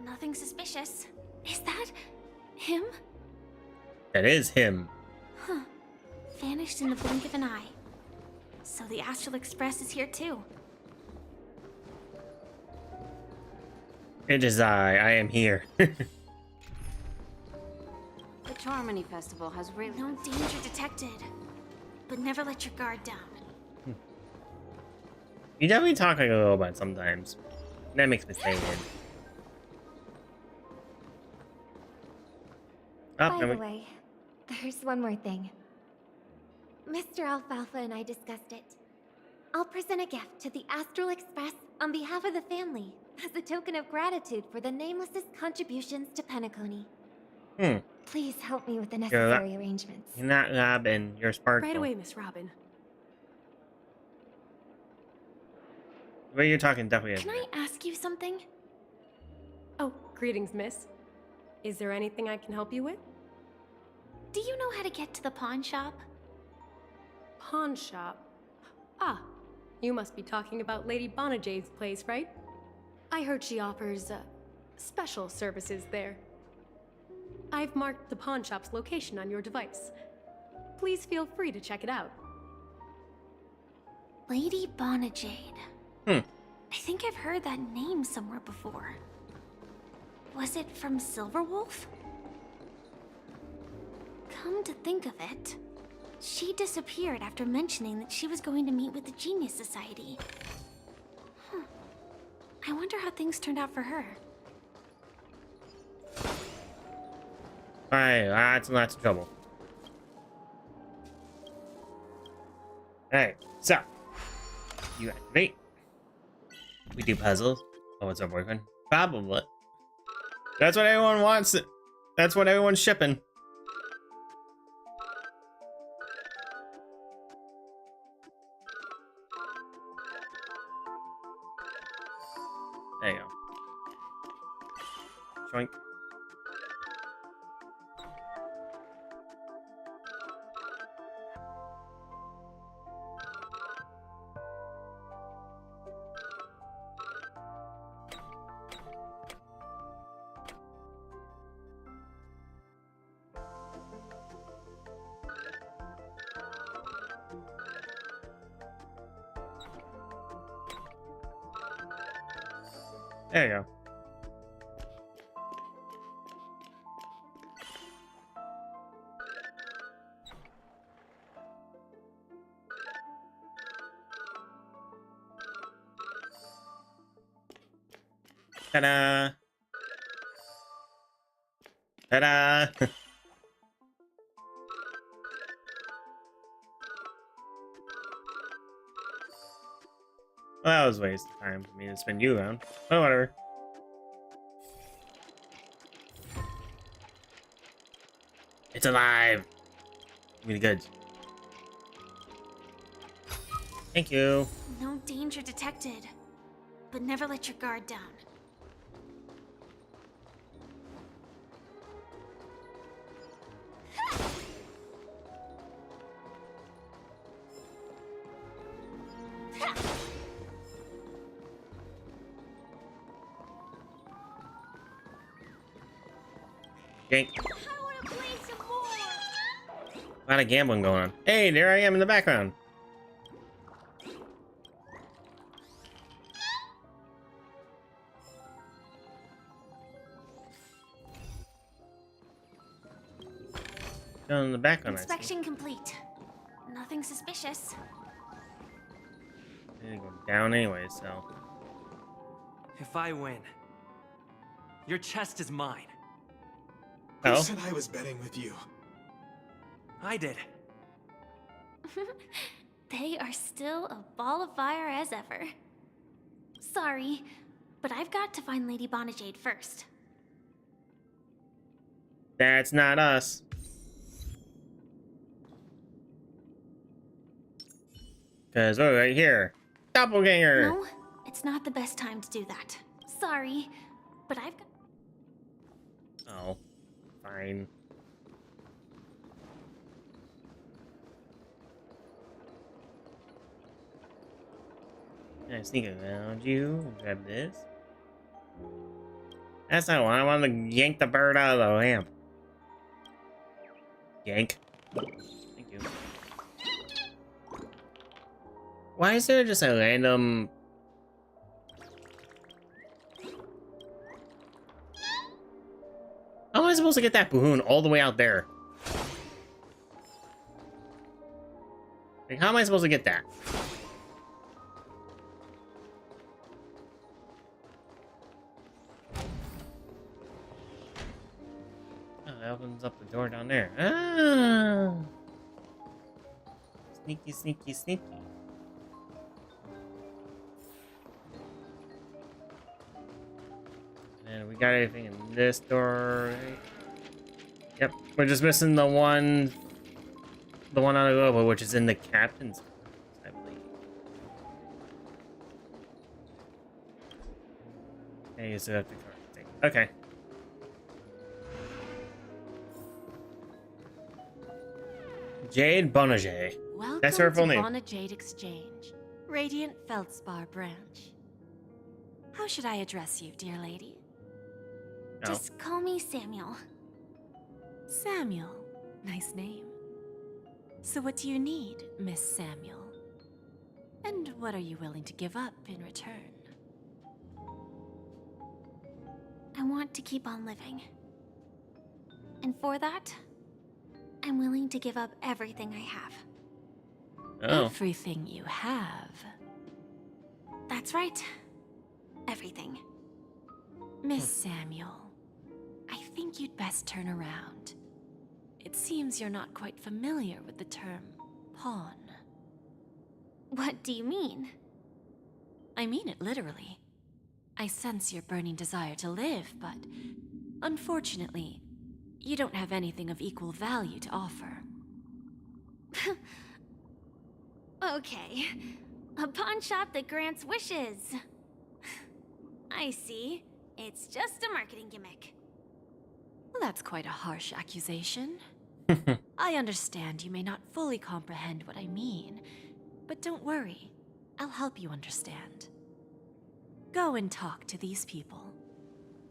G: Nothing suspicious. Is that him?
A: That is him.
G: Huh. Vanished in the blink of an eye. So the Astral Express is here too.
A: It is I am here.
K: The Charmony Festival has really...
G: No danger detected. But never let your guard down.
A: You definitely talk like a robot sometimes. That makes me say it.
J: By the way, there's one more thing. Mr. Alfalfa and I discussed it. I'll present a gift to the Astral Express on behalf of the family as a token of gratitude for the Nameless's contributions to Penacony. Please help me with the necessary arrangements.
A: You're not Robin, you're Sparkle.
L: Right away, Miss Robin.
A: The way you're talking definitely
G: Can I ask you something?
L: Oh, greetings, miss. Is there anything I can help you with?
G: Do you know how to get to the pawn shop?
L: Pawn shop? Ah, you must be talking about Lady Bonajade's place, right? I heard she offers, special services there. I've marked the pawn shop's location on your device. Please feel free to check it out.
G: Lady Bonajade. I think I've heard that name somewhere before. Was it from Silverwolf? Come to think of it, she disappeared after mentioning that she was going to meet with the Genius Society. I wonder how things turned out for her.
A: Alright, lots and lots of trouble. Alright, so. You activate. We do puzzles. Oh, it's our boyfriend? Probably. That's what everyone wants. That's what everyone's shipping. There you go. Joink. There you go. Ta-da! Ta-da! Well, that was a waste of time for me to spin you around. Oh, whatever. It's alive. Give me the goods. Thank you.
G: No danger detected. But never let your guard down.
A: Yank. A lot of gambling going on. Hey, there I am in the background. Down in the background.
G: Inspection complete. Nothing suspicious.
A: I go down anyway, so.
Q: If I win, your chest is mine.
A: Oh?
R: Who said I was betting with you?
Q: I did.
G: They are still a ball of fire as ever. Sorry, but I've got to find Lady Bonajade first.
A: That's not us. Because we're right here. Doppelganger!
G: No, it's not the best time to do that. Sorry, but I've got...
A: Oh, fine. Can I sneak around you and grab this? That's not what I wanted to yank the bird out of the lamp. Yank. Thank you. Why is there just a random... How am I supposed to get that balloon all the way out there? Like, how am I supposed to get that? Oh, that opens up the door down there. Ah! Sneaky, sneaky, sneaky. And we got everything in this door, right? Yep, we're just missing the one on the robo, which is in the captain's quarters, I believe. And you still have to thing. Okay. Jade Bonajade.
E: Welcome
A: That's her full
E: to
A: name.
E: Bonajade Exchange, Radiant Feldspar branch. How should I address you, dear lady?
A: No.
G: Just call me Samuel.
E: Samuel. Nice name. So what do you need, Miss Samuel? And what are you willing to give up in return?
G: I want to keep on living. And for that, I'm willing to give up everything I have.
A: Oh.
E: Everything you have.
G: That's right. Everything.
E: Miss Samuel, I think you'd best turn around. It seems you're not quite familiar with the term pawn.
G: What do you mean?
E: I mean it literally. I sense your burning desire to live, but unfortunately, you don't have anything of equal value to offer.
G: Okay. A pawn shop that grants wishes. I see. It's just a marketing gimmick.
E: Well, that's quite a harsh accusation. I understand you may not fully comprehend what I mean, but don't worry. I'll help you understand. Go and talk to these people.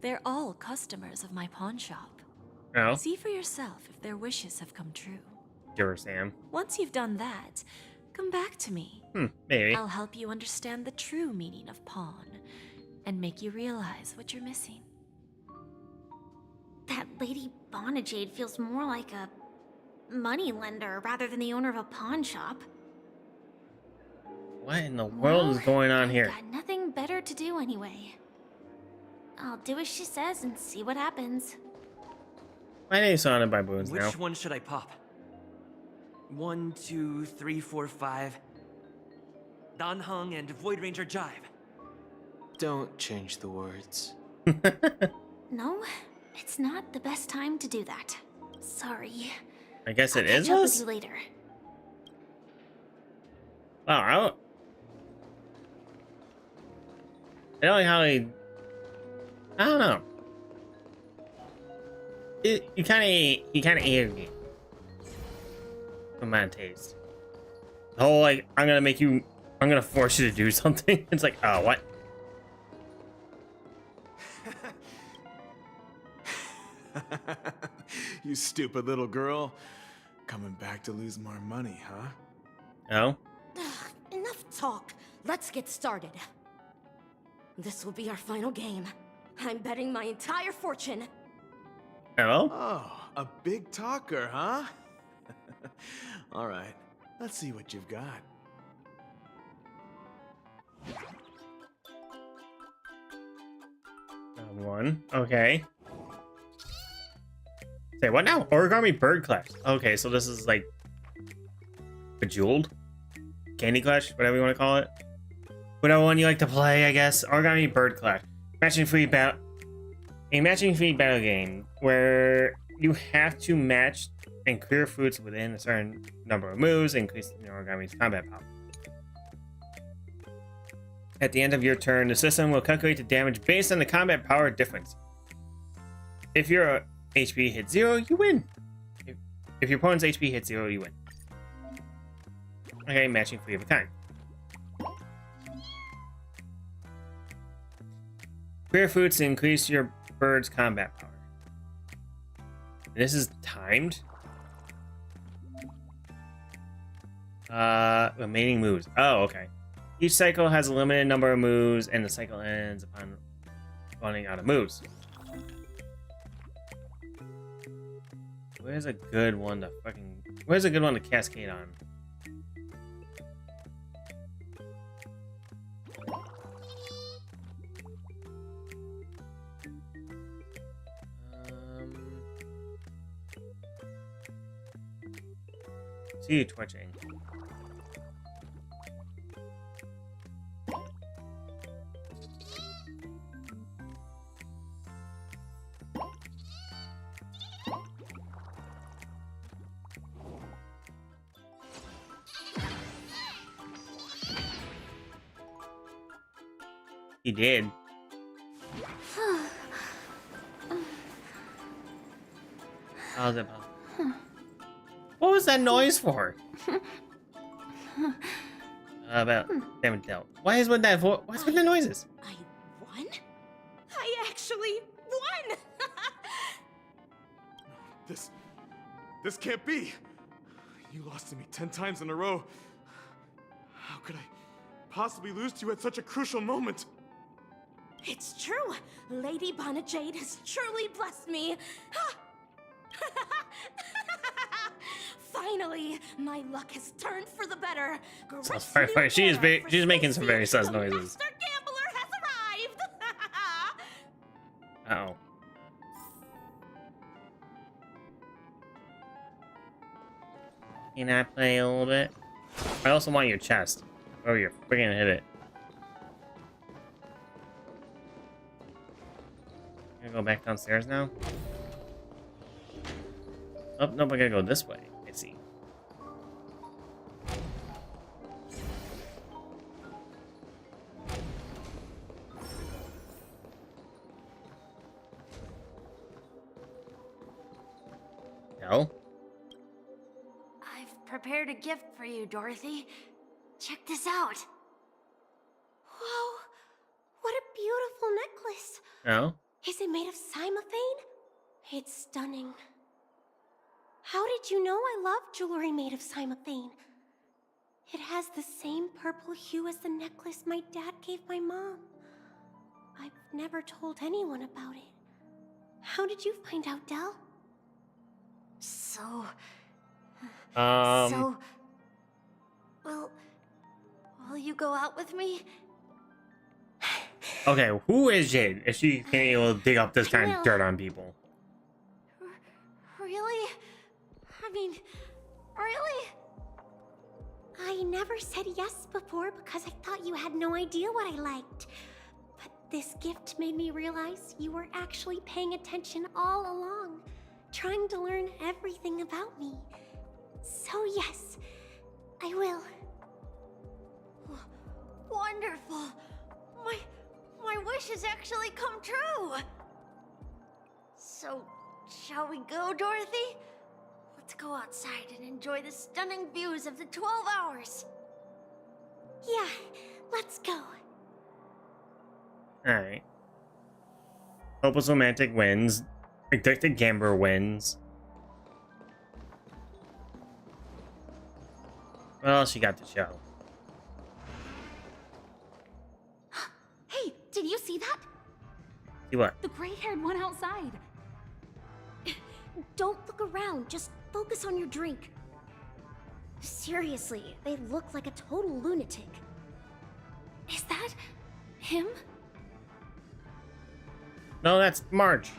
E: They're all customers of my pawn shop.
A: Oh.
E: See for yourself if their wishes have come true.
A: Sure, Sam.
E: Once you've done that, come back to me.
A: Maybe.
E: I'll help you understand the true meaning of pawn and make you realize what you're missing.
G: That Lady Bonajade feels more like a money lender rather than the owner of a pawn shop.
A: What in the world is going on here?
G: Got nothing better to do anyway. I'll do as she says and see what happens.
A: My name's surrounded by balloons now.
Q: Which one should I pop? 1, 2, 3, 4, 5. Dan Heng and Void Ranger Jive.
N: Don't change the words.
G: No, it's not the best time to do that. Sorry.
A: I guess it
G: I'll
A: is
G: catch up with
A: us?
G: you later.
A: Wow, I don't like how he... I don't know. You kind of aided me. For my taste. The whole, like, I'm gonna force you to do something. It's like, oh, what?
C: You stupid little girl. Coming back to lose more money, huh?
A: No?
V: Enough talk. Let's get started. This will be our final game. I'm betting my entire fortune.
A: Hello?
C: Oh, a big talker, huh? All right, let's see what you've got.
A: One. Okay. Say what now? Origami Bird Clash. Okay, so this is like Bejeweled? Candy Clash? Whatever you want to call it. Whatever one you like to play, I guess. Origami Bird Clash. A matching free battle game where you have to match and clear fruits within a certain number of moves, increasing your origami's combat power. At the end of your turn, the system will calculate the damage based on the combat power difference. If your HP hits 0, you win. If your opponent's HP hits 0, you win. Okay, matching free of a kind. Clear fruits to increase your bird's combat power. This is timed. Remaining moves. Oh, okay. Each cycle has a limited number of moves, and the cycle ends upon running out of moves. Where's a good one to cascade on? See you twitching. He did. How's it? What was that noise for? About damn it, Del. What's with the noises?
V: I won? I actually won!
C: This can't be. You lost to me 10 times in a row. How could I possibly lose to you at such a crucial moment?
V: It's true. Lady Bonajade has truly blessed me. Finally, my luck has turned for the better.
A: Firefly, she's making some very sus noises.
V: Master Gambler has arrived.
A: Uh-oh. Can I play a little bit? I also want your chest. Oh, you're freaking hit it. Gonna go back downstairs now? Oh, nope, I gotta go this way. I see. No?
V: I've prepared a gift for you, Dorothy. Check this out. Whoa, what a beautiful necklace.
A: No?
V: Is it made of cymophane? It's stunning. How did you know I love jewelry made of cymophane? It has the same purple hue as the necklace my dad gave my mom. I've never told anyone about it. How did you find out, Del? Will you go out with me?
A: Okay, who is Jade if she can't even dig up this kind of dirt on people?
V: Really? I mean, really? I never said yes before because I thought you had no idea what I liked. But this gift made me realize you were actually paying attention all along, trying to learn everything about me. So yes, I will.
G: Wonderful! My wish has actually come true! So, shall we go, Dorothy? Let's go outside and enjoy the stunning views of the 12 hours.
V: Yeah, let's go.
A: Alright. Hopeless Romantic wins. Addicted Gambler wins. What else you got to show?
G: Hey, did you see that?
A: See what?
G: The gray-haired one outside.
V: Don't look around, just focus on your drink. Seriously, they look like a total lunatic.
G: Is that him?
A: No, that's March.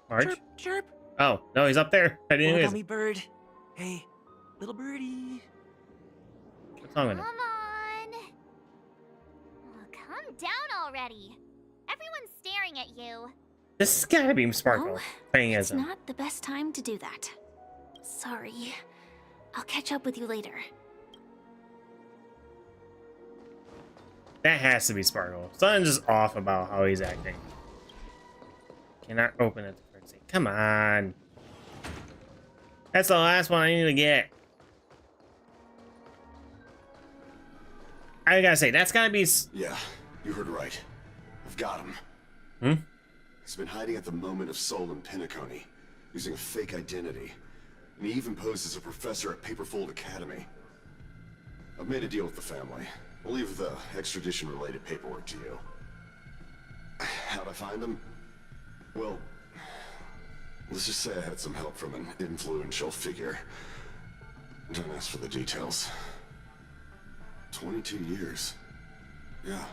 A: March?
Q: Chirp, chirp.
A: Oh, no, he's up there. I didn't
Q: Little
A: know
Q: gummy bird. Hey, little birdie.
A: what's wrong with him.
D: Come on. Oh, calm down already. Everyone's staring at you.
A: This has gotta be Sparkle playing as
G: It's
A: him.
G: not the best time to do that. Sorry. I'll catch up with you later.
A: That has to be Sparkle. Something's just off about how he's acting. Cannot open it. Come on. That's the last one I need to get. I gotta say, that's gotta be...
B: Yeah, you heard right. I've got him.
A: Hmm?
B: He's been hiding at the Moment of Soul in Penacony, using a fake identity. And he even posed as a professor at Paperfold Academy. I've made a deal with the family. I'll leave the extradition-related paperwork to you. How'd I find him? Well, let's just say I had some help from an influential figure. Don't ask for the details. 22 years. Yeah.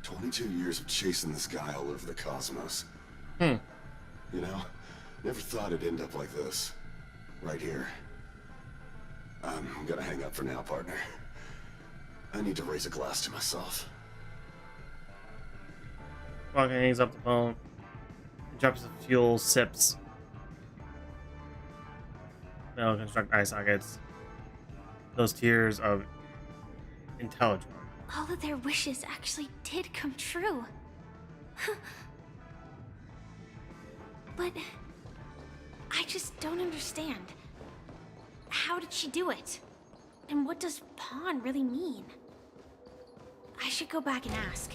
B: 22 years of chasing this guy all over the cosmos. You know, never thought it'd end up like this. Right here. I'm gonna hang up for now, partner. I need to raise a glass to myself.
A: Walking hangs up the phone. Drops the fuel, sips. They'll construct eye sockets. Those tears of intelligence.
G: All of their wishes actually did come true. But I just don't understand. How did she do it? And what does pawn really mean? I should go back and ask.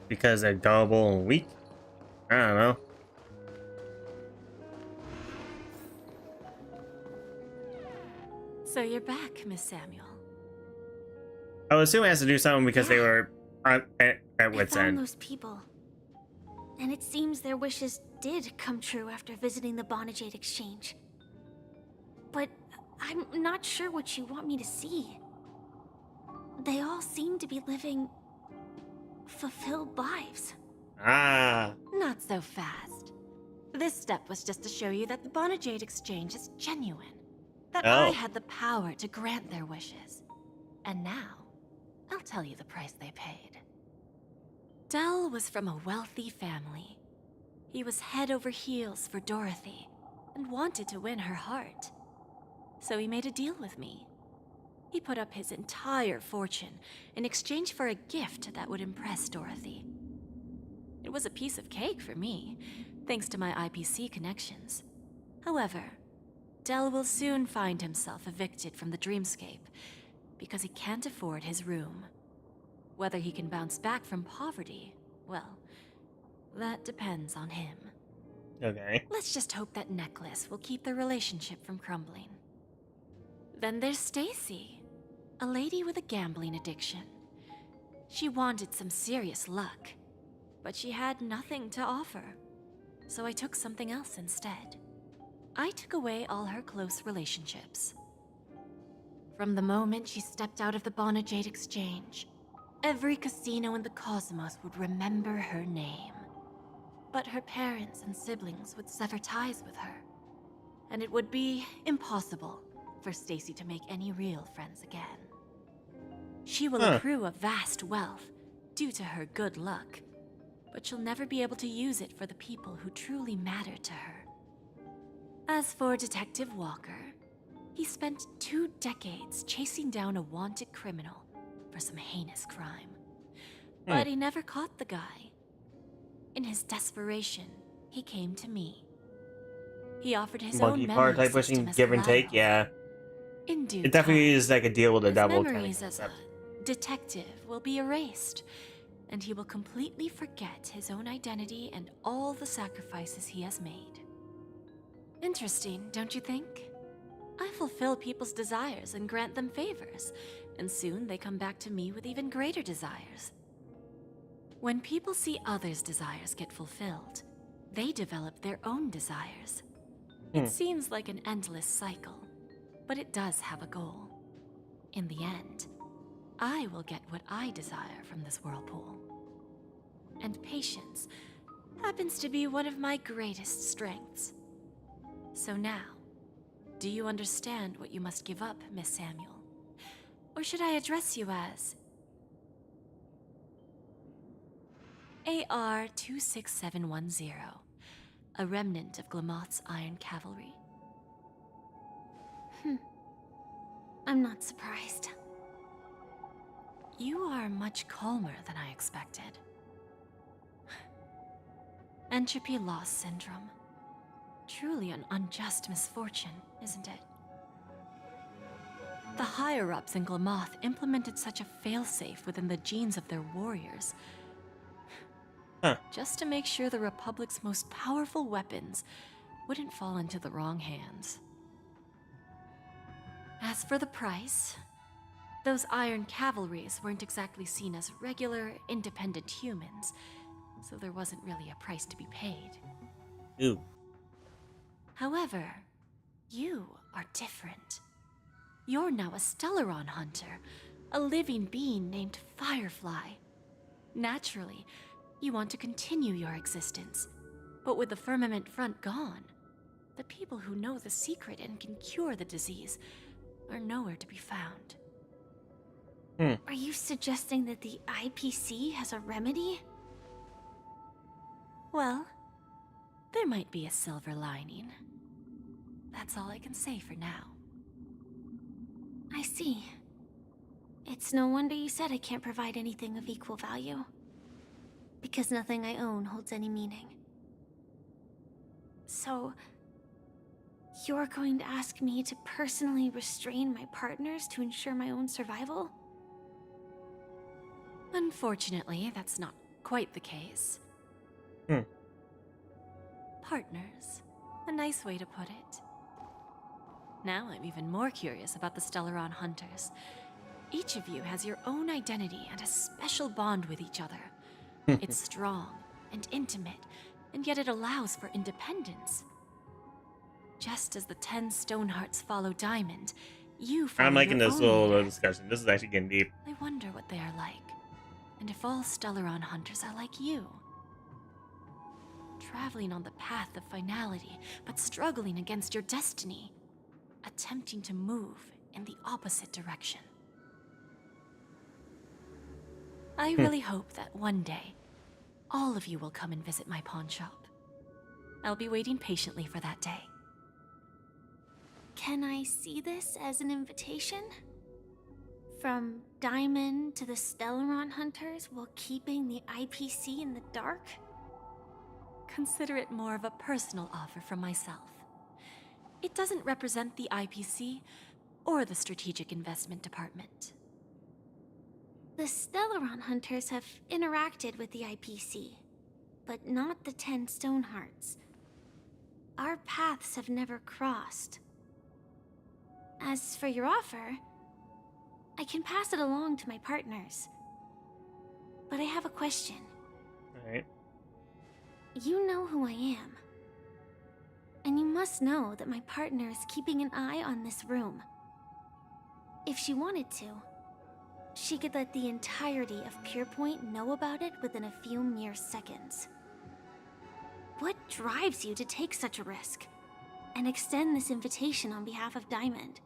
A: Because they're gullible and weak? I don't know.
E: So you're back, Miss Samuel.
A: I would assume it has to do something because they were at wit's
G: I found
A: end.
G: those people. And it seems their wishes did come true after visiting the Bonajade Exchange. But I'm not sure what you want me to see. They all seem to be living fulfilled lives.
A: Ah.
E: Not so fast. This step was just to show you that the Bonajade Exchange is genuine. That I had the power to grant their wishes. And now, I'll tell you the price they paid. Dell was from a wealthy family. He was head over heels for Dorothy and wanted to win her heart. So he made a deal with me. He put up his entire fortune in exchange for a gift that would impress Dorothy. It was a piece of cake for me, thanks to my IPC connections. However, Dell will soon find himself evicted from the dreamscape because he can't afford his room. Whether he can bounce back from poverty, well, that depends on him.
A: Okay.
E: Let's just hope that necklace will keep their relationship from crumbling. Then there's Stacy, a lady with a gambling addiction. She wanted some serious luck, but she had nothing to offer, so I took something else instead. I took away all her close relationships. From the moment she stepped out of the Bonajade Exchange, every casino in the cosmos would remember her name. But her parents and siblings would sever ties with her, and it would be impossible for Stacy to make any real friends again. She will accrue a vast wealth due to her good luck, but she'll never be able to use it for the people who truly matter to her. As for Detective Walker, he spent 2 decades chasing down a wanted criminal for some heinous crime. But he never caught the guy. In his desperation, he came to me. He offered his own memory
A: type
E: system
A: pushing,
E: as
A: give and
E: collateral.
A: take, yeah.
E: In due
A: It definitely
E: time,
A: is like a deal with the
E: his
A: devil kind of
E: memories as
A: concept.
E: a detective will be erased, and he will completely forget his own identity and all the sacrifices he has made. Interesting, don't you think? I fulfill people's desires and grant them favors, and soon they come back to me with even greater desires. When people see others' desires get fulfilled, they develop their own desires. It seems like an endless cycle, but it does have a goal. In the end, I will get what I desire from this whirlpool. And patience happens to be one of my greatest strengths. So now, do you understand what you must give up, Miss Samuel? Or should I address you as AR 26710, a remnant of Glamoth's Iron Cavalry?
G: I'm not surprised.
E: You are much calmer than I expected. Entropy loss syndrome. Truly an unjust misfortune, isn't it? The higher-ups in Glamoth implemented such a failsafe within the genes of their warriors, just to make sure the Republic's most powerful weapons wouldn't fall into the wrong hands. As for the price, those Iron Cavalries weren't exactly seen as regular, independent humans, so there wasn't really a price to be paid.
A: Ooh.
E: However, you are different. You're now a Stellaron hunter, a living being named Firefly. Naturally, you want to continue your existence, but with the firmament front gone, the people who know the secret and can cure the disease are nowhere to be found.
G: Are you suggesting that the IPC has a remedy?
E: Well, there might be a silver lining. That's all I can say for now.
G: I see. It's no wonder you said I can't provide anything of equal value. Because nothing I own holds any meaning. So, you're going to ask me to personally restrain my partners to ensure my own survival?
E: Unfortunately, that's not quite the case. Partners. A nice way to put it. Now I'm even more curious about the Stellaron Hunters. Each of you has your own identity and a special bond with each other. It's strong and intimate, and yet it allows for independence. Just as the 10 Stonehearts follow Diamond, you follow
A: I'm liking
E: your
A: this
E: own
A: little
E: leader.
A: discussion. This is actually getting deep.
E: I wonder what they are like, and if all Stellaron hunters are like you. Traveling on the path of finality, but struggling against your destiny. Attempting to move in the opposite direction. I really hope that one day, all of you will come and visit my pawn shop. I'll be waiting patiently for that day.
G: Can I see this as an invitation? From Diamond to the Stellaron Hunters while keeping the IPC in the dark?
E: Consider it more of a personal offer from myself. It doesn't represent the IPC or the Strategic Investment Department.
G: The Stellaron Hunters have interacted with the IPC, but not the 10 Stonehearts. Our paths have never crossed. As for your offer, I can pass it along to my partners. But I have a question.
A: Alright.
G: You know who I am. And you must know that my partner is keeping an eye on this room. If she wanted to, she could let the entirety of Purepoint know about it within a few mere seconds. What drives you to take such a risk and extend this invitation on behalf of Diamond,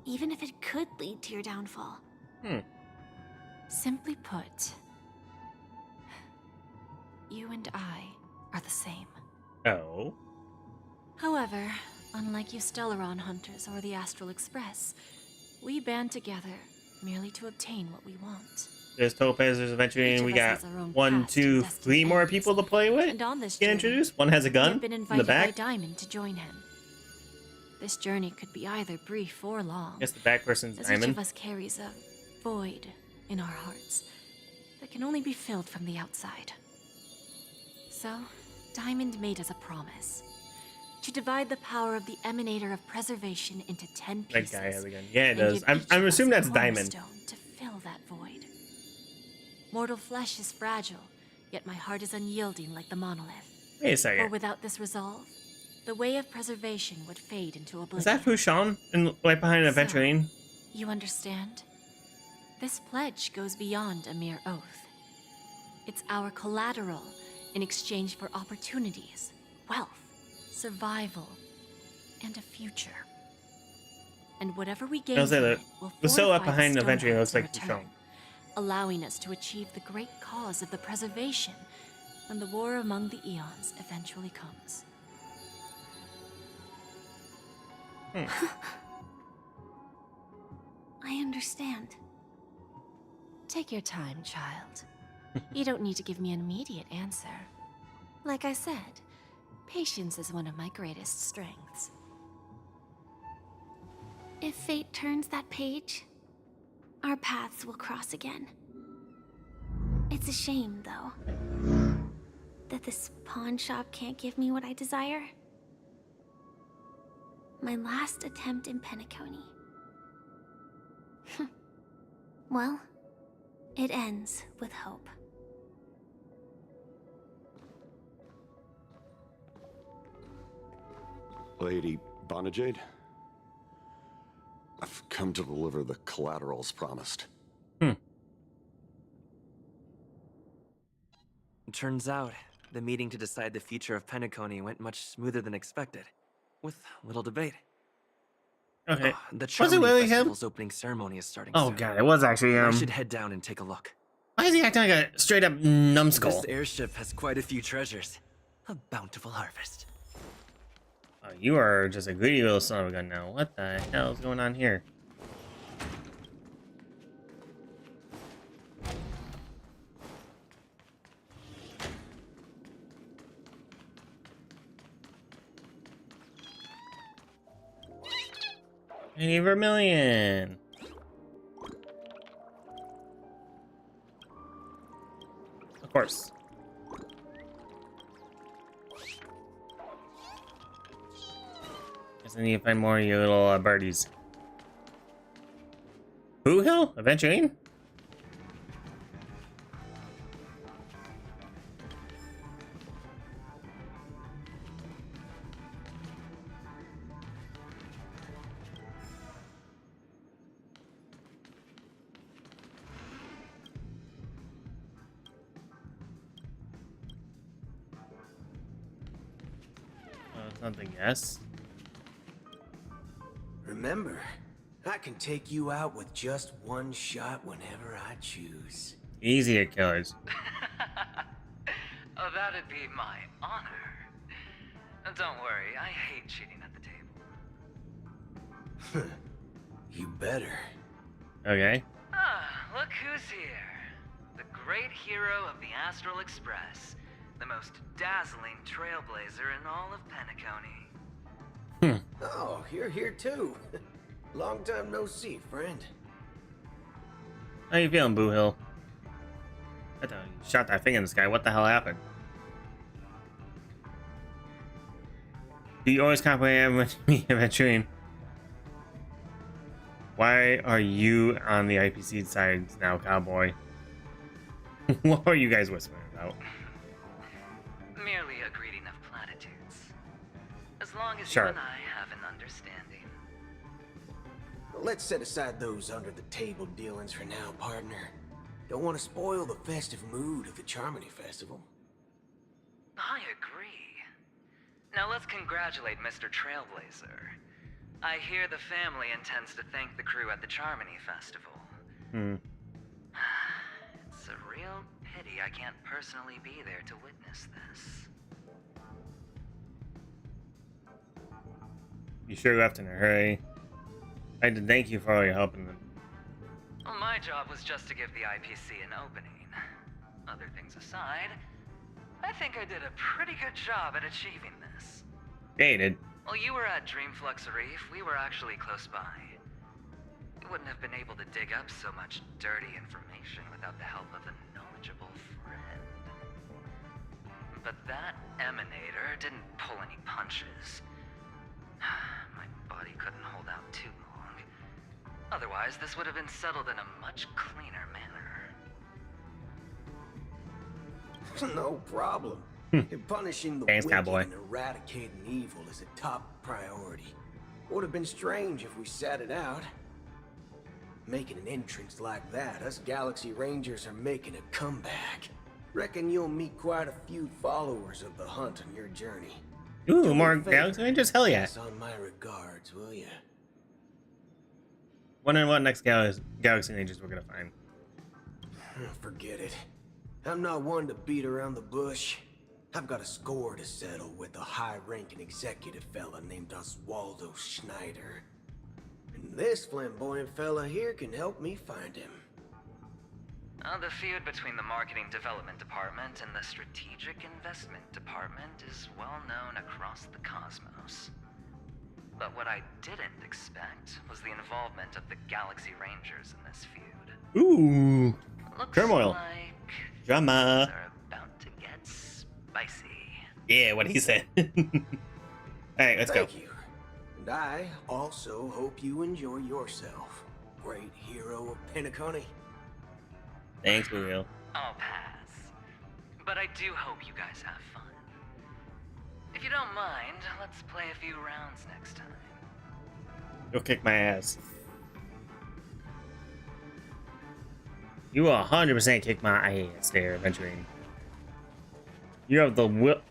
G: even if it could lead to your downfall?
E: Simply put, you and I are the same.
A: Oh.
E: However, unlike you Stellaron hunters or the Astral Express, we band together merely to obtain what we want.
A: There's Topaz, there's Adventuring,
E: Each
A: we
E: of us
A: got
E: has our own
A: 1,
E: past
A: 2,
E: and destined
A: 3 more
E: ends.
A: people to play with.
E: And on this
A: Get
E: journey,
A: introduced. One has a
E: we
A: gun
E: have been
A: in the
E: invited by
A: back.
E: Diamond to join him. This journey could be either brief or long.
A: Guess the back person's
E: as
A: Diamond.
E: each of us carries a void in our hearts that can only be filled from the outside. So, Diamond made us a promise to divide the power of the Emanator of Preservation into 10
A: That
E: pieces.
A: guy has a gun. Yeah, it
E: and
A: does.
E: give
A: I'm
E: each of us
A: assuming
E: a
A: that's Diamond.
E: cornerstone to fill that void. Mortal flesh is fragile, yet my heart is unyielding like the monolith.
A: Wait a second.
E: For without this resolve, the way of preservation would fade into oblivion.
A: Is that Fushan and right behind Adventuring?
E: You understand? This pledge goes beyond a mere oath. It's our collateral in exchange for opportunities, wealth, survival, and a future. And whatever we gain
A: I'll say
E: from
A: that
E: it will
A: the silhouette
E: fortify
A: behind
E: the
A: Adventuring looks
E: Stonehearts
A: like
E: in return,
A: Fushan.
E: allowing us to achieve the great cause of the preservation when the war among the eons eventually comes.
G: I understand.
E: Take your time, child. You don't need to give me an immediate answer. Like I said, patience is one of my greatest strengths.
G: If fate turns that page, our paths will cross again. It's a shame, though, that this pawn shop can't give me what I desire. My last attempt in Penacony. Well, it ends with hope.
B: Lady Bonajade, I've come to deliver the collaterals promised.
Q: Turns out, the meeting to decide the future of Penacony went much smoother than expected, with little debate.
A: Okay.
Q: The
A: Was it
Q: Charmony
A: really him?
Q: Festival's opening ceremony is starting
A: Oh
Q: soon.
A: god, it was actually
Q: I
A: him.
Q: should head down and take a look.
A: Why is he acting like a straight up numbskull?
Q: This airship has quite a few treasures. A bountiful harvest.
A: Oh, you are just a greedy little son of a gun now. What the hell is going on here? Any Vermilion. Of course. Guess I need to find more of your little birdies. Who Hill? Adventuring? Something, yes.
F: Remember, I can take you out with just one shot whenever I choose.
A: Easy at killers.
O: Oh, that'd be my honor. Don't worry, I hate cheating at the table.
F: You better.
A: Okay.
O: Ah, look who's here. The great hero of the Astral Express. The most dazzling trailblazer in all of Penacony.
F: Oh, you're here too. Long time no see, friend.
A: How you feeling, Boo Hill? I thought you shot that thing in the sky. What the hell happened? Do you always comprehend with me adventuring? Why are you on the IPC side now, cowboy? What are you guys whispering about?
O: Merely a greeting of platitudes. As long as
A: Sure.
O: you and I have an understanding.
F: Let's set aside those under-the-table dealings for now, partner. Don't want to spoil the festive mood of the Charmony Festival.
O: I agree. Now let's congratulate Mr. Trailblazer. I hear the family intends to thank the crew at the Charmony Festival. It's a real pity I can't personally be there to witness this.
A: You sure left in a hurry. I'd like to thank you for all your help in the...
O: Well, my job was just to give the IPC an opening. Other things aside, I think I did a pretty good job at achieving this.
A: Yeah, you did.
O: While you were at Dreamflux Reef, we were actually close by. We wouldn't have been able to dig up so much dirty information without the help of a knowledgeable friend. But that emanator didn't pull any punches. My body couldn't hold out too long. Otherwise, this would have been settled in a much cleaner manner.
F: No problem. Punishing the
A: Thanks,
F: wicked
A: cowboy.
F: and eradicating evil is a top priority. Would have been strange if we sat it out. Making an entrance like that, us Galaxy Rangers are making a comeback. Reckon you'll meet quite a few followers of the hunt on your journey.
A: Ooh, more Galaxy Rangers? Hell yeah.
F: Pass on my regards, will ya?
A: Wondering what next Galaxy Rangers we're gonna find.
F: Forget it. I'm not one to beat around the bush. I've got a score to settle with a high-ranking executive fella named Oswaldo Schneider. And this flamboyant fella here can help me find him.
O: The feud between the Marketing Development Department and the Strategic Investment Department is well known across the cosmos. But what I didn't expect was the involvement of the Galaxy Rangers in this feud.
A: Ooh.
O: Looks
A: Turmoil.
O: like
A: Drama.
O: things are about to get spicy.
A: Yeah, what he said. Alright, let's go.
F: Thank you. And I also hope you enjoy yourself, great hero of Penacony.
A: Thanks, Muriel.
O: I'll pass. But I do hope you guys have fun. If you don't mind, let's play a few rounds next time.
A: You'll kick my ass. You will 100% kick my ass there, Adventuring. You have the will.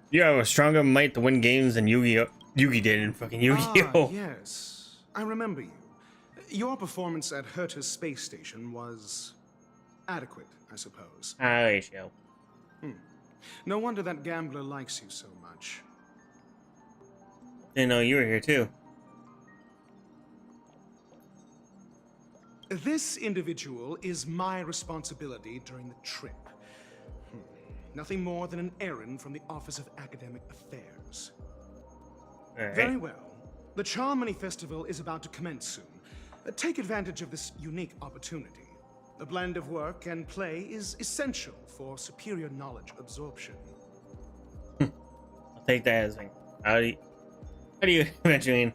A: You have a stronger might to win games than Yugi did in fucking Yu-Gi-Oh!
P: Yes, I remember you. Your performance at Herta's space station was adequate, I suppose.
A: Ratio.
P: No wonder that gambler likes you so much.
A: Didn't know you were here too.
P: This individual is my responsibility during the trip. Nothing more than an errand from the Office of Academic Affairs.
A: Right.
P: Very well. The Charmony Festival is about to commence soon. Take advantage of this unique opportunity. A blend of work and play is essential for superior knowledge absorption.
A: I'll take that as like, how do you imagine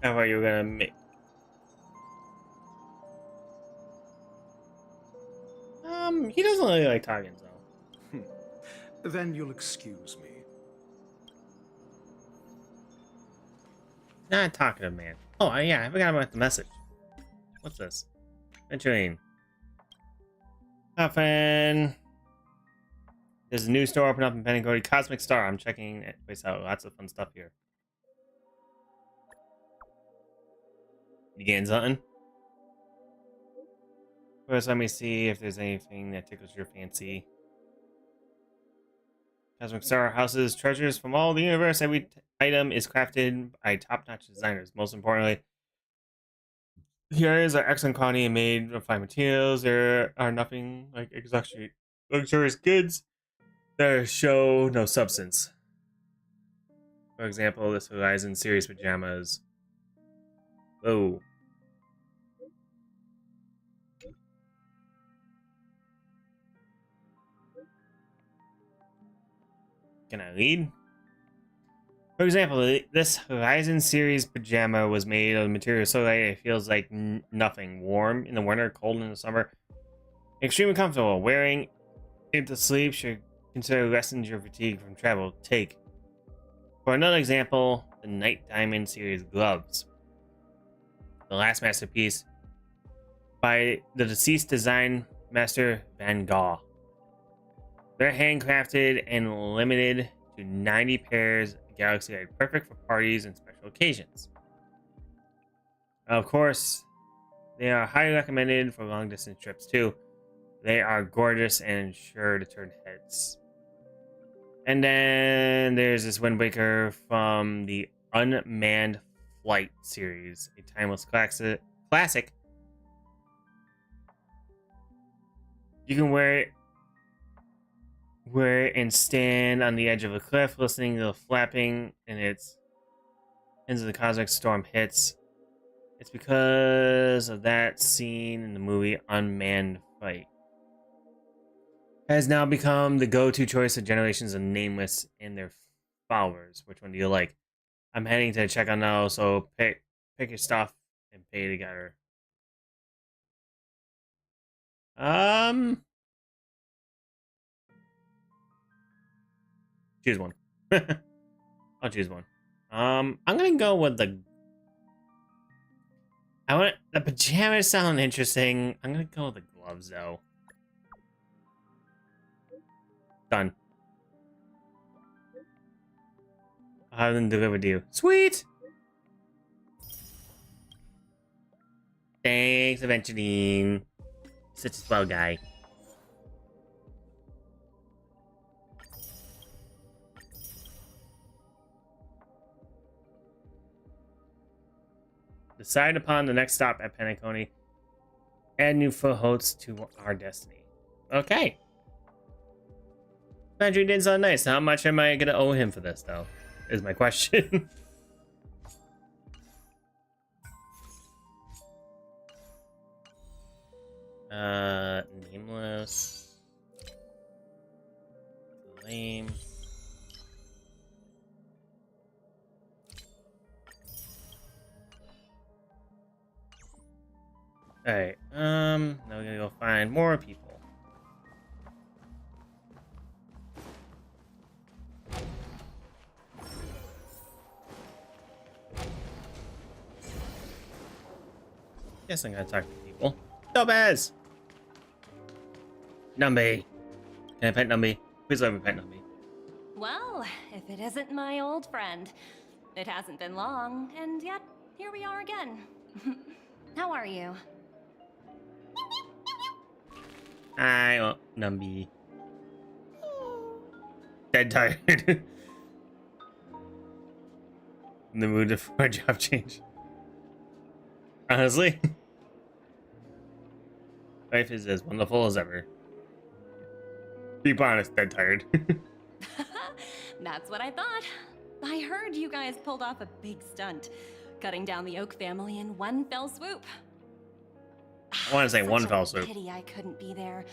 A: how far you're gonna make? He doesn't really like talking, so.
P: Then you'll excuse me.
A: Not a talkative man. Oh, yeah, I forgot about the message. What's this? Venturing. Often. There's a new store open up in Penacony. Cosmic Star. I'm checking it. Place out. Lots of fun stuff here. You getting something? First, let me see if there's anything that tickles your fancy. Cosmic Star houses treasures from all the universe. Every item is crafted by top-notch designers. Most importantly, the areas are excellent quality and made of fine materials. There are nothing like luxurious goods that show no substance. For example, this Horizon series pajamas. Oh. Can I lead? For example, this Horizon series pajama was made of material so light it feels like nothing. Warm in the winter, cold in the summer. Extremely comfortable. Wearing it to sleep should consider lessens your fatigue from travel. Take, for another example, the Night Diamond series gloves. The last masterpiece by the deceased design master Van Gogh. They're handcrafted and limited to 90 pairs Galaxy Eye, perfect for parties and special occasions. Of course, they are highly recommended for long distance trips too. They are gorgeous and sure to turn heads. And then there's this windbreaker from the Unmanned Flight series, a timeless classic. You can wear it and stand on the edge of a cliff, listening to the flapping, and its ends of the cosmic storm hits. It's because of that scene in the movie Unmanned Flight. Has now become the go-to choice of generations of Nameless and their followers. Which one do you like? I'm heading to check on now, so pick your stuff and pay together. Choose one. I'll choose one. I'm gonna go with the pajamas sound interesting. I'm gonna go with the gloves though. Done. I'll have them delivered to you. Sweet! Thanks, Evangeline. Such a swell guy. Decide upon the next stop at Penacony. Add new footholds to our destiny. Okay. Andrew did so nice. How much am I gonna owe him for this, though? Is my question. Nameless. Lame. Alright, now we're gonna go find more people. Guess I'm gonna talk to people. Dobaz! Numby! Can I pet Numby? Please let me pet Numby.
K: Well, if it isn't my old friend. It hasn't been long, and yet, here we are again. How are you?
A: Hi, Numby. Dead tired. In the mood for a job change. Honestly. Life is as wonderful as ever. Be honest, dead tired.
K: That's what I thought. I heard you guys pulled off a big stunt, cutting down the Oak family in one fell swoop.
A: I want to say one fell swoop.
K: Pity I couldn't be there,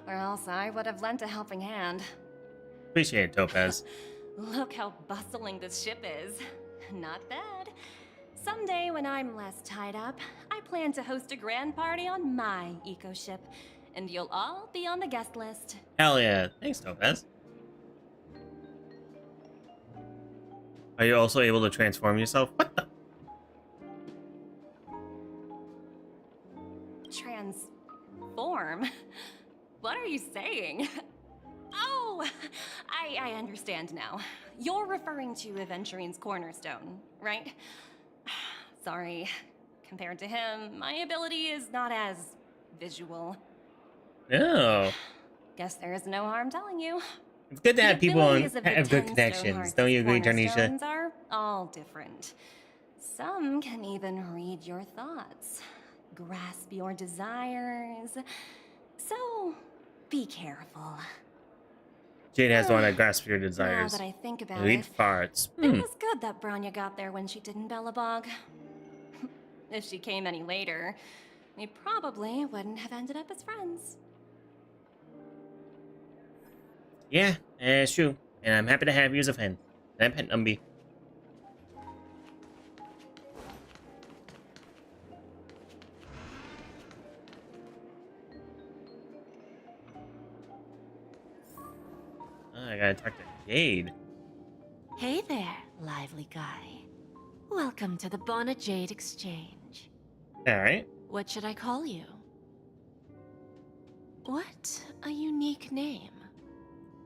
K: or else I would have lent a helping hand.
A: Appreciate it, Topaz.
K: Look how bustling this ship is. Not bad. Someday when I'm less tied up, I plan to host a grand party on my eco-ship, and you'll all be on the guest list.
A: Hell yeah. Thanks, Topaz. Are you also able to transform yourself? What the?
K: Transform? What are you saying? Oh, I understand now. You're referring to Aventurine's cornerstone, right? Sorry. Compared to him, my ability is not as visual.
A: No.
K: Guess there is no harm telling you.
A: It's good to have people
K: abilities of the
A: have good
K: 10
A: connections. Don't you agree, Tarnisha?
K: cornerstones are all different. Some can even read your thoughts, grasp your desires. So, be careful.
A: Jade has the one that grasps your desires.
K: Now that I think about
A: Read
K: it,
A: farts.
K: it was good that Branya got there when she didn't Bellabog. If she came any later, we probably wouldn't have ended up as friends.
A: Yeah, it's true. And I'm happy to have you as a friend. I'm Pet Numby. I gotta talk to Jade.
E: Hey there, lively guy. Welcome to the Bona Jade Exchange.
A: Alright.
E: What should I call you? What a unique name.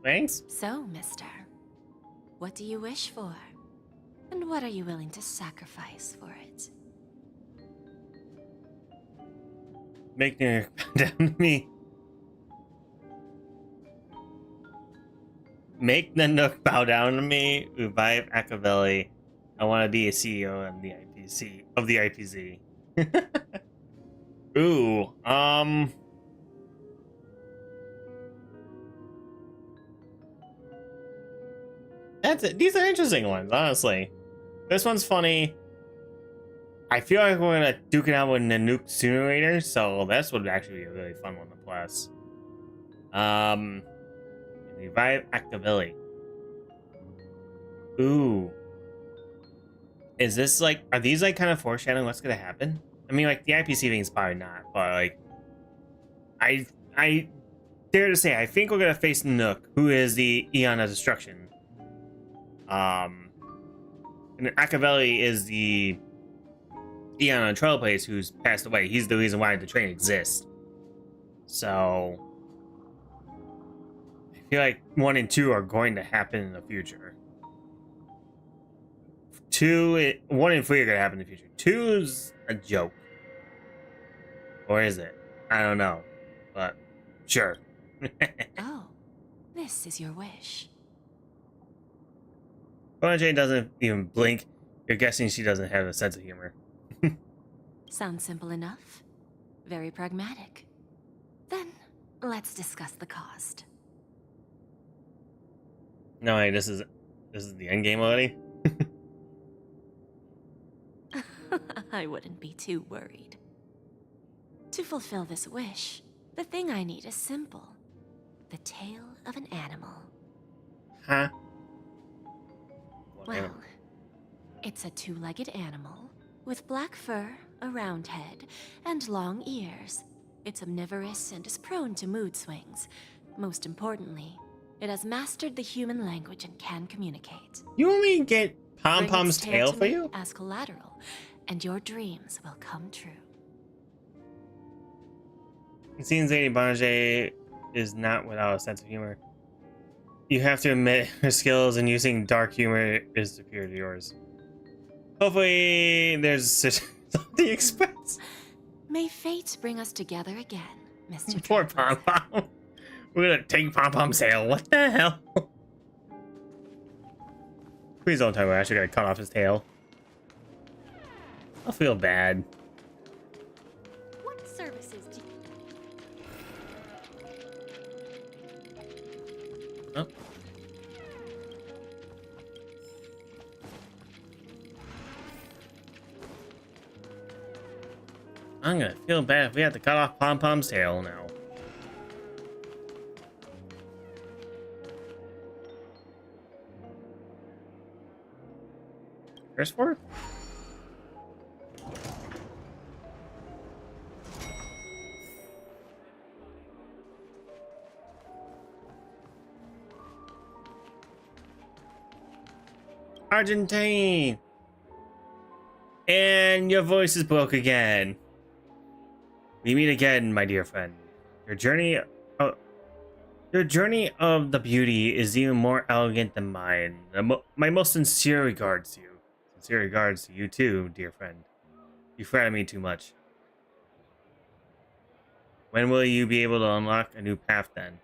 A: Thanks.
E: So, mister, what do you wish for? And what are you willing to sacrifice for it?
A: Make the down to me. Make the Nook bow down to me. Revive Machiavelli. I want to be a CEO of the IPC. Ooh, that's it. These are interesting ones, honestly. This one's funny. I feel like we're gonna duke it out with the Nuke sooner or later, so this would actually be a really fun one to plus. Revive Machiavelli. Ooh. Is this like, are these like kind of foreshadowing what's gonna happen? I mean, like the IPC thing's probably not, but like, I dare to say I think we're gonna face Nook, who is the Eon of Destruction. And Machiavelli is the Eon on Trail Place who's passed away. He's the reason why the train exists. So I feel like 1 and 2 are going to happen in the future. 1 and 3 are gonna happen in the future. 2's a joke. Or is it? I don't know. But sure.
E: Oh, this is your wish.
A: Bona Jade doesn't even blink. You're guessing she doesn't have a sense of humor.
E: Sounds simple enough. Very pragmatic. Then, let's discuss the cost.
A: No, wait, this is the end game already?
E: I wouldn't be too worried. To fulfill this wish, the thing I need is simple. The tail of an animal.
A: Huh?
E: Well, it's a two-legged animal with black fur, a round head, and long ears. It's omnivorous and is prone to mood swings. Most importantly, it has mastered the human language and can communicate.
A: You want me to get Pom
E: Bring
A: Pom's
E: its
A: tail
E: to
A: for
E: me
A: you?
E: as collateral, and your dreams will come true.
A: It seems Lady Bona Jade is not without a sense of humor. You have to admit her skills in using dark humor is superior to yours. Hopefully there's something express.
E: May fate bring us together again, Mr.
A: Poor Pom Pom. We're gonna take Pom Pom's tail. What the hell? Please don't tell me I actually gotta cut off his tail. I'll feel bad.
G: What services do you...
A: Oh. I'm gonna feel bad if we have to cut off Pom Pom's tail now. Curse word? Argentine! And your voice is broke again. We meet again, my dear friend. Your journey of the beauty is even more elegant than mine. My most sincere regards to you. Sincere regards to you too, dear friend. You flatter me too much. When will you be able to unlock a new path then?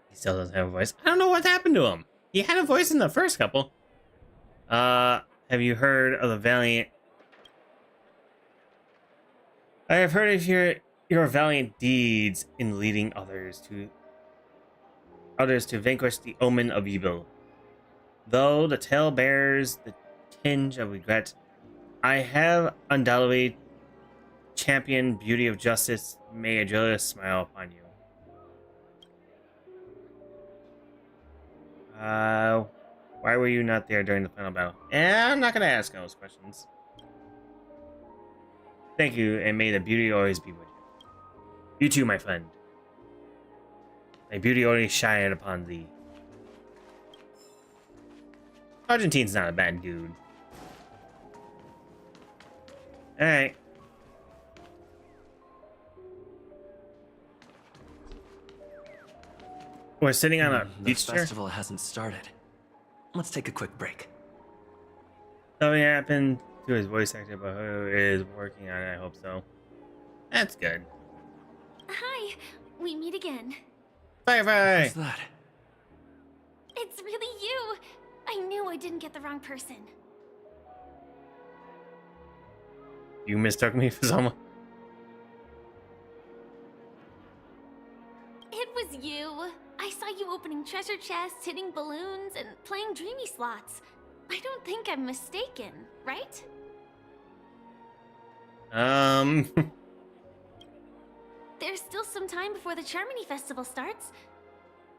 A: He still doesn't have a voice. I don't know what's happened to him. He had a voice in the first couple. Have you heard of the valiant... I have heard of your valiant deeds in leading others to vanquish the omen of evil. Though the tale bears the tinge of regret, I have undoubtedly championed beauty of justice. May a joyous smile upon you. Why were you not there during the final battle? I'm not gonna ask those questions. Thank you, and may the beauty always be with you. You too, my friend. My beauty only shine upon thee. Argentine's not a bad dude. Alright. We're sitting on a
Q: The
A: beach chair.
Q: festival hasn't started. Let's take a quick break.
A: Something happened to his voice actor, but who is working on it? I hope so. That's good.
G: Hi, we meet again.
A: Firefly!
Q: What's that?
G: It's really you. I knew I didn't get the wrong person.
A: You mistook me for someone?
G: It was you. I saw you opening treasure chests, hitting balloons, and playing dreamy slots. I don't think I'm mistaken, right? There's still some time before the Charmony Festival starts.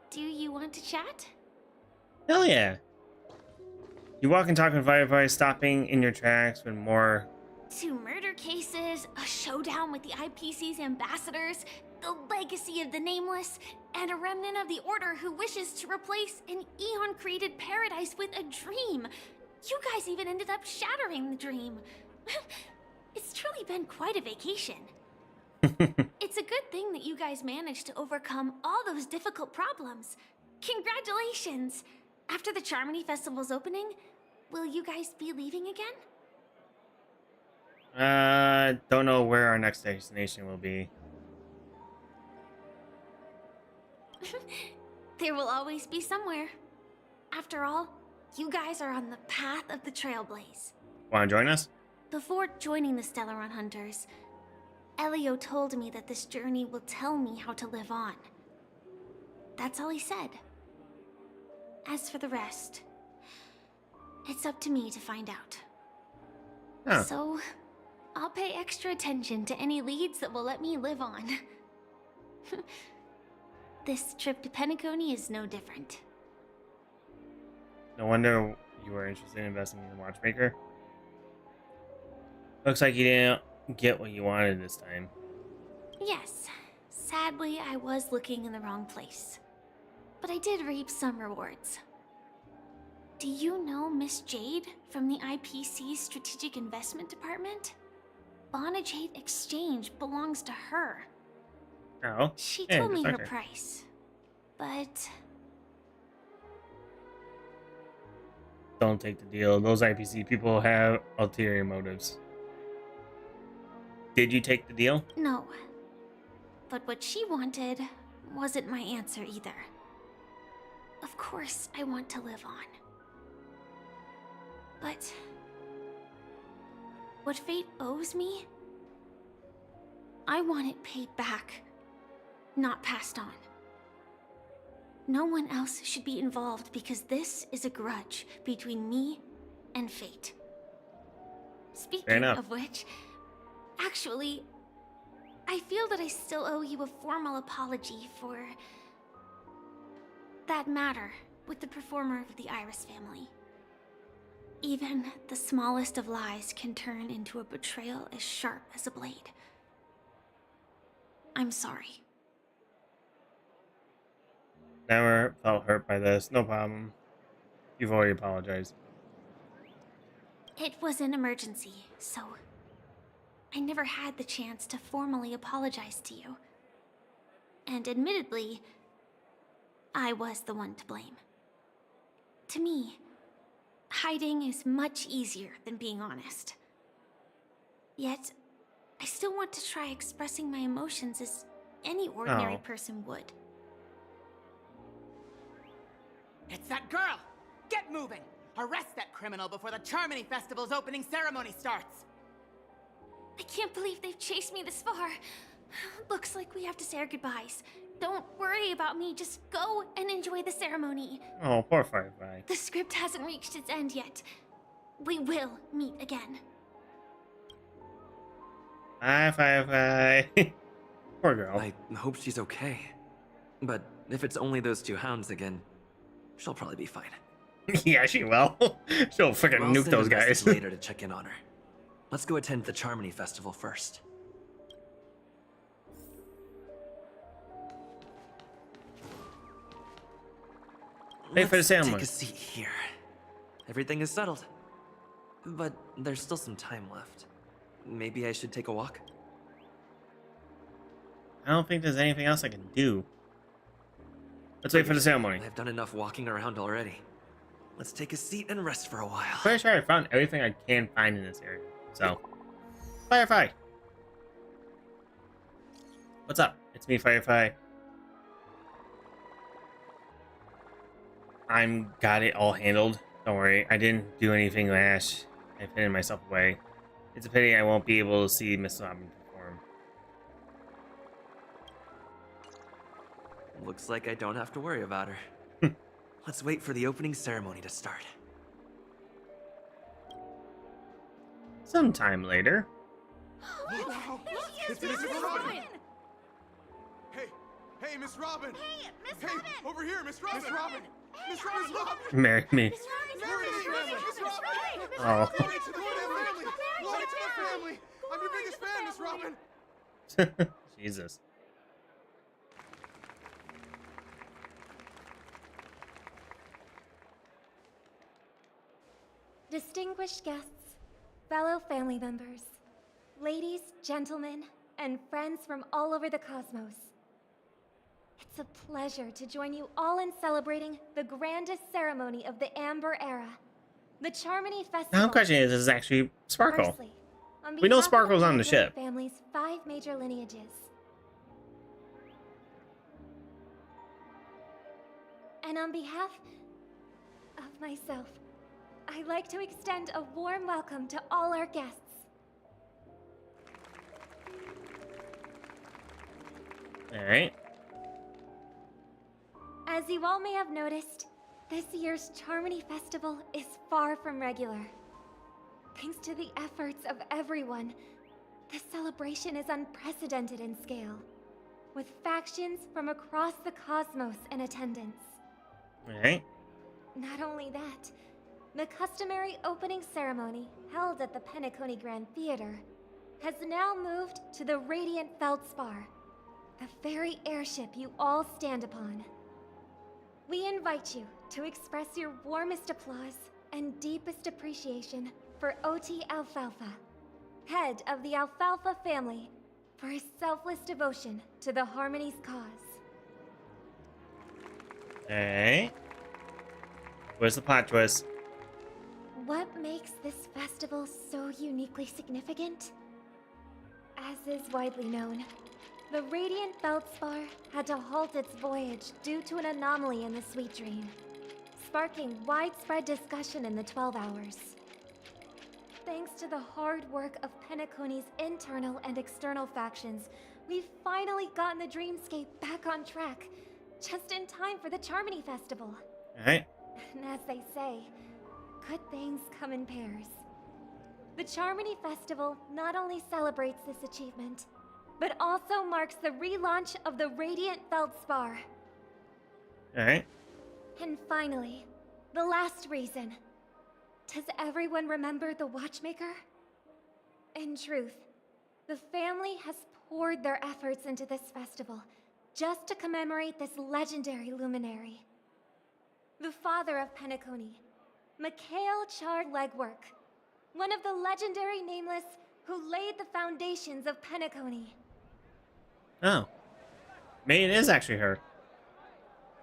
G: Do you want to chat?
A: Hell yeah. You walk and talk with Firefly, stopping in your tracks when more...
G: 2 murder cases, a showdown with the IPC's ambassadors, the legacy of the Nameless, and a remnant of the Order who wishes to replace an Eon-created paradise with a dream. You guys even ended up shattering the dream. It's truly been quite a vacation. It's a good thing that you guys managed to overcome all those difficult problems. Congratulations! After the Charmony Festival's opening, will you guys be leaving again?
A: Don't know where our next destination will be.
G: There will always be somewhere. After all, you guys are on the path of the Trailblaze.
A: Wanna join us?
G: Before joining the Stellaron Hunters, Elio told me that this journey will tell me how to live on. That's all he said. As for the rest, it's up to me to find out.
A: Huh.
G: So, I'll pay extra attention to any leads that will let me live on. This trip to Penacony is no different.
A: No wonder you were interested in investing in the watchmaker. Looks like you didn't get what you wanted this time.
G: Yes, sadly I was looking in the wrong place. But I did reap some rewards. Do you know Miss Jade from the IPC's Strategic Investment Department? Bonajade Exchange belongs to her.
A: Oh.
G: She
A: yeah,
G: told me her
A: okay.
G: price. But
A: Don't take the deal. Those IPC people have ulterior motives. Did you take the deal?
G: no. But what she wanted wasn't my answer either. Of course, I want to live on. But what fate owes me, I want it paid back, not passed on. No one else should be involved because this is a grudge between me and fate. Speaking of which, actually, I feel that I still owe you a formal apology for that matter with the performer of the Iris family. Even the smallest of lies can turn into a betrayal as sharp as a blade. I'm sorry.
A: Never felt hurt by this. No problem. You've already apologized.
G: It was an emergency, so I never had the chance to formally apologize to you. And admittedly, I was the one to blame. To me, hiding is much easier than being honest. Yet, I still want to try expressing my emotions as any ordinary person would.
H: It's that girl! Get moving! Arrest that criminal before the Charmony Festival's opening ceremony starts!
G: I can't believe they've chased me this far. Looks like we have to say our goodbyes. Don't worry about me, just go and enjoy the ceremony.
A: Oh, poor Firefly.
G: The script hasn't reached its end yet. We will meet again.
A: Hi, Firefly. Poor girl.
Q: I hope she's okay. But if it's only those 2 hounds again, she'll probably be fine.
A: Yeah, she will. She'll freaking
Q: I'll
A: nuke
Q: send
A: those
Q: a message
A: guys.
Q: later to check in on her. Let's go attend the Charmony Festival first.
A: Wait for the
Q: Let's
A: ceremony.
Q: take a seat here. Everything is settled. But there's still some time left. Maybe I should take a walk?
A: I don't think there's anything else I can do. Let's wait for the ceremony.
Q: I've done enough walking around already. Let's take a seat and rest for a while.
A: Pretty sure I found everything I can find in this area. So, Firefly. What's up? It's me, Firefly. I'm got it all handled. Don't worry, I didn't do anything rash. I fitted myself away. It's a pity I won't be able to see Miss Robin perform.
Q: Looks like I don't have to worry about her. Let's wait for the opening ceremony to start.
A: Sometime later.
C: Wow. It's Miss Robin. Hey, Miss Robin.
D: Hey, Miss Robin.
C: Over here, Miss Robin. Miss Robin. Miss Robin.
A: Marry me. Oh.
C: Glory to the family. I'm your biggest fan, Miss Robin.
A: Jesus.
J: Distinguished guests, fellow family members, ladies, gentlemen, and friends from all over the cosmos. It's a pleasure to join you all in celebrating the grandest ceremony of the Amber Era, the Charmony Festival.
A: Now the question is this actually Sparkle?
J: Firstly, on
A: We know
J: behalf of
A: Sparkle's on the
J: Penacony
A: ship.
J: Family's 5 major lineages. And on behalf of myself, I'd like to extend a warm welcome to all our guests.
A: Alright.
J: As you all may have noticed, this year's Charmony Festival is far from regular. Thanks to the efforts of everyone, this celebration is unprecedented in scale, with factions from across the cosmos in attendance.
A: Alright.
J: Not only that, the customary opening ceremony held at the Penacony Grand Theater has now moved to the Radiant Feldspar, the very airship you all stand upon. We invite you to express your warmest applause and deepest appreciation for OT Alfalfa, head of the Alfalfa family, for his selfless devotion to the Harmony's cause.
A: Alright. Where's the plot twist?
J: What makes this festival so uniquely significant? As is widely known, the Radiant Feldspar had to halt its voyage due to an anomaly in the Sweet Dream, sparking widespread discussion in the 12 Hours. Thanks to the hard work of Penacony's internal and external factions, we've finally gotten the dreamscape back on track, just in time for the Charmony Festival.
A: Alright.
J: And as they say, good things come in pairs. The Charmony Festival not only celebrates this achievement, but also marks the relaunch of the Radiant Feldspar.
A: Alright.
J: And finally, the last reason. Does everyone remember the Watchmaker? In truth, the family has poured their efforts into this festival just to commemorate this legendary luminary. The father of Penacony, Mikhail Char Legwork, one of the legendary Nameless who laid the foundations of Penacony.
A: Oh. Maybe it is actually her.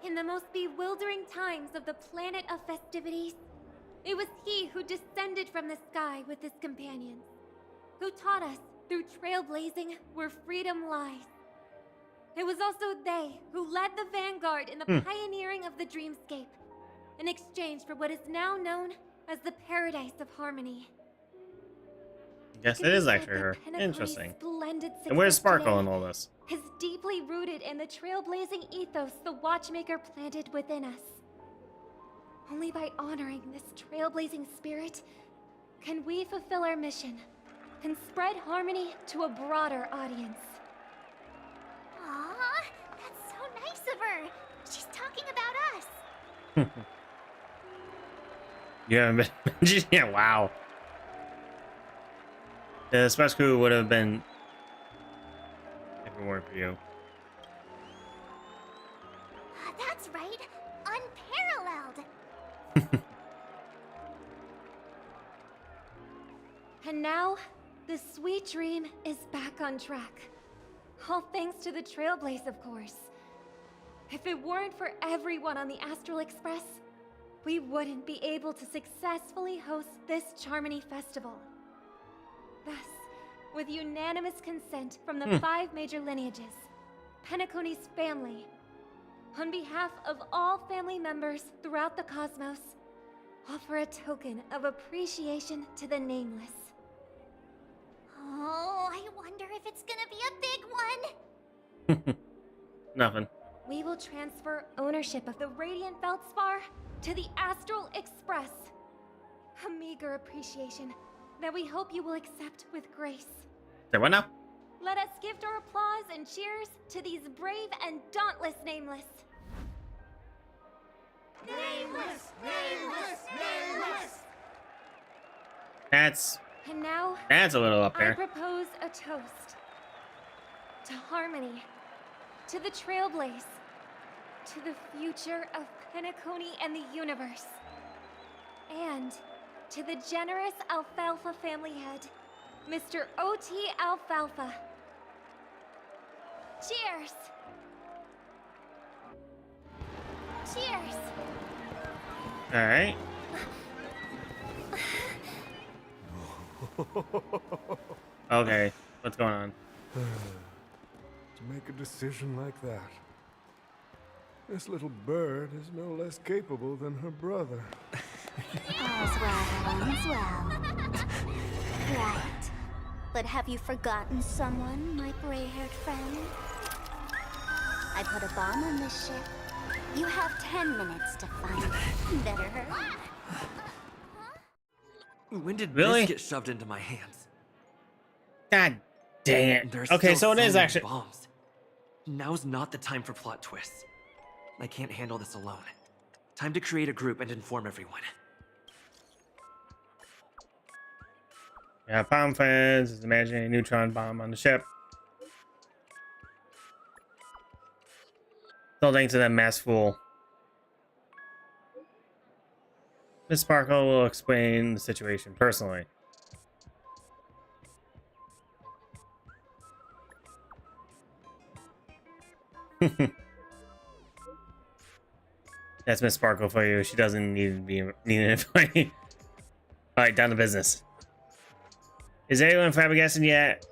J: In the most bewildering times of the planet of festivities, it was he who descended from the sky with his companions, who taught us through trailblazing where freedom lies. It was also they who led the vanguard in the pioneering of the dreamscape, in exchange for what is now known as the Paradise of Harmony.
A: Yes, it is actually her. Interesting. And where's Sparkle in all this?
J: Is deeply rooted in the trailblazing ethos the Watchmaker planted within us. Only by honoring this trailblazing spirit can we fulfill our mission and spread harmony to a broader audience.
D: Aw, that's so nice of her. She's talking about us.
A: Yeah, yeah, wow. The Space Crew would have been if it weren't for you.
D: That's right. Unparalleled.
J: And now, the sweet dream is back on track. All thanks to the Trailblaze, of course. If it weren't for everyone on the Astral Express, we wouldn't be able to successfully host this Charmony Festival. Thus, with unanimous consent from the 5 major lineages, Penacony's family, on behalf of all family members throughout the cosmos, offer a token of appreciation to the Nameless.
D: Oh, I wonder if it's gonna be a big one.
A: Nothing.
J: We will transfer ownership of the Radiant Feldspar to the Astral Express. A meager appreciation that we hope you will accept with grace.
A: Say what now?
J: Let us gift our applause and cheers to these brave and dauntless Nameless.
R: Nameless! Nameless! Nameless!
J: And now,
A: That's a little up
J: I
A: there.
J: propose a toast to harmony, to the Trailblaze, to the future of Penacony and the universe, and to the generous Alfalfa family head, Mr. O.T. Alfalfa. Cheers! Cheers!
A: Alright. Okay, what's going on?
M: To make a decision like that. This little bird is no less capable than her brother.
D: All's well that ends well. Right. But have you forgotten someone, my gray-haired friend? I put a bomb on this ship. You have 10 minutes to find better.
Q: When did
A: Really?
Q: this get shoved into my hands?
A: God dang it.
Q: There's
A: Okay,
Q: still
A: so it is
Q: many
A: actually.
Q: bombs. Now's not the time for plot twists. I can't handle this alone. Time to create a group and inform everyone.
A: Yeah, bomb fans is imagining a neutron bomb on the ship. So thanks to that mass fool. Miss Sparkle will explain the situation personally. That's Miss Sparkle for you. She doesn't need to be needed funny. Alright, down to business. Is anyone flabbergasted yet?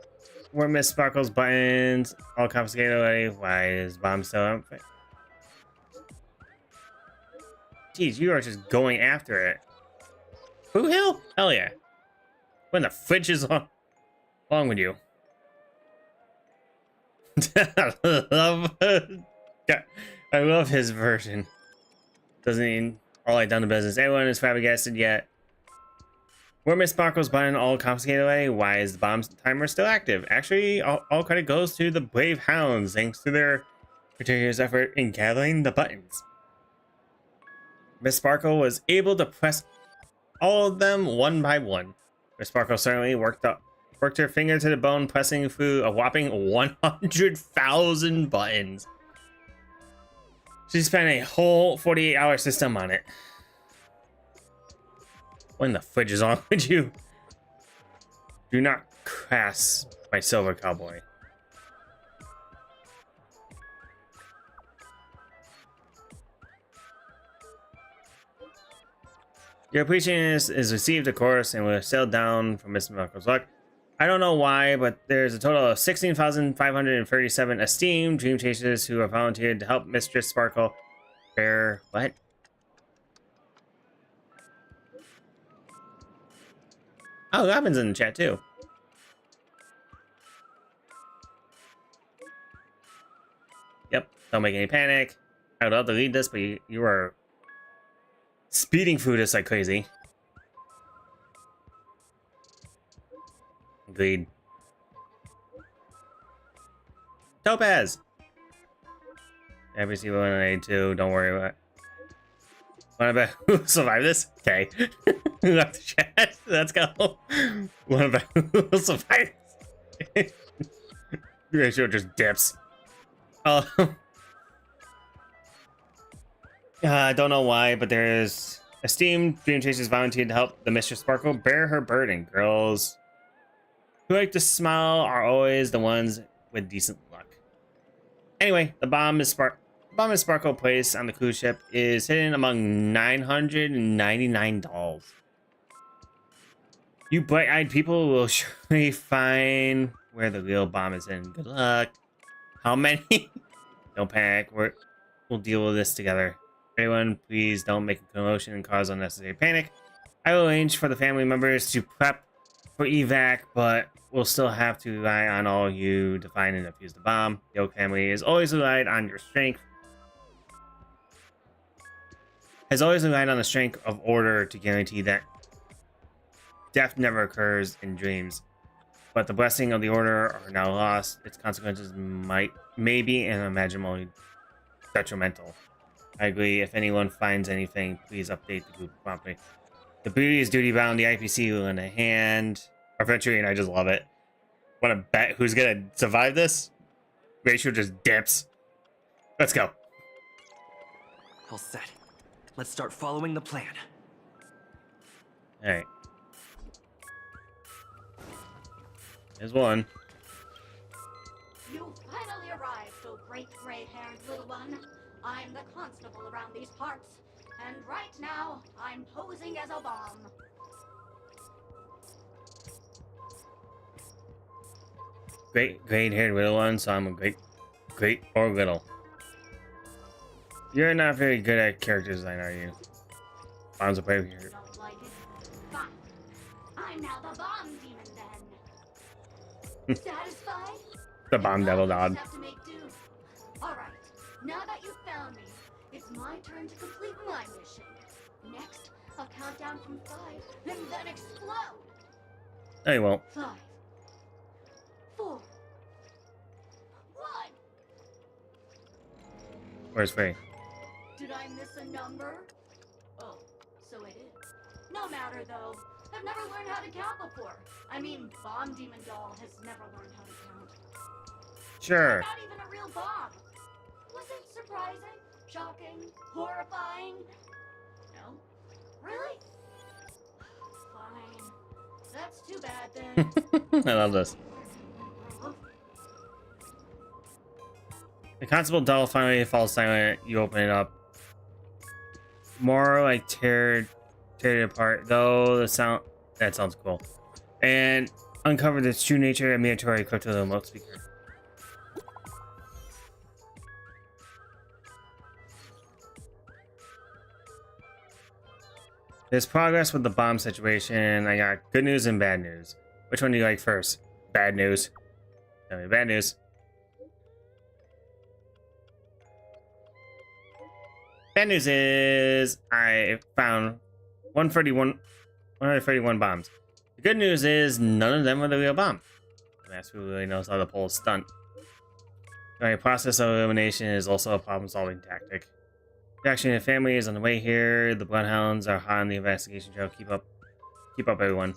A: Were Miss Sparkle's buttons all confiscated already? Why is bomb still up? Jeez, you are just going after it. Who hill? Hell yeah. When the fridge is on. Wrong with you? I love his version. Doesn't mean all I done the business. Anyone is flabbergasted yet? Were Miss Sparkle's button all confiscated away? Why is the bomb timer still active? Actually, all credit goes to the brave hounds, thanks to their meticulous effort in gathering the buttons. Miss Sparkle was able to press all of them one by one. Miss Sparkle certainly worked her finger to the bone, pressing through a whopping 100,000 buttons. She spent a whole 48-hour system on it. When the fridge is on, would you? Do not crass my silver cowboy. Your appreciation is received, of course, and will sail down from Miss Sparkle's luck. I don't know why, but there's a total of 16,537 esteemed dream chasers who have volunteered to help Mistress Sparkle bear what? Oh, Robin's in the chat too. Yep, don't make any panic. I would love to read this, but you are speeding through this like crazy. Agreed. Topaz! Every single one I need to, don't worry about it. What about who survived this? Okay. Who left the chat? Let's go. What about who survived this? Ratio just dips. Oh. I don't know why, but there's esteemed Dream Chasers volunteered to help the Mistress Sparkle bear her burden. Girls who like to smile are always the ones with decent luck. Anyway, the bomb is Sparkle place on the cruise ship is hidden among 999 dolls. You bright-eyed people will surely find where the real bomb is in. Good luck. How many? Don't panic. We'll deal with this together. Everyone, please don't make a commotion and cause unnecessary panic. I will arrange for the family members to prep for evac, but we'll still have to rely on all of you to find and defuse the bomb. The Oak family has always relied on your strength. Has always relied on the strength of order to guarantee that death never occurs in dreams. But the blessing of the order are now lost. Its consequences may be unimaginably detrimental. I agree. If anyone finds anything, please update the group promptly. The beauty is duty bound. The IPC will lend a hand. Arventuring, and I just love it. Want to bet who's gonna survive this? Rachel just dips. Let's go.
Q: All set. Let's start following the plan.
A: All right. There's one.
S: You finally arrived, oh great gray-haired little one. I'm the constable around these parts, and right now, I'm posing as a bomb.
A: Great-haired little one, so I'm a great or little. You're not very good at character design, are you? Bombs are pretty here.
S: Don't like it? Fine. I'm now the bomb demon then. Satisfied?
A: The bomb devil dog.
S: Have to make do. All right. Now that you've found me, it's my turn to complete my mission. Next, I'll count down from 5 and then explode.
A: No, you won't.
S: 5, 4, 1.
A: Where's Faye?
S: Did I miss a number? Oh, so it is. No matter though. I've never learned how to count before. I mean, Bomb Demon Doll has never learned how to count.
A: Sure.
S: Not even a real bomb. Was it surprising? Shocking? Horrifying? No? Really? Fine. That's too bad then.
A: I love this. The constable doll finally falls silent. You open it up. More like tear it apart, though that sounds cool. And uncover its true nature and mandatory equipped with a remote speaker. There's progress with the bomb situation. I got good news and bad news. Which one do you like first? Bad news. Tell me bad news. Bad news is I found 131 bombs. The good news is none of them are the real bomb. That's who really knows how to pull a stunt. The process of elimination is also a problem-solving tactic. Reaction to the family is on the way here. The Bloodhounds are hot on the investigation trail. Keep up, everyone.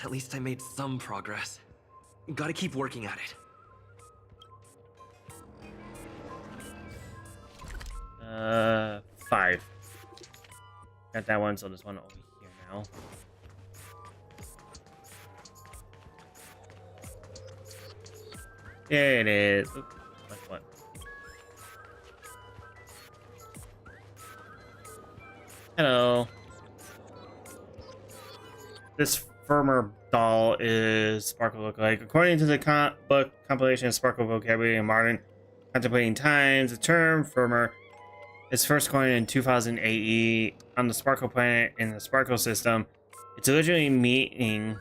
Q: At least I made some progress. Gotta keep working at it.
A: 5. Got that one, so this one over here now. There it is. Oop, what? Hello. This firmer doll is Sparkle lookalike. According to the book compilation of Sparkle vocabulary in modern contemplating times, the term firmer is first coined in 2000 AE on the Sparkle planet in the Sparkle system. It's originally meaning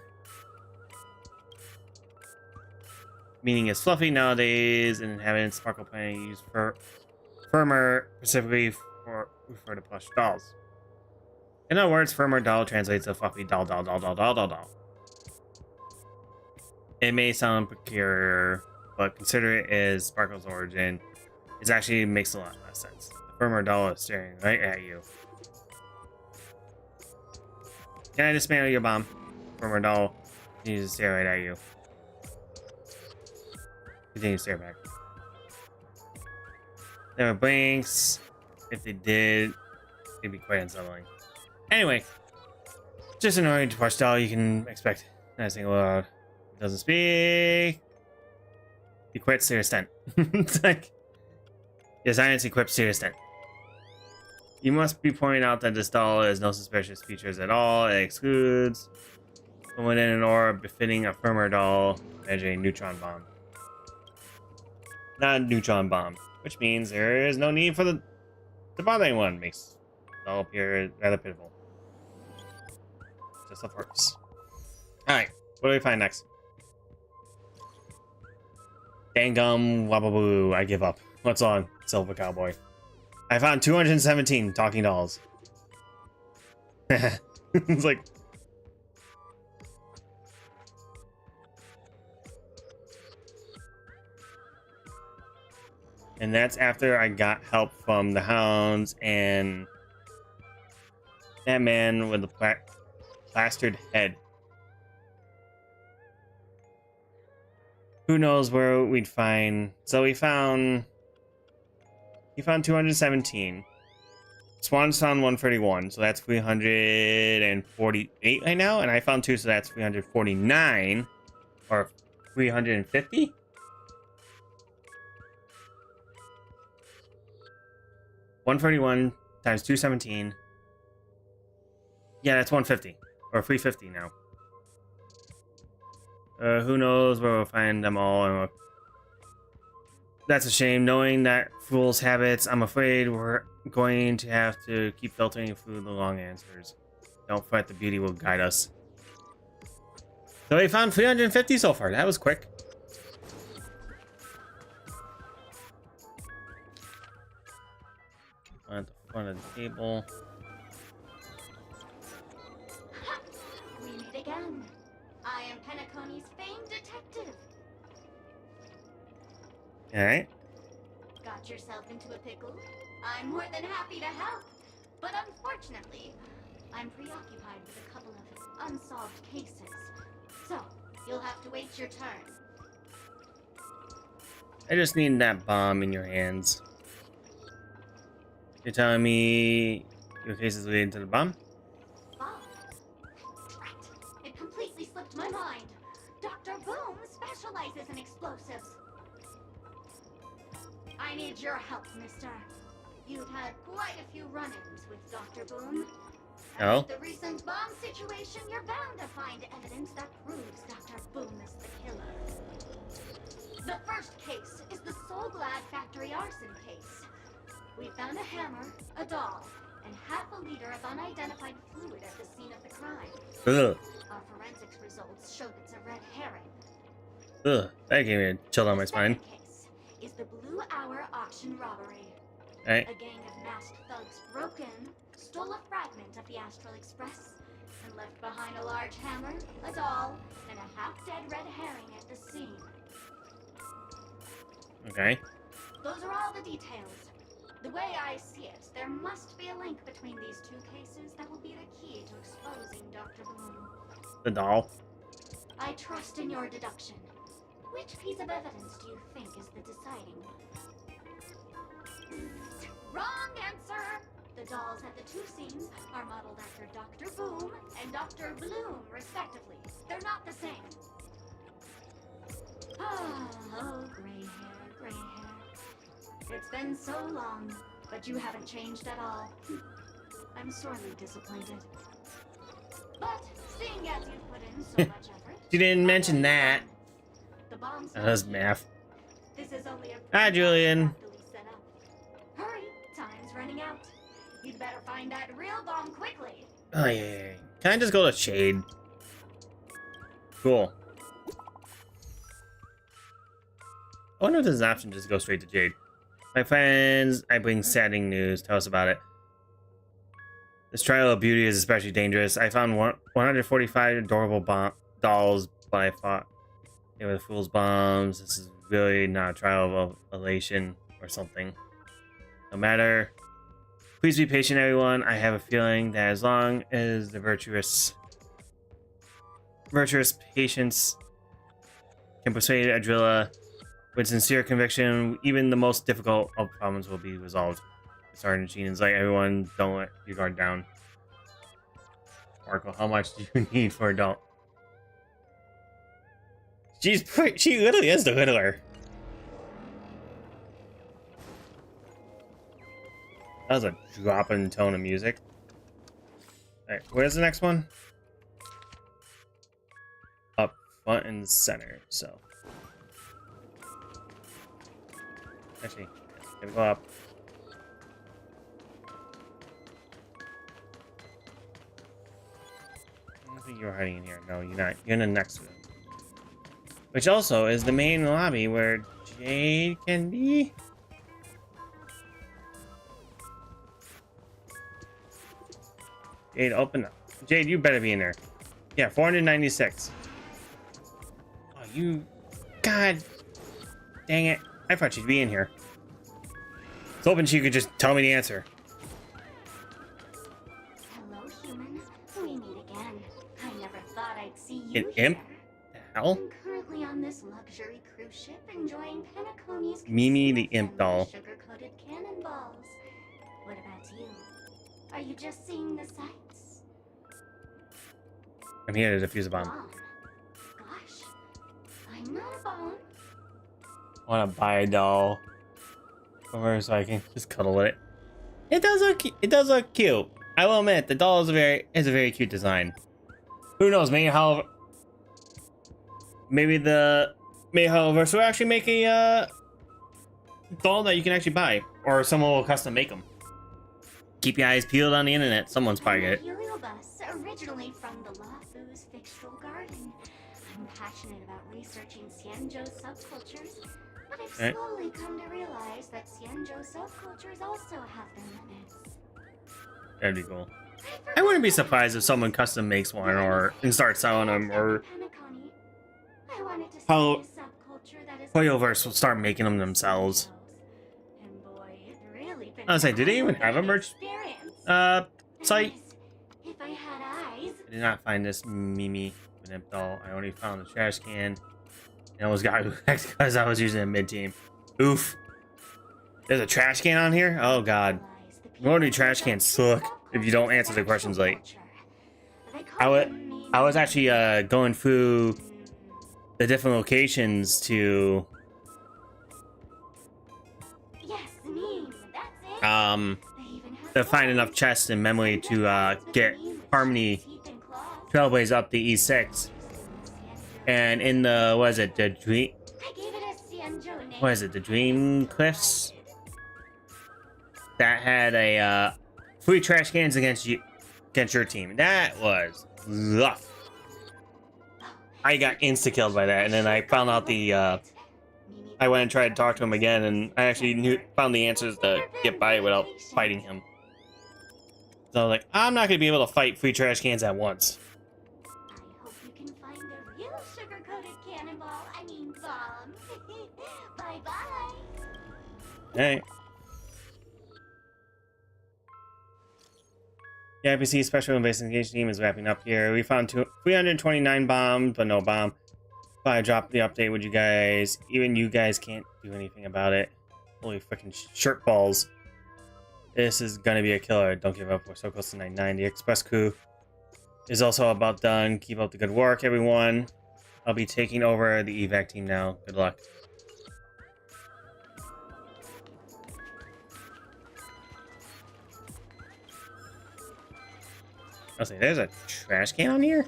A: is fluffy. Nowadays, in inhabitants Sparkle planet use firmer specifically refer to plush dolls. In other words, firmer doll translates to fluffy doll. It may sound peculiar, but consider it as Sparkle's origin. It actually makes a lot less sense. Firmer doll is staring right at you. Can I dismantle your bomb? Firmer doll continues to stare right at you. Continue to stare back. Never blinks. if they did, it'd be quite unsettling. Anyway, just annoying to watch doll. You can expect nice thing aloud. Doesn't speak. Equipped to your extent. It's like, your science equipped to your extent. You must be pointing out that this doll has no suspicious features at all. It excludes from within an aura befitting a firmer doll, measuring a neutron bomb. Not a neutron bomb, which means there is no need for to bother anyone. Makes the doll appear rather pitiful. Just a farce. Alright, what do we find next? Dangum wababoo, I give up. What's on, Silver Cowboy? I found 217 talking dolls. It's like... And that's after I got help from the hounds and that man with the plastered head. Who knows where we'd find... So we found 217. Swan's found 131, so that's 348 right now, and I found 2, so that's 349 or 350. $131 times 217. Yeah, that's 150 or 350 now. Who knows where we'll find them all. That's a shame. Knowing that fool's habits, I'm afraid we're going to have to keep filtering through the long answers. Don't fret, the beauty will guide us. So we found 350 so far. That was quick. On the front of the table.
S: We meet again. I am Penacony's famed detective.
A: Alright.
S: Got yourself into a pickle? I'm more than happy to help. But unfortunately, I'm preoccupied with a couple of unsolved cases. So, you'll have to wait your turn.
A: I just need that bomb in your hands. You're telling me your case is related to the bomb?
S: Bomb? Right. It completely slipped my mind. Dr. Boom specializes in explosives. I need your help, mister. You've had quite a few run-ins with Dr. Boom. And
A: Oh?
S: with the recent bomb situation, you're bound to find evidence that proves Dr. Boom is the killer. The first case is the Soul Glad factory arson case. We found a hammer, a doll, and half a liter of unidentified fluid at the scene of the crime.
A: Ugh.
S: Our forensics results showed it's a red herring.
A: Ugh. That gave me a chill down my spine.
S: Is the Blue Hour auction robbery.
A: Right.
S: A gang of masked thugs broke in, stole a fragment of the Astral Express, and left behind a large hammer, a doll, and a half-dead red herring at the scene.
A: Okay.
S: Those are all the details. The way I see it, there must be a link between these two cases that will be the key to exposing Dr. Boom.
A: The doll.
S: I trust in your deduction. Which piece of evidence do you think is the deciding one? Wrong answer! The dolls at the two scenes are modeled after Dr. Boom and Dr. Bloom, respectively. They're not the same. Oh, gray hair, gray hair. It's been so long, but you haven't changed at all. I'm sorely disappointed. But seeing as you've put in so much effort,
A: You didn't mention that.
S: the bomb's
A: That was math.
S: This is only a
A: Hi, Julian.
S: set up. Hurry, time's running out. You'd better find that real bomb quickly.
A: Oh, yeah. Can I just go to Shade? Cool. I wonder if there's an option to just go straight to Jade. My friends, I bring saddening news. Tell us about it. This trial of beauty is especially dangerous. I found 145 adorable dolls, but I thought they were the fool's bombs. This is really not a trial of elation or something. No matter. Please be patient, everyone. I have a feeling that as long as the virtuous patience can persuade Adrilla with sincere conviction, even the most difficult of problems will be resolved. Sergeant Sheen is like, everyone, don't let your guard down. Sparkle, how much do you need for a doll? She literally is the Riddler. That was a drop in tone of music. Alright, where's the next one? Up front and center, so. Actually, gonna go up. I don't think you're hiding in here. No, you're not. You're in the next room. Which also is the main lobby where Jade can be. Jade, open up. Jade, you better be in there. Yeah, 496. Oh, you... God dang it. I thought she'd be in here. I was hoping she could just tell me the answer.
S: Hello, human. We meet again. I never thought I'd see you
A: An imp? The hell?
S: I'm currently on this luxury cruise ship enjoying Penacony's
A: Mimi the imp doll.
S: sugar-coated cannonballs. What about you? Are you just seeing the sights?
A: I'm here to defuse a bomb.
S: Gosh, I'm not a bomb.
A: I want to buy a doll from her so I can just cuddle with it. It does look cute. I will admit the doll is a very cute design. Who knows? Maybe the Holoverse will actually make a doll that you can actually buy, or someone will custom make them. Keep your eyes peeled on the internet. Someone's probably got it.
S: Heliobus, originally from the Lafu's fictional garden. I'm passionate about researching Xianzhou subcultures, but I've slowly come to realize that Xianzhou subcultures also have their limits.
A: That'd be cool. I wouldn't be surprised if someone custom makes one and starts selling them, or how Holoverse will start making them themselves. I was like, do they even have a merch site?
S: If I had eyes.
A: I did not find this Mimi with imp doll. I only found the trash can. And almost got wrecked because I was using a mid-team. Oof. There's a trash can on here? Oh god. Normally trash cans suck if you don't answer the questions late. I was actually going through the different locations to find enough chests in memory to get Harmony Trailblaze up the E6. And in the the Dream Cliffs, that had a 3 trash cans against your team. That was rough. I got insta-killed by that, and then I found out I went and tried to talk to him again, and I actually found the answers to get by without fighting him. So I was like, I'm not gonna be able to fight 3 trash cans at once.
S: I hope you can find a real sugar-coated cannonball. I mean bomb. Bye-bye.
A: Hey. The IPC Special Investigation Team is wrapping up here. We found 329 bombs, but no bomb. If I drop the update, would you guys... Even you guys can't do anything about it. Holy freaking shirt balls. This is gonna be a killer. Don't give up. We're so close to 99. The Express crew is also about done. Keep up the good work, everyone. I'll be taking over the evac team now. Good luck. I was like, there's a trash can on here?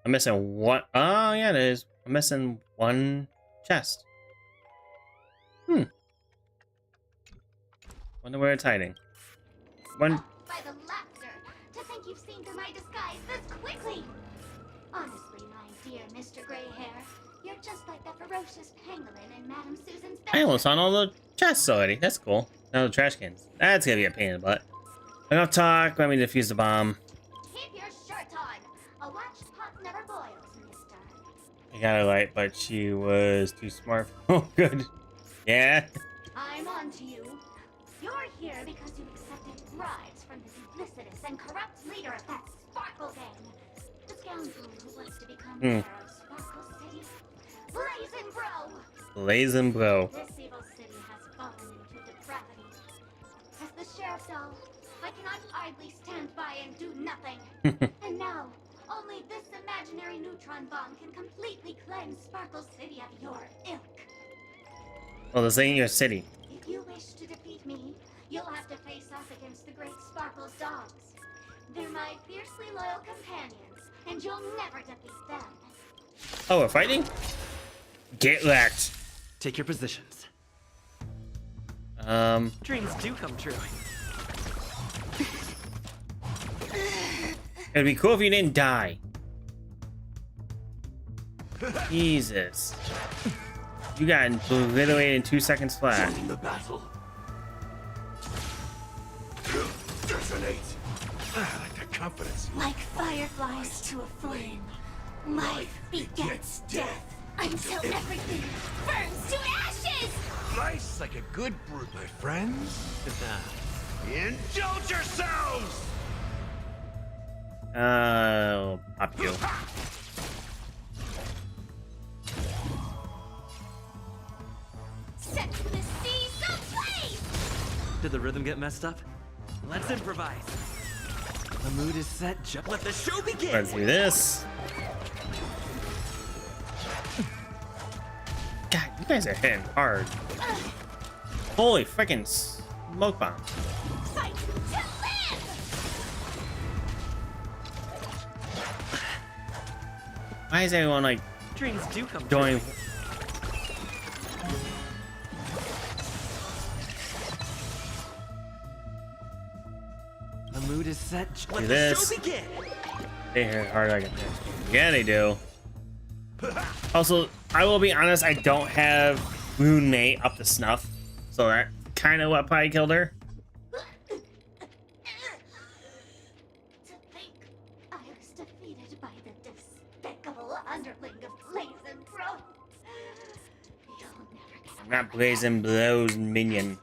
A: I'm missing one. Oh, yeah, it is. I'm missing one chest. Wonder where it's hiding.
S: By the laughter, to think you've seen through my disguise this quickly. Honestly, my dear Mr. Greyhair, you're just like that ferocious pangolin in Madame Susan's bed.
A: I almost found all the chests already. That's cool. Now the trash cans. That's gonna be a pain in the butt. Enough talk. Let me defuse the bomb.
S: Keep your shirt on. A watched pot never boils, mister.
A: I got her right, but she was too smart. Oh, good. Yeah.
S: I'm on to you. You're here because you accepted bribes from the duplicitous and corrupt leader of that Sparkle gang. The scoundrel who wants to become mayor of Sparkle City. Blazing Bro!
A: Blazing Bro.
S: This evil city has fallen into depravity. As the sheriff doll, I cannot idly stand by and do nothing. And now, only this imaginary neutron bomb can completely cleanse Sparkle City of your ilk.
A: Well, this ain't your city.
S: If you wish to defeat me, you'll have to face off against the Great Sparkle's dogs. They're my fiercely loyal companions, and you'll never defeat them.
A: Oh, we're fighting? Get wrecked.
Q: Take your positions. Dreams do come true.
A: It'd be cool if you didn't die. Jesus. You got obliterated in 2 seconds flat.
B: Join the battle. Detonate. I like that confidence.
S: Like fireflies to a flame, life begets death until everything burns to ashes!
B: Nice, like a good brew, my friends. Indulge yourselves!
A: Oh, pop you.
S: Set the seas ablaze!
Q: Did the rhythm get messed up? Let's improvise. The mood is set. Let the show begin.
A: Let's do this. God, you guys are hitting hard. Holy freaking smoke bomb.
S: Fight to live!
A: Why is everyone like
Q: Dreams do come
A: doing?
Q: The mood is set. Let
A: Do
Q: the
A: this.
Q: show begin.
A: They hit hard like a yeah, they do. Also, I will be honest, I don't have Roommate up to snuff, so that kind of what probably killed her.
S: To think I was defeated by the despicable underling of Blazing Bro. You'll never get
A: I'm not Blazing Blow's minion.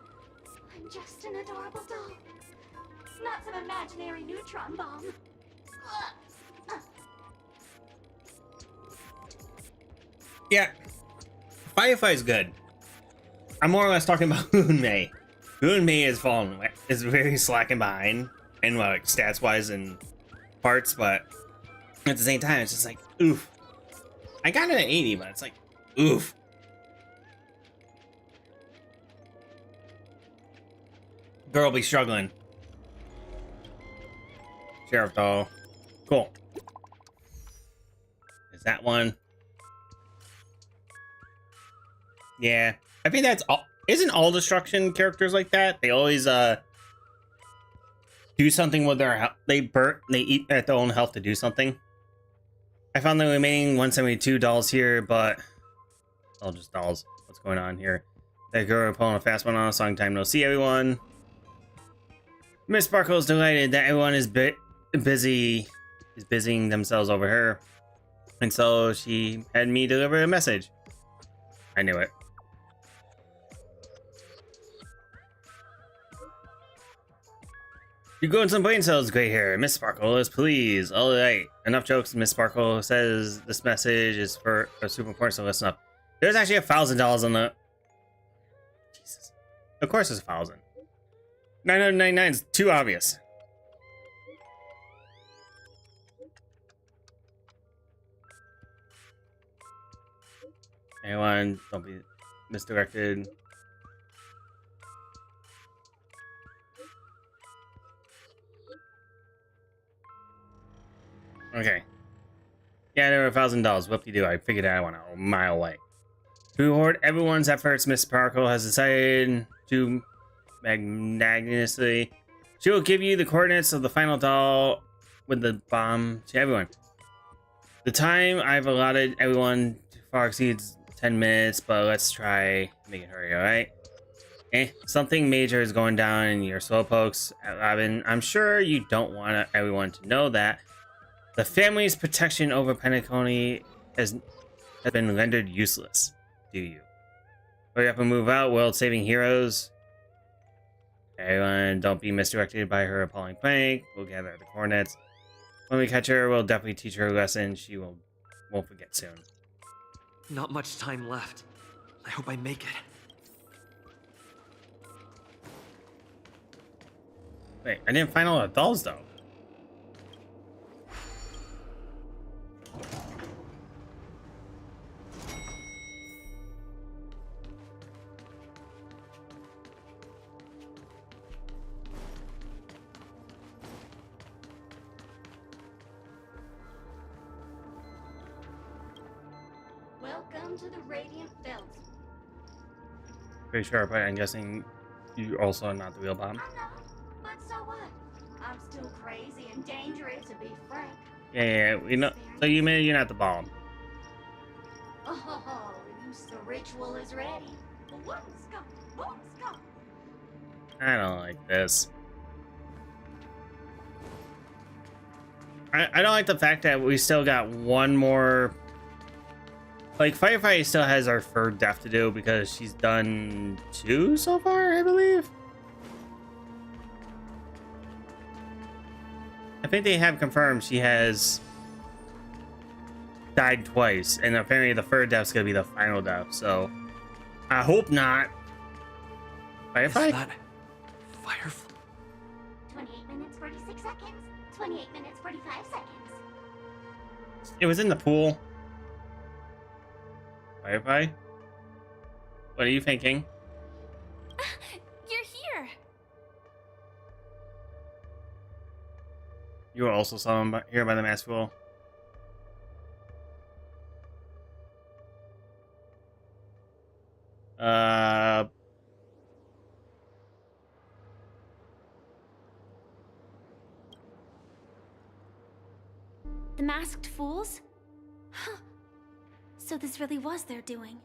S: I'm just an adorable doll. Not some imaginary neutron bomb.
A: Yeah, Firefly's good. I'm more or less talking about Moonmei. Moonmei is very slacking behind, and like stats wise and parts, but at the same time, it's just like oof. I got it at 80, but it's like oof. Girl be struggling. Sheriff doll. Cool. Is that one? Yeah. I think that's all. Isn't all destruction characters like that? They always do something with their health. They eat at their own health to do something. I found the remaining 172 dolls here, but all just dolls. What's going on here? That girl pulling a fast one on us. Long time no see, everyone. Miss Sparkle is delighted that everyone is busying themselves over her, and so she had me deliver a message. I knew it. You go in some brain cells, gray hair. Miss Sparkle is pleased. All right, enough jokes. Miss Sparkle says this message is for a super important, so listen up. There's actually $1,000 on the. Jesus. Of course, there's 1,000. 999 is too obvious. Anyone, don't be misdirected. Okay. Yeah, there were $1,000. Whoop-de-doo. I figured that one out a mile away. To reward everyone's efforts, Miss Sparkle has decided to magnanimously. She will give you the coordinates of the final doll with the bomb to everyone. The time I've allotted everyone far exceeds 10 minutes, but let's try make it hurry, alright? Something major is going down in your slowpokes, Robin. I'm sure you don't want everyone to know that. The family's protection over Penacony has been rendered useless, do you? Hurry up and move out, world-saving heroes. Everyone, don't be misdirected by her appalling prank. We'll gather the coordinates. When we catch her, we'll definitely teach her a lesson she won't forget soon.
Q: Not much time left. I hope I make it.
A: Wait, I didn't find all the dolls though.
S: Welcome to the Radiant Belt.
A: Pretty sure, but I'm guessing you also are not the real bomb.
S: I know, but so what? I'm still crazy and dangerous, to be frank.
A: Yeah, we know. So you mean you're not the bomb?
S: Oh, the ritual is ready.
A: I don't like this. I don't like the fact that we still got one more. Like, Firefly still has our third death to do because she's done 2 so far, I believe. I think they have confirmed she has died twice, and apparently the third death's gonna be the final death, so I hope not. Firefly?
Q: Is that Firefly?
S: 28 minutes, 46 seconds. 28 minutes, 45 seconds.
A: It was in the pool. Firefly? What are you thinking?
E: You're here.
A: You were also summoned here by the masked fool.
G: The masked fools? Huh. So this really was their doing.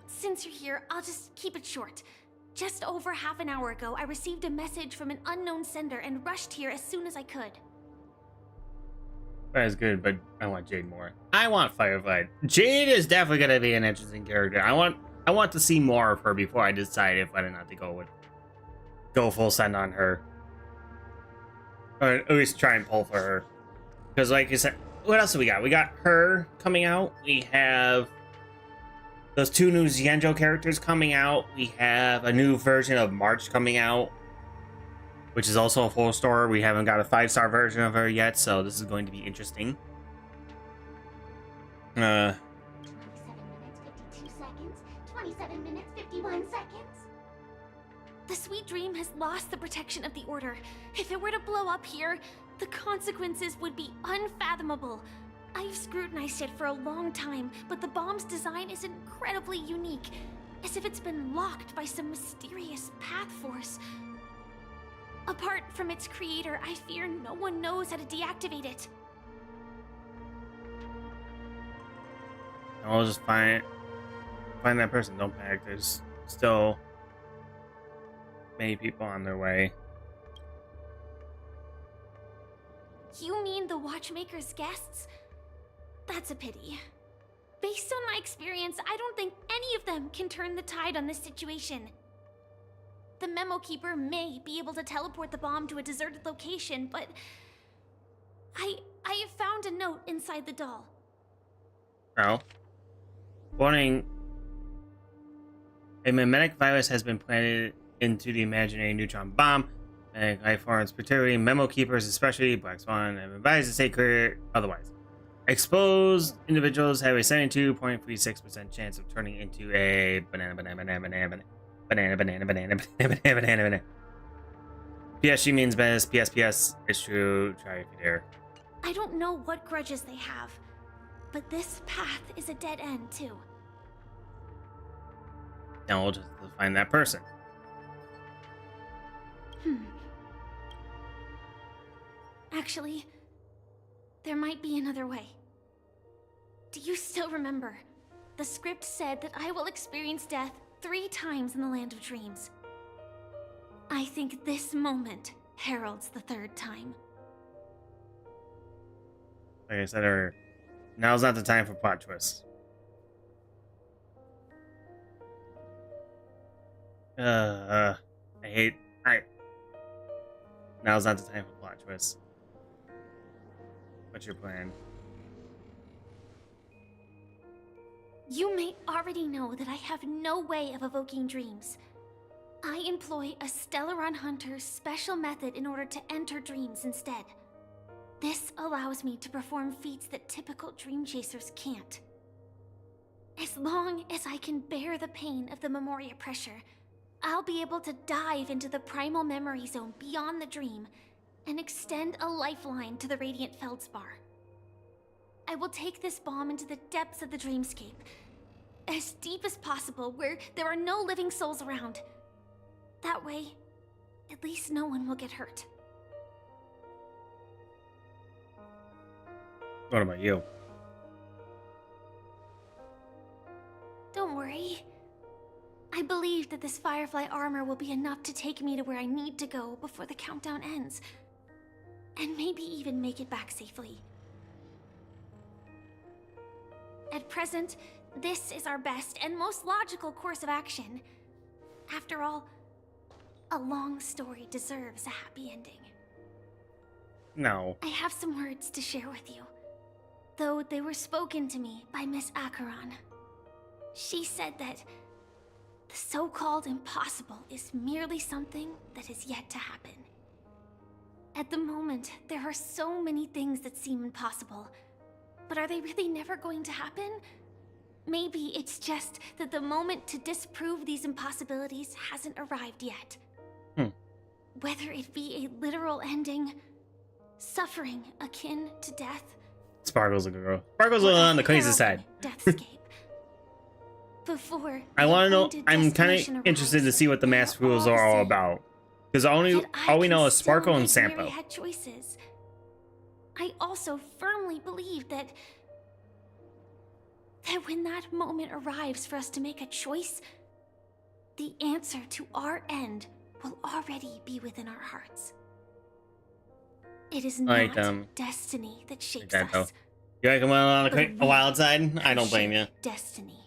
G: Since you're here, I'll just keep it short. Just over half an hour ago, I received a message from an unknown sender and rushed here as soon as I could.
A: That is good, but I want Jade more. I want Firefly. Jade is definitely gonna be an interesting character. I want to see more of her before I decide if whether or not to go full send on her. Or at least try and pull for her. Because like you said, what else do we got? We got her coming out. We have those 2 new Xianzhou characters coming out. We have a new version of March coming out, which is also a full story. We haven't got a 5-star version of her yet, so this is going to be interesting.
S: 27 minutes, 52 seconds. 27 minutes, 51 seconds.
G: The Sweet Dream has lost the protection of the Order. If it were to blow up here, the consequences would be unfathomable. I've scrutinized it for a long time, but the bomb's design is incredibly unique, as if it's been locked by some mysterious path force. Apart from its creator, I fear no one knows how to deactivate it.
A: I'll just find that person. Don't panic. There's still many people on their way.
G: You mean the Watchmaker's guests? That's a pity. Based on my experience, I don't think any of them can turn the tide on this situation. The Memo Keeper may be able to teleport the bomb to a deserted location, but I have found a note inside the doll.
A: Oh. Warning. A mimetic virus has been planted into the imaginary neutron bomb. And life forms, particularly Memo Keepers, especially Black Swan, have advised to stay clear otherwise. Exposed individuals have a 72.36% chance of turning into a banana. PSG means best. PS. It's true. Try if you dare.
G: I don't know what grudges they have, but this path is a dead end too.
A: Now we'll just find that person.
G: Actually, there might be another way. Do you still remember? The script said that I will experience death 3 times in the Land of Dreams. I think this moment heralds the 3rd time.
A: Like I said earlier, now's not the time for plot twists. Now's not the time for plot twists. What's your plan?
G: You may already know that I have no way of evoking dreams. I employ a Stellaron Hunter's special method in order to enter dreams instead. This allows me to perform feats that typical dream chasers can't. As long as I can bear the pain of the Memoria pressure, I'll be able to dive into the primal memory zone beyond the dream and extend a lifeline to the Radiant Feldspar. I will take this bomb into the depths of the dreamscape, as deep as possible where there are no living souls around. That way, at least no one will get hurt.
A: What about you?
G: Don't worry. I believe that this Firefly armor will be enough to take me to where I need to go before the countdown ends. And maybe even make it back safely. At present, this is our best and most logical course of action. After all, a long story deserves a happy ending.
A: No.
G: I have some words to share with you, though they were spoken to me by Miss Acheron. She said that the so-called impossible is merely something that is yet to happen. At the moment, there are so many things that seem impossible, but are they really never going to happen? Maybe it's just that the moment to disprove these impossibilities hasn't arrived yet. Whether it be a literal ending, suffering akin to death,
A: Sparkle's a good girl. Sparkle's on the crazy side.
G: Before
A: I want to know. I'm kind of interested to see what the mask rules are all about, because all we know is Sparkle and Sampo.
G: Had choices. I also firmly believe that when that moment arrives for us to make a choice, the answer to our end will already be within our hearts. It is not destiny that shapes us.
A: You like him on the wild side? I don't blame you.
G: Destiny.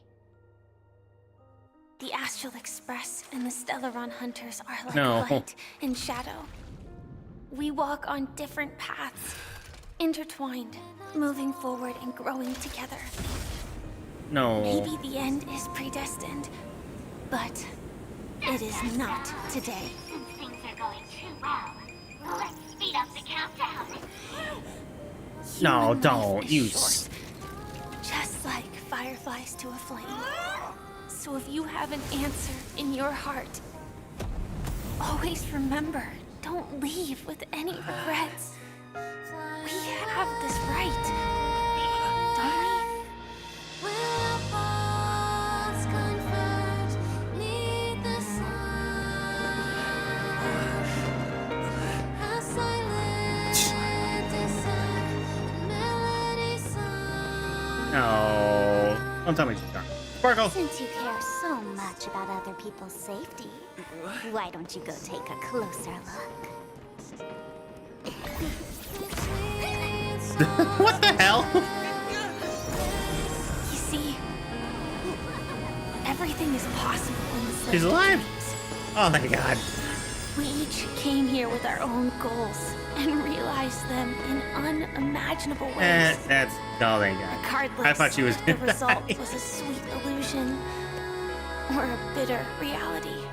G: The Astral Express and the Stellaron Hunters are like light and shadow. We walk on different paths, intertwined, moving forward and growing together.
A: No.
G: Maybe the end is predestined, but it is not today.
D: Things are going too well. Let's speed up the countdown.
A: No, don't.
G: Just like fireflies to a flame. So if you have an answer in your heart, always remember, don't leave with any regrets. We have this right, don't we?
A: No. Don't tell me she's gone. Sparkle.
D: Since you care so much about other people's safety, why don't you go take a closer look?
A: What the hell?
G: You see, everything is possible in this.
A: She's alive. Oh my god.
G: We each came here with our own goals and realized them in unimaginable ways.
A: That's all they got.
G: Regardless,
A: I thought she was
G: the
A: gonna
G: result
A: die.
G: was a sweet illusion or a bitter reality.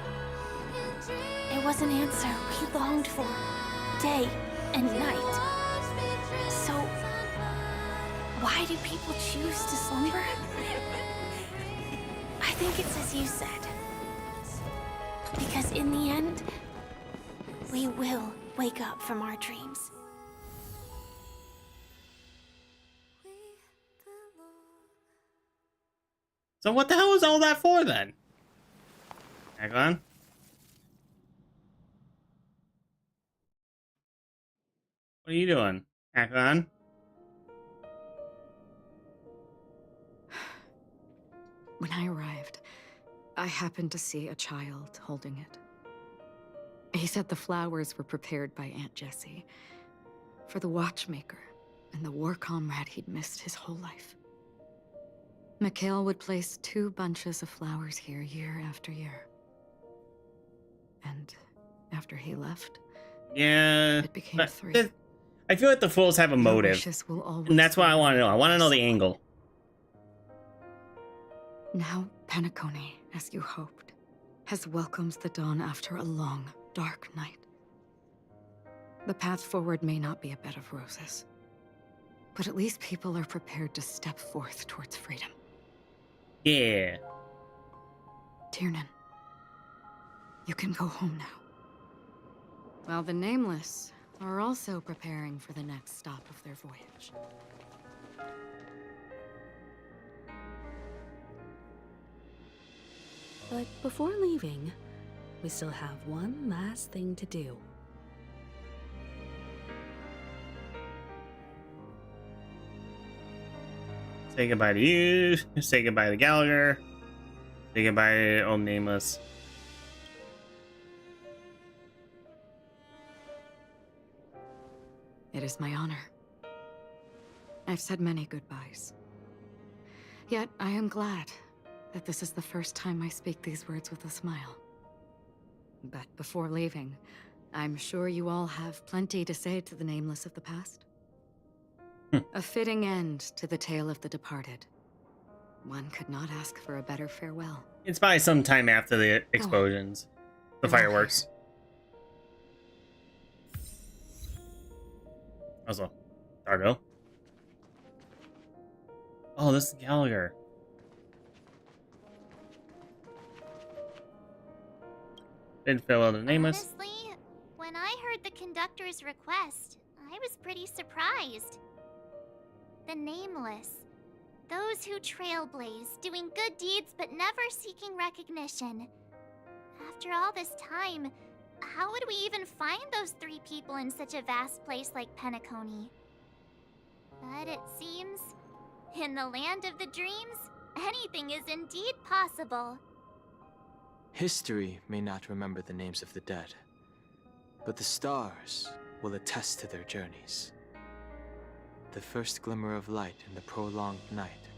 G: It was an answer we longed for, day and night. So, why do people choose to slumber? I think it's as you said. Because in the end, we will wake up from our dreams.
A: So what the hell was all that for then? Hang on. What are you doing? Akron?
I: When I arrived, I happened to see a child holding it. He said the flowers were prepared by Aunt Jessie for the watchmaker and the war comrade he'd missed his whole life. Mikhail would place 2 bunches of flowers here year after year. And after he left,
A: Yeah.
I: it became 3.
A: I feel like the fools have a motive.
I: wishes will always
A: And that's what I want to know. I want to know the angle.
I: Now Penacony, as you hoped, has welcomed the dawn after a long, dark night. The path forward may not be a bed of roses, but at least people are prepared to step forth towards freedom.
A: Yeah.
I: Tiernan, you can go home now. While the Nameless are also preparing for the next stop of their voyage.
T: But before leaving, we still have one last thing to do.
A: Say goodbye to you. Say goodbye to Gallagher. Say goodbye to old Nameless.
I: It is my honor. I've said many goodbyes. Yet I am glad that this is the first time I speak these words with a smile. But before leaving, I'm sure you all have plenty to say to the Nameless of the past. A fitting end to the tale of the departed. One could not ask for a better farewell.
A: It's probably sometime after the explosions. The fireworks. Also, Dargo. Oh, this is Gallagher. Didn't fill out the Nameless.
D: Honestly, when I heard the conductor's request, I was pretty surprised. The Nameless. Those who trailblaze, doing good deeds but never seeking recognition. After all this time, how would we even find those 3 people in such a vast place like Penacony? But it seems, in the land of the dreams, anything is indeed possible.
N: History may not remember the names of the dead, but the stars will attest to their journeys. The first glimmer of light in the prolonged night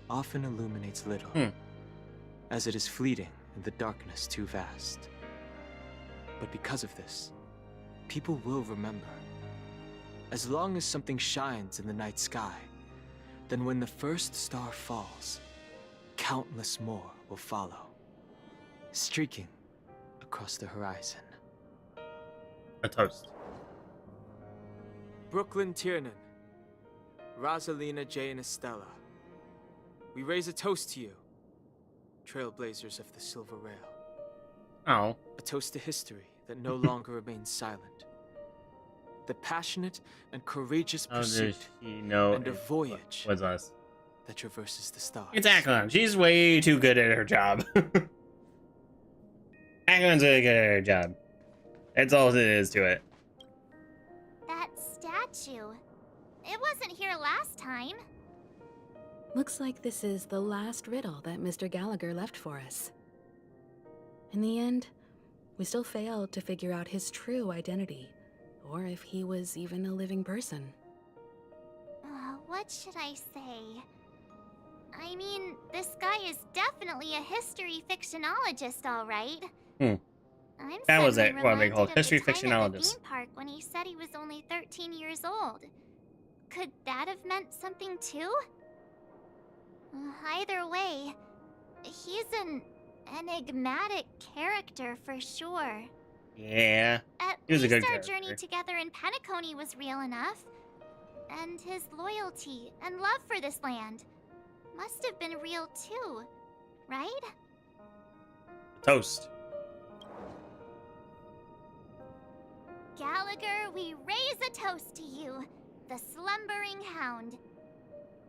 N: often illuminates little, as it is fleeting in the darkness too vast. But because of this, people will remember. As long as something shines in the night sky, then when the first star falls, countless more will follow, streaking across the horizon.
A: A toast.
N: Brooklyn Tiernan, Rosalina Jane Estella, we raise a toast to you, trailblazers of the Silver Rail.
A: Oh.
N: A toast to history that no longer remains silent. The passionate and courageous pursuit and a voyage
A: was us
N: that traverses the stars.
A: It's Aklon. She's way too good at her job. Aklon's really good at her job. That's all it is to it.
D: That statue. It wasn't here last time.
T: Looks like this is the last riddle that Mr. Gallagher left for us. In the end, we still failed to figure out his true identity, or if he was even a living person.
D: What should I say? I mean, this guy is definitely a history fictionologist, all right.
A: That was it. What they call
D: reminded of
A: history
D: the time at the
A: fictionologist.
D: theme park when he said he was only 13 years old. Could that have meant something too? Either way, he's an enigmatic character for sure.
A: Yeah.
D: At
A: He was a
D: least
A: good
D: our
A: character.
D: journey together in Penacony was real enough. And his loyalty and love for this land must have been real too, right?
A: Toast.
D: Gallagher, we raise a toast to you, the slumbering hound.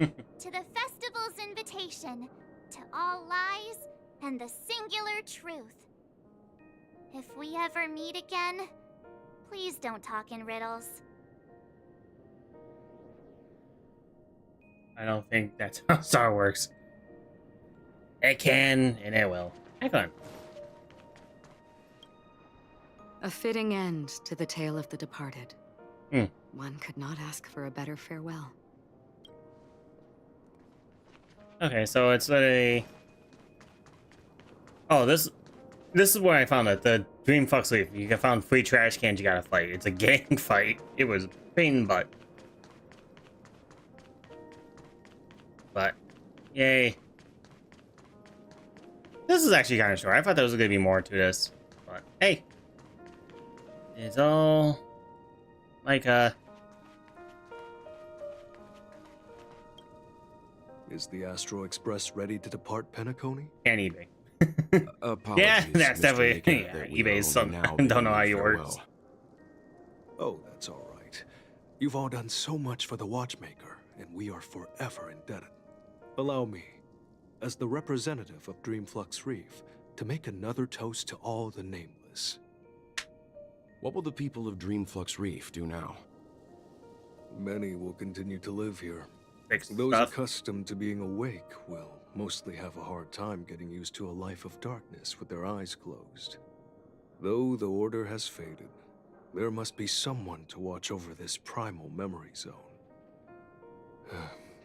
D: To the festival's invitation, to all lies and the singular truth. If we ever meet again, please don't talk in riddles.
A: I don't think that's how Star works. It can, and it will. Hang on.
I: A fitting end to the tale of the departed. One could not ask for a better farewell.
A: Okay, so it's a... Oh, this is where I found it. The Dream Fuck Sleep. You can found free trash cans you gotta fight. It's a gang fight. It was a pain in the butt. But, yay. This is actually kind of short. I thought there was going to be more to this. But, hey. It's all... like,
L: Is the Astro Express ready to depart Penacony?
A: and eBay.
L: Apologies,
A: Yeah, that's
L: Mr.
A: definitely...
L: Baker,
A: Yeah,
L: that we are
A: eBay's
L: only
A: something.
L: now
A: Don't know how
L: bidding
A: you
L: you
A: works.
L: farewell. Oh, that's all right. You've all done so much for the Watchmaker, and we are forever indebted. Allow me, as the representative of Dreamflux Reef, to make another toast to all the nameless.
U: What will the people of Dreamflux Reef do now?
L: Many will continue to live here.
A: Fix
L: Those
A: stuff.
L: accustomed to being awake will mostly have a hard time getting used to a life of darkness with their eyes closed. Though the order has faded, there must be someone to watch over this primal memory zone.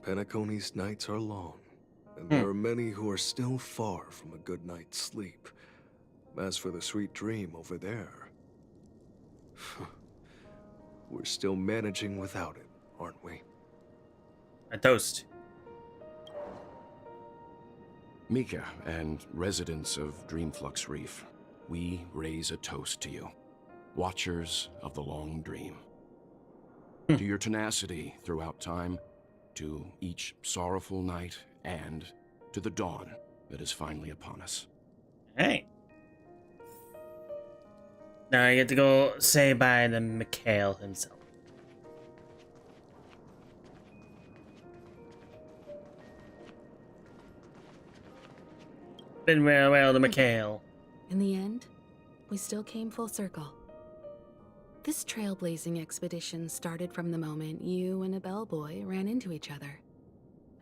L: Penacony's nights are long, and there are many who are still far from a good night's sleep. As for the sweet dream over there, we're still managing without it, aren't we?
A: A toast.
U: Mika and residents of Dreamflux Reef, we raise a toast to you, watchers of the long dream. To your tenacity throughout time, to each sorrowful night, and to the dawn that is finally upon us.
A: Hey. Now I get to go say bye to Mikhail himself. Been well to Mikhail.
T: In the end, we still came full circle. This trailblazing expedition started from the moment you and a bellboy ran into each other.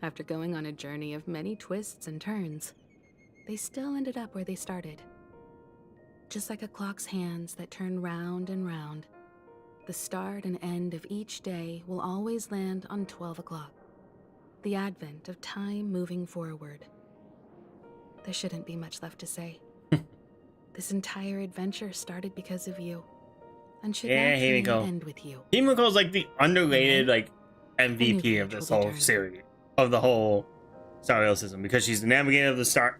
T: After going on a journey of many twists and turns, they still ended up where they started. Just like a clock's hands that turn round and round, the start and end of each day will always land on 12 o'clock. The advent of time moving forward. There shouldn't be much left to say. This entire adventure started because of you, and should naturally end with you.
A: Himiko's like the underrated like MVP of this whole series, of the whole Star Rail system, because she's the navigator of the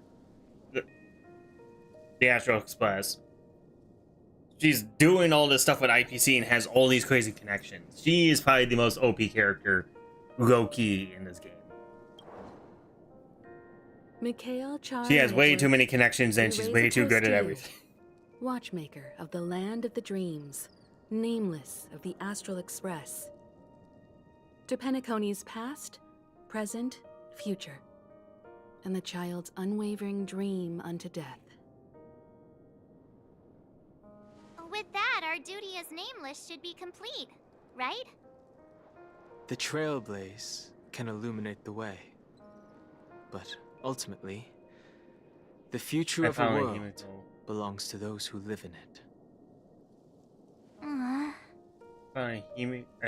A: Astro Express. She's doing all this stuff with IPC and has all these crazy connections. She is probably the most OP character, low-key, in this game.
T: Mikhail
A: She has way too many connections and she's way too good at everything.
T: Watchmaker of the Land of the Dreams, nameless of the Astral Express. To Penacony's past, present, future, and the child's unwavering dream unto death.
D: With that, our duty as nameless should be complete, right?
N: The trailblaze can illuminate the way. But ultimately, the future of a world belongs to those who live in it.
A: I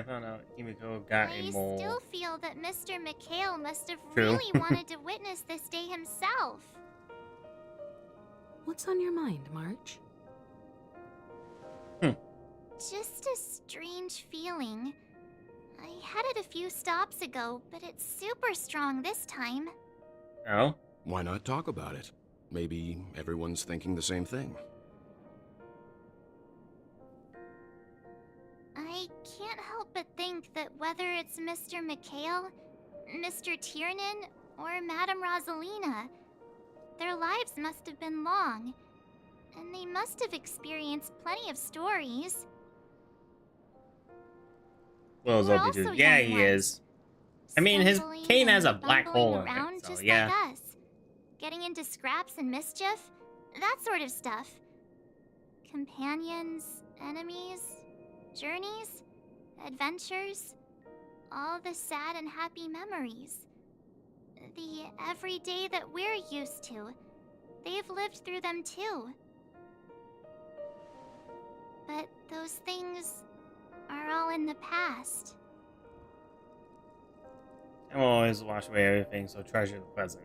A: found out Himiko got a mole.
D: I still feel that Mr. Mikhail must have
A: True.
D: really wanted to witness this day himself.
T: What's on your mind, March?
D: Just a strange feeling. I had it a few stops ago, but it's super strong this time.
A: Oh?
U: Why not talk about it? Maybe everyone's thinking the same thing.
D: I can't help but think that whether it's Mr. Mikhail, Mr. Tiernan, or Madame Rosalina, their lives must have been long, and they must have experienced plenty of stories.
A: Well,
D: We're
A: Zopi
D: also
A: too. Yeah,
D: young
A: he
D: ones,
A: is. I mean, his
D: stumbling
A: cane has a
D: and
A: black
D: bumbling
A: hole in
D: around
A: it, so
D: just
A: yeah.
D: like us, getting into scraps and mischief, that sort of stuff. Companions, enemies, journeys, adventures, all the sad and happy memories. The everyday that we're used to, they've lived through them too. But those things are all in the past.
A: I will always wash away everything, so treasure the present.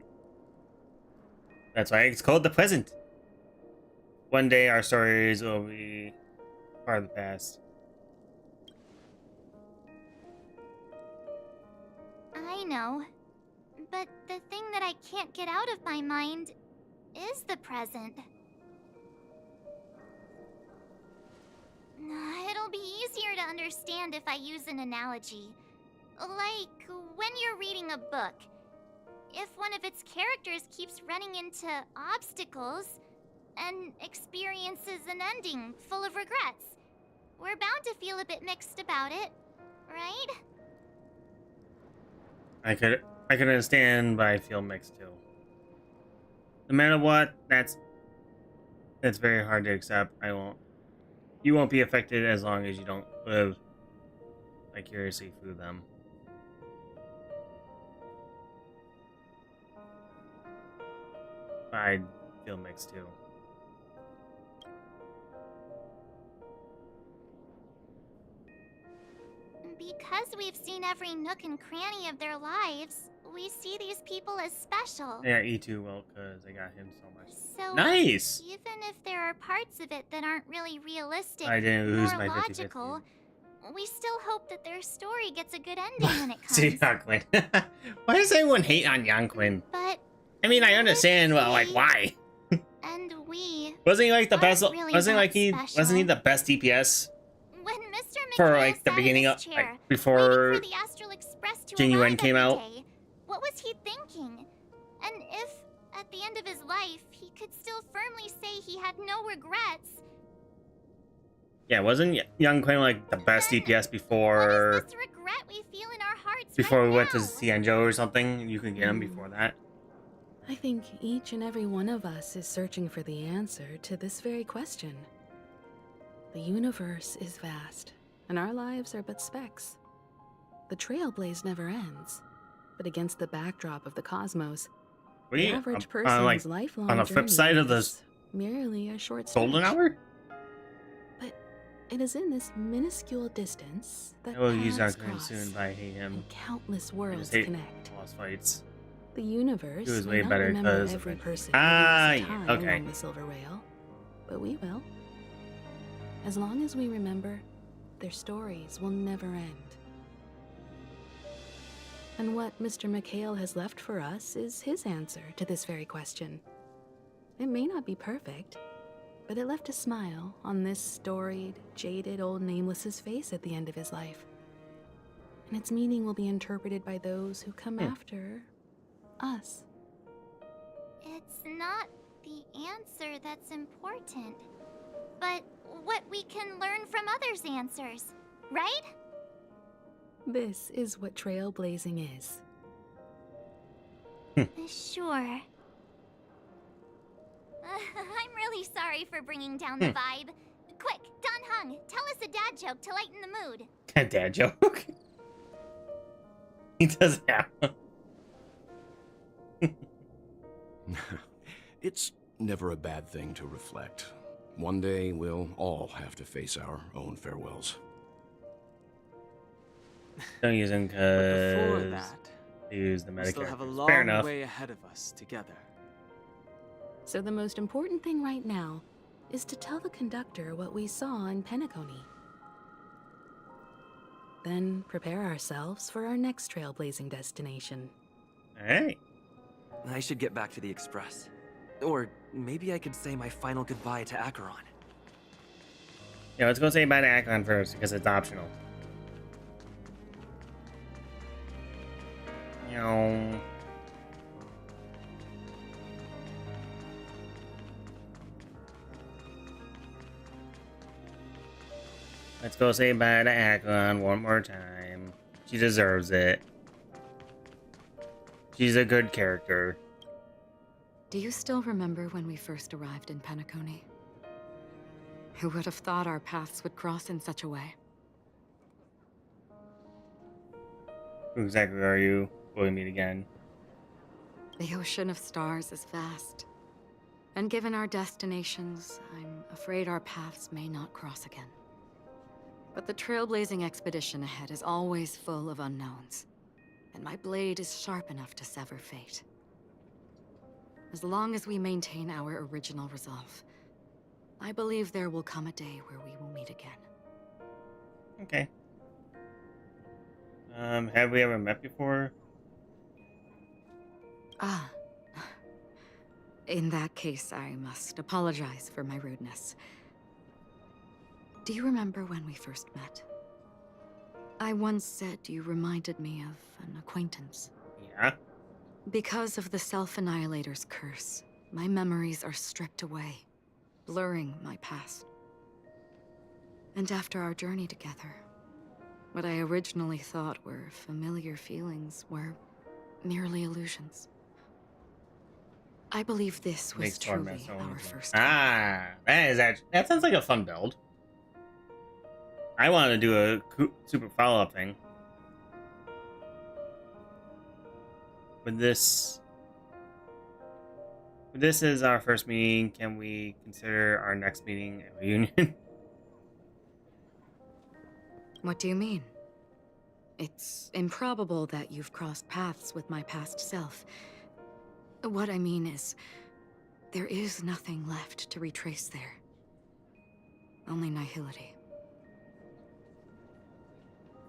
A: That's why it's called the present. One day our stories will be part of the past.
D: I know. But the thing that I can't get out of my mind is the present. It'll be easier to understand if I use an analogy. Like when you're reading a book. If one of its characters keeps running into obstacles and experiences an ending full of regrets, we're bound to feel a bit mixed about it, right?
A: I could understand, but I feel mixed too. No matter what, that's very hard to accept. You won't be affected as long as you don't live vicariously through them. I feel mixed too.
D: Because we've seen every nook and cranny of their lives, we see these people as special.
A: Yeah, E2 will, because they got him so much.
D: So
A: Nice!
D: even if there are parts of it that aren't really realistic
A: I didn't lose
D: nor
A: my 50-50.
D: logical, we still hope that their story gets a good ending when it comes.
A: See, Yanquin. Why does everyone hate on Yanquin?
D: But
A: I mean, I understand, well, like, why?
D: and we
A: Wasn't he like the best?
D: really
A: Wasn't
D: that
A: he the best DPS
D: when Mr.
A: for like the beginning of before
D: for the Astral Express to
A: Genuine
D: arrive
A: came
D: every
A: out?
D: day, what was he thinking? And if at the end of his life he could still firmly say he had no regrets,
A: Yeah, wasn't Yanquin like the best DPS before
D: this regret we feel in our hearts
A: we
D: right
A: went to
D: now?
A: Cienjo or something? You could get him before that.
T: I think each and every one of us is searching for the answer to this very question. The universe is vast, and our lives are but specks. The trailblaze never ends, but against the backdrop of the cosmos, the average person's
A: like,
T: lifelong
A: on the flip
T: journey
A: side of
T: is
A: this
T: merely a short
A: golden
T: stretch.
A: hour?
T: But it is in this minuscule distance that
A: I will use
T: paths
A: Yanquin
T: cross
A: soon, but I hate him.
T: and countless
A: I
T: worlds
A: just hate
T: connect.
A: boss fights.
T: The universe
A: He was
T: may
A: way
T: not
A: better
T: remember
A: because
T: every person
A: Ah,
T: who
A: yeah,
T: time
A: okay.
T: along the Silver Rail, but we will. As long as we remember, their stories will never end. And what Mr. McHale has left for us is his answer to this very question. It may not be perfect, but it left a smile on this storied, jaded old Nameless's face at the end of his life. And its meaning will be interpreted by those who come after us.
D: It's not the answer that's important, but what we can learn from others' answers, right?
T: This is what trailblazing is.
D: Sure. I'm really sorry for bringing down the vibe. Quick, Don Hung, tell us a dad joke to lighten the mood.
A: A dad joke. He doesn't have one.
U: It's never a bad thing to reflect. One day we'll all have to face our own farewells.
A: Don't use him
N: But before
A: because
N: that,
A: they use the
N: we
A: meta
N: still have a
A: characters.
N: long
A: Fair enough.
N: way ahead of us together.
T: So the most important thing right now is to tell the conductor what we saw in Penacony. Then prepare ourselves for our next trailblazing destination.
A: Alright.
Q: I should get back to the Express. Or maybe I could say my final goodbye to Acheron.
A: Yeah, let's go say bye to Akon first because it's optional. Meow. Let's go say bye to Akon one more time. She deserves it. She's a good character.
I: Do you still remember when we first arrived in Penacony? Who would have thought our paths would cross in such a way?
A: Who exactly are you? Will we meet again?
I: The ocean of stars is vast. And given our destinations, I'm afraid our paths may not cross again. But the trailblazing expedition ahead is always full of unknowns. And my blade is sharp enough to sever fate. As long as we maintain our original resolve, I believe there will come a day where we will meet again.
A: Okay. Have we ever met before?
I: Ah. In that case, I must apologize for my rudeness. Do you remember when we first met? I once said you reminded me of an acquaintance.
A: Yeah?
I: Because of the Self-Annihilator's curse, my memories are stripped away, blurring my past. And after our journey together, what I originally thought were familiar feelings were merely illusions. I believe this was truly our first.
A: That is actually, that sounds like a fun build. I want to do a super follow-up thing. But this is our first meeting. Can we consider our next meeting a reunion?
I: What do you mean? It's improbable that you've crossed paths with my past self. What I mean is, there is nothing left to retrace there. Only nihility.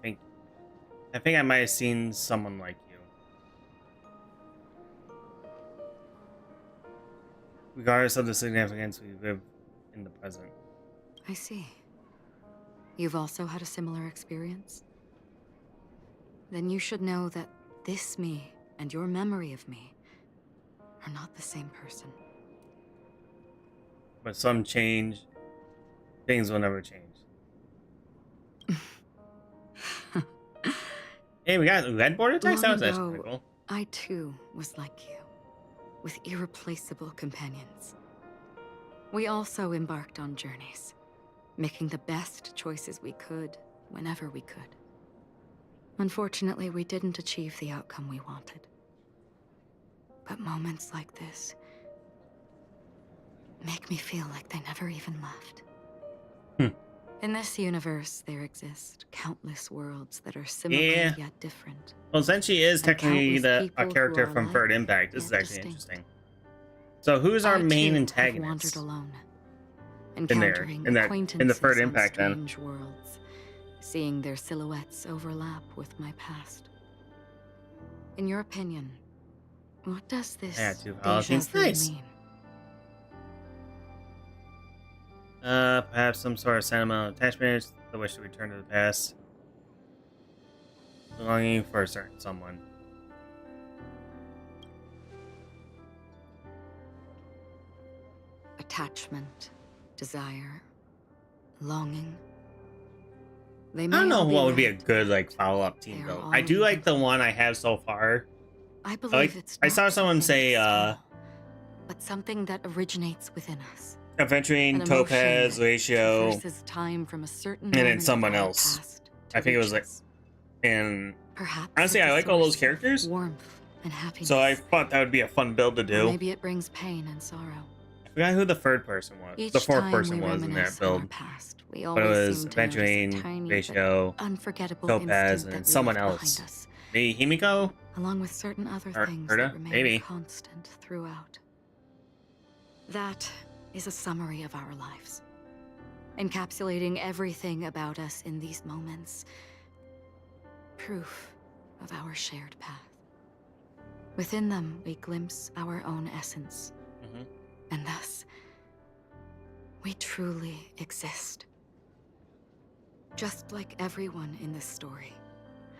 A: I think I might have seen someone like you. Regardless of the significance, we live in the present.
I: I see. You've also had a similar experience? Then you should know that this me and your memory of me are not the same person.
A: But some change. Things will never change. Hey, we got red border text? That was actually pretty cool.
I: I too was like you, with irreplaceable companions. We also embarked on journeys, making the best choices we could, whenever we could. Unfortunately, we didn't achieve the outcome we wanted. But moments like this make me feel like they never even left. In this universe, there exist countless worlds that are similar yet different.
A: Well, since she is technically a character from Third Impact, this is actually interesting. So who's our main antagonist?
I: Alone,
A: in there, in the Third Impact, then.
I: Worlds, seeing their silhouettes overlap with my past. In your opinion, what does this déjà vu mean?
A: Perhaps some sort of sentimental attachment, the wish to return to the past. Longing for a certain someone.
I: Attachment, desire, longing.
A: I don't know what would be a good follow-up team build. I do like the one I have so far.
I: I believe
A: I saw someone say
I: but something that originates within us.
A: Adventuring, Topaz, Ratio,
I: time from a certain
A: and then someone else. I think it was and
I: perhaps
A: honestly, I like all those characters.
I: Warmth and happiness.
A: So I thought that would be a fun build to do.
I: Or maybe it brings pain and sorrow.
A: I forgot who the third person was. The fourth person was in that build. But it was Adventuring, Ratio, Topaz, and then someone else. Maybe Himiko?
I: Along with certain other things
A: Herta?
I: that remain
A: Maybe.
I: constant throughout. That is a summary of our lives, encapsulating everything about us in these moments. Proof of our shared path. Within them, we glimpse our own essence. And thus, we truly exist. Just like everyone in this story,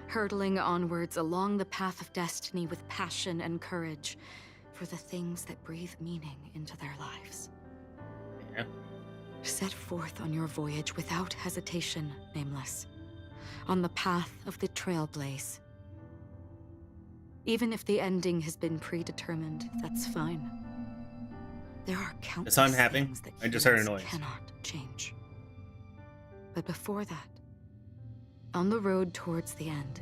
I: hurtling onwards along the path of destiny with passion and courage for the things that breathe meaning into their lives.
A: Yeah.
I: Set forth on your voyage without hesitation, Nameless, on the path of the Trailblaze. Even if the ending has been predetermined, that's fine. There are countless things that
A: I just heard a
I: humans
A: noise.
I: Cannot change. But before that, on the road towards the end,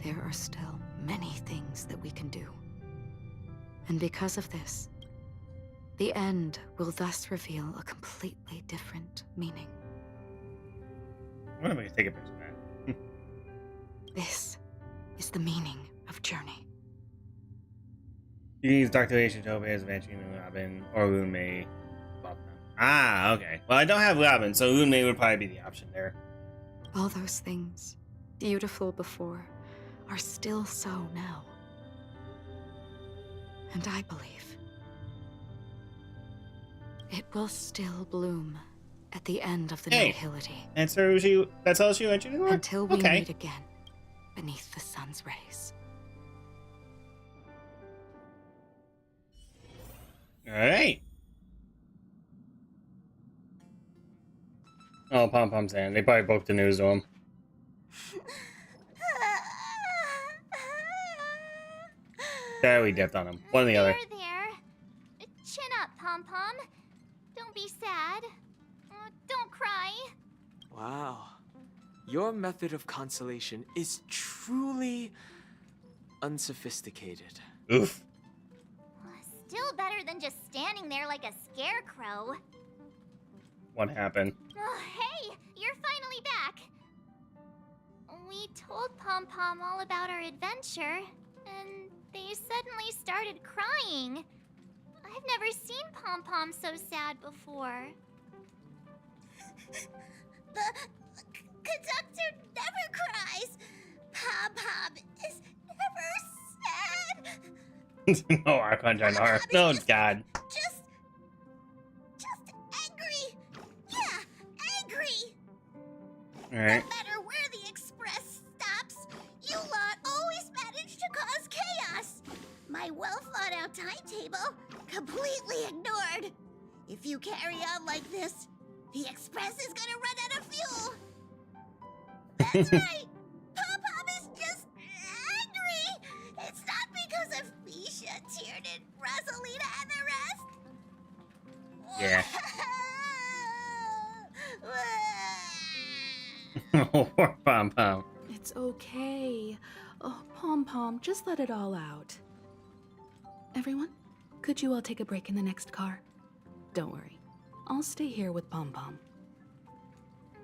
I: there are still many things that we can do. And because of this, the end will thus reveal a completely different meaning.
A: What am I going to take a picture of that?
I: This is the meaning of Journey.
A: You can use Dr. H. Topaz, Adventuring, and Robin, or Lunmei. Ah, okay. Well, I don't have Robin, so Lunmei would probably be the option there.
I: All those things, beautiful before, are still so now. And I believe It will still bloom at the end of the
A: Hey,
I: nihility.
A: that's all she went to?
I: Until we
A: Okay.
I: meet again beneath the sun's rays.
A: Alright. Oh, Pom Pom's in. They probably broke the news to him. There, we dipped on him. One or the other.
D: There. Chin up, Pom Pom. Don't be sad. Don't cry.
N: Wow. Your method of consolation is truly unsophisticated.
A: Oof.
D: Still better than just standing there like a scarecrow.
A: What happened?
D: Oh, hey, you're finally back. We told Pom Pom all about our adventure, and they suddenly started crying. I've never seen Pom Pom so sad before.
F: The conductor never cries. Pom Pom is never sad.
A: No, I can't join her. No, God.
F: Just angry. Yeah, angry.
A: Alright.
F: No matter where the express stops, you lot always manage to cause chaos. My well-thought-out timetable completely ignored. If you carry on like this, the express is gonna run out of fuel. That's right. Pom-Pom is just angry. It's not because of Misha, Tiernan, Rosalina, and the rest.
A: Yeah. Oh, poor Pom Pom.
T: It's okay. Oh, Pom Pom, just let it all out. Everyone, could you all take a break in the next car? Don't worry. I'll stay here with Pom Pom.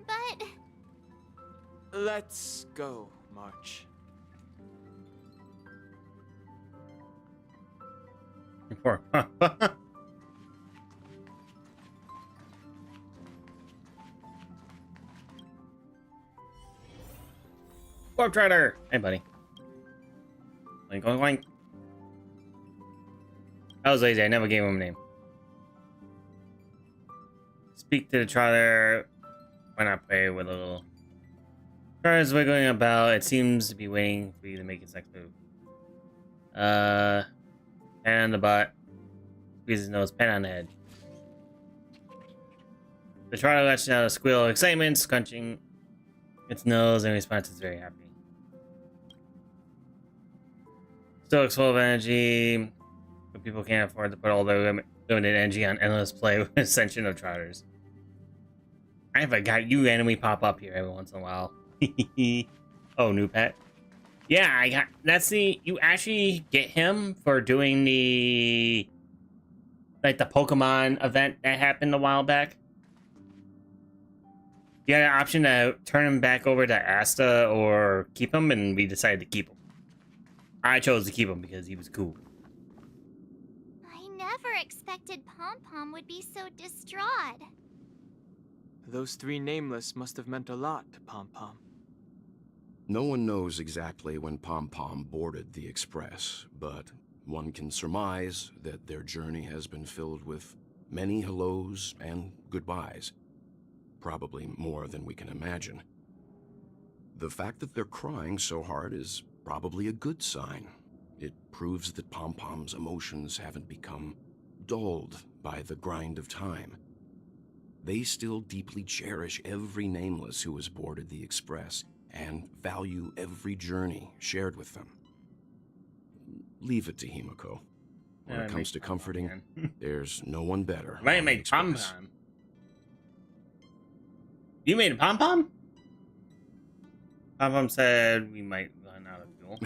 D: But...
N: Let's go, March.
A: Poor Pom Pom. Warp Rider! Hey, buddy. Oink, oink, oink. I was lazy. I never gave him a name. Speak to the Trotter. Why not play with a little... Trotter's wiggling about. It seems to be waiting for you to make its next move. Pen on the butt. Squeeze his nose. Pen on the head. The Trotter lets out a squeal of excitement, scrunching its nose, and response is very happy. Still looks full of energy, but people can't afford to put all their limited energy on endless play with Ascension of Trotters. I forgot you randomly pop up here every once in a while. Oh, new pet. Yeah, I got. That's the. You actually get him for doing the. Like the Pokemon event that happened a while back. You had an option to turn him back over to Asta or keep him, and we decided to keep him. I chose to keep him because he was cool.
D: I never expected Pom Pom would be so distraught.
N: Those three nameless must have meant a lot to Pom Pom.
U: No one knows exactly when Pom Pom boarded the Express, but one can surmise that their journey has been filled with many hellos and goodbyes. Probably more than we can imagine. The fact that they're crying so hard is probably a good sign. It proves that Pom Pom's emotions haven't become dulled by the grind of time. They still deeply cherish every nameless who has boarded the Express and value every journey shared with them. Leave it to Himiko. When it comes to comforting, there's no one better.
A: Right, made Pom Pom. You made a Pom Pom? Pom Pom said we might run out of fuel.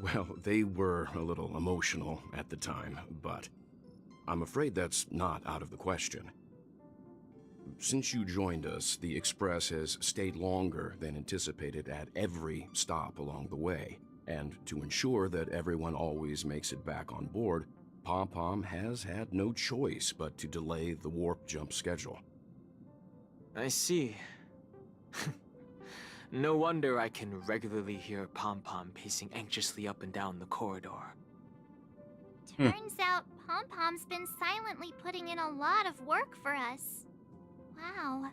U: Well, they were a little emotional at the time, but I'm afraid that's not out of the question. Since you joined us, the Express has stayed longer than anticipated at every stop along the way. And to ensure that everyone always makes it back on board, Pom Pom has had no choice but to delay the warp jump schedule.
N: I see. No wonder I can regularly hear Pom Pom pacing anxiously up and down the corridor.
D: Turns out Pom-Pom's been silently putting in a lot of work for us. Wow.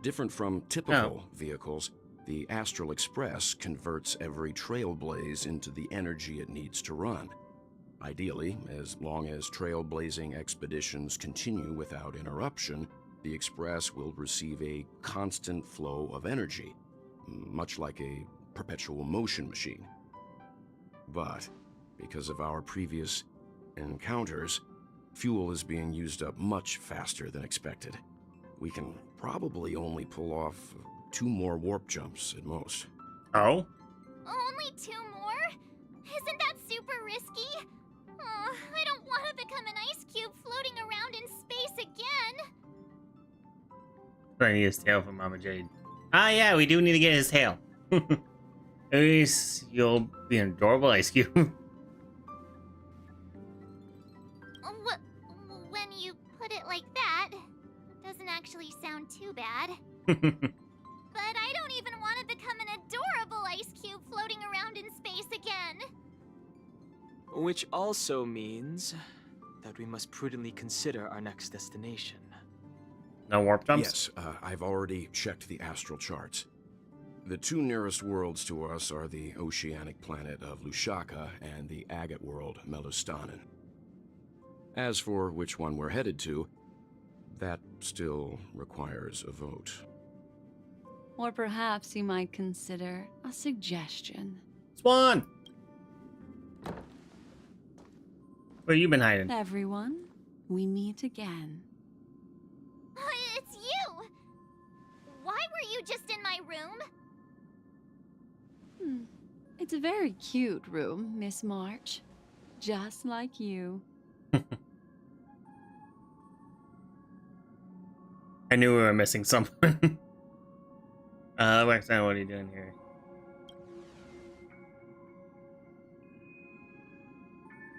U: Different from typical vehicles, the Astral Express converts every trailblaze into the energy it needs to run. Ideally, as long as trailblazing expeditions continue without interruption, the Express will receive a constant flow of energy, much like a perpetual motion machine. But because of our previous encounters, fuel is being used up much faster than expected. We can probably only pull off 2 more warp jumps at most.
A: Oh?
D: Only 2 more? Isn't that super risky? I don't want to become an ice cube floating around in space again.
A: I need his tail from Mama Jade. Ah, yeah, we do need to get his tail. At least you'll be an adorable ice cube.
D: When you put it like that, doesn't actually sound too bad. But I don't even want to become an adorable ice cube floating around in space again.
N: Which also means that we must prudently consider our next destination.
A: No warp jumps?
U: Yes, I've already checked the astral charts. The 2 nearest worlds to us are the oceanic planet of Lushaka and the agate world, Melustanen. As for which one we're headed to, that still requires a vote.
O: Or perhaps you might consider a suggestion.
A: Swan! Where you been hiding?
O: Everyone, we meet again.
D: It's you! Why were you just in my room?
O: It's a very cute room, Miss March. Just like you.
A: I knew we were missing someone. Roxanne, what are you doing here?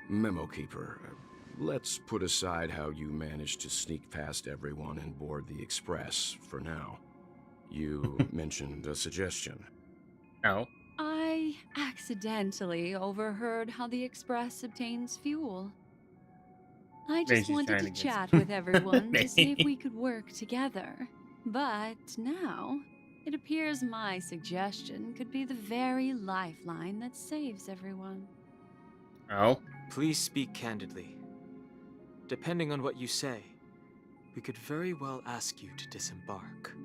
U: Memo Keeper, let's put aside how you managed to sneak past everyone and board the Express for now. You mentioned a suggestion.
A: No.
O: I accidentally overheard how the Express obtains fuel. I just wanted to chat with everyone to see if we could work together. But now, it appears my suggestion could be the very lifeline that saves everyone.
A: Oh?
N: Please speak candidly. Depending on what you say, we could very well ask you to disembark.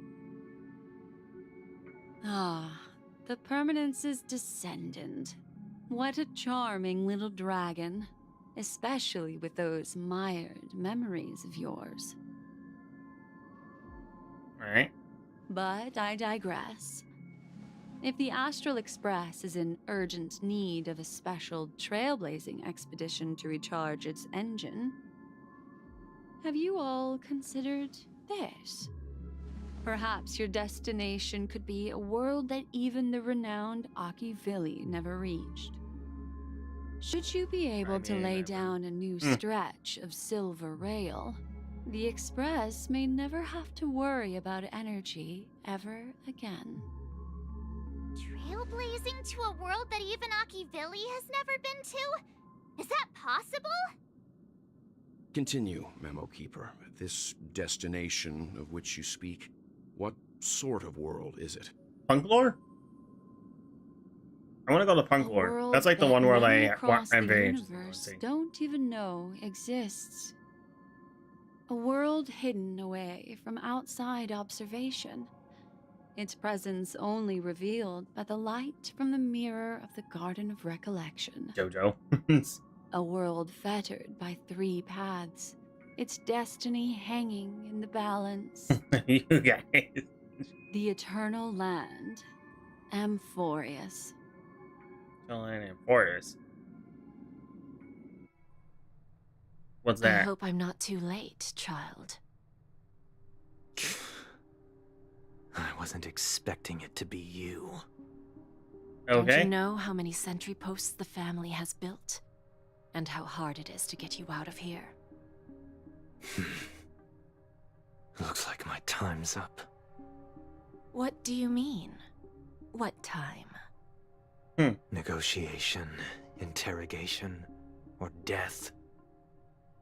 O: Ah, the Permanence's descendant. What a charming little dragon. Especially with those mired memories of yours.
A: Alright.
O: But I digress. If the Astral Express is in urgent need of a special trailblazing expedition to recharge its engine, have you all considered this? Perhaps your destination could be a world that even the renowned Akivili never reached. Should you be able to lay down a new stretch of silver rail, the Express may never have to worry about energy ever again.
D: Trailblazing to a world that even Akivili has never been to? Is that possible?
U: Continue, Memo Keeper. This destination of which you speak, what sort of world is it?
A: Punklore? I want to go to Punklore. That's like the one where I'm very interested.
O: Don't even know exists. A world hidden away from outside observation. Its presence only revealed by the light from the mirror of the Garden of Recollection.
A: Jojo.
O: A world fettered by 3 paths. Its destiny hanging in the balance.
A: You guys.
O: The eternal land. Amphorius.
A: And Fortress. What's that?
K: I hope I'm not too late, child.
N: I wasn't expecting it to be you.
K: Don't
A: Okay.
K: you know how many sentry posts the family has built? And how hard it is to get you out of here?
N: Looks like my time's up.
K: What do you mean? What time?
N: Negotiation, interrogation, or death.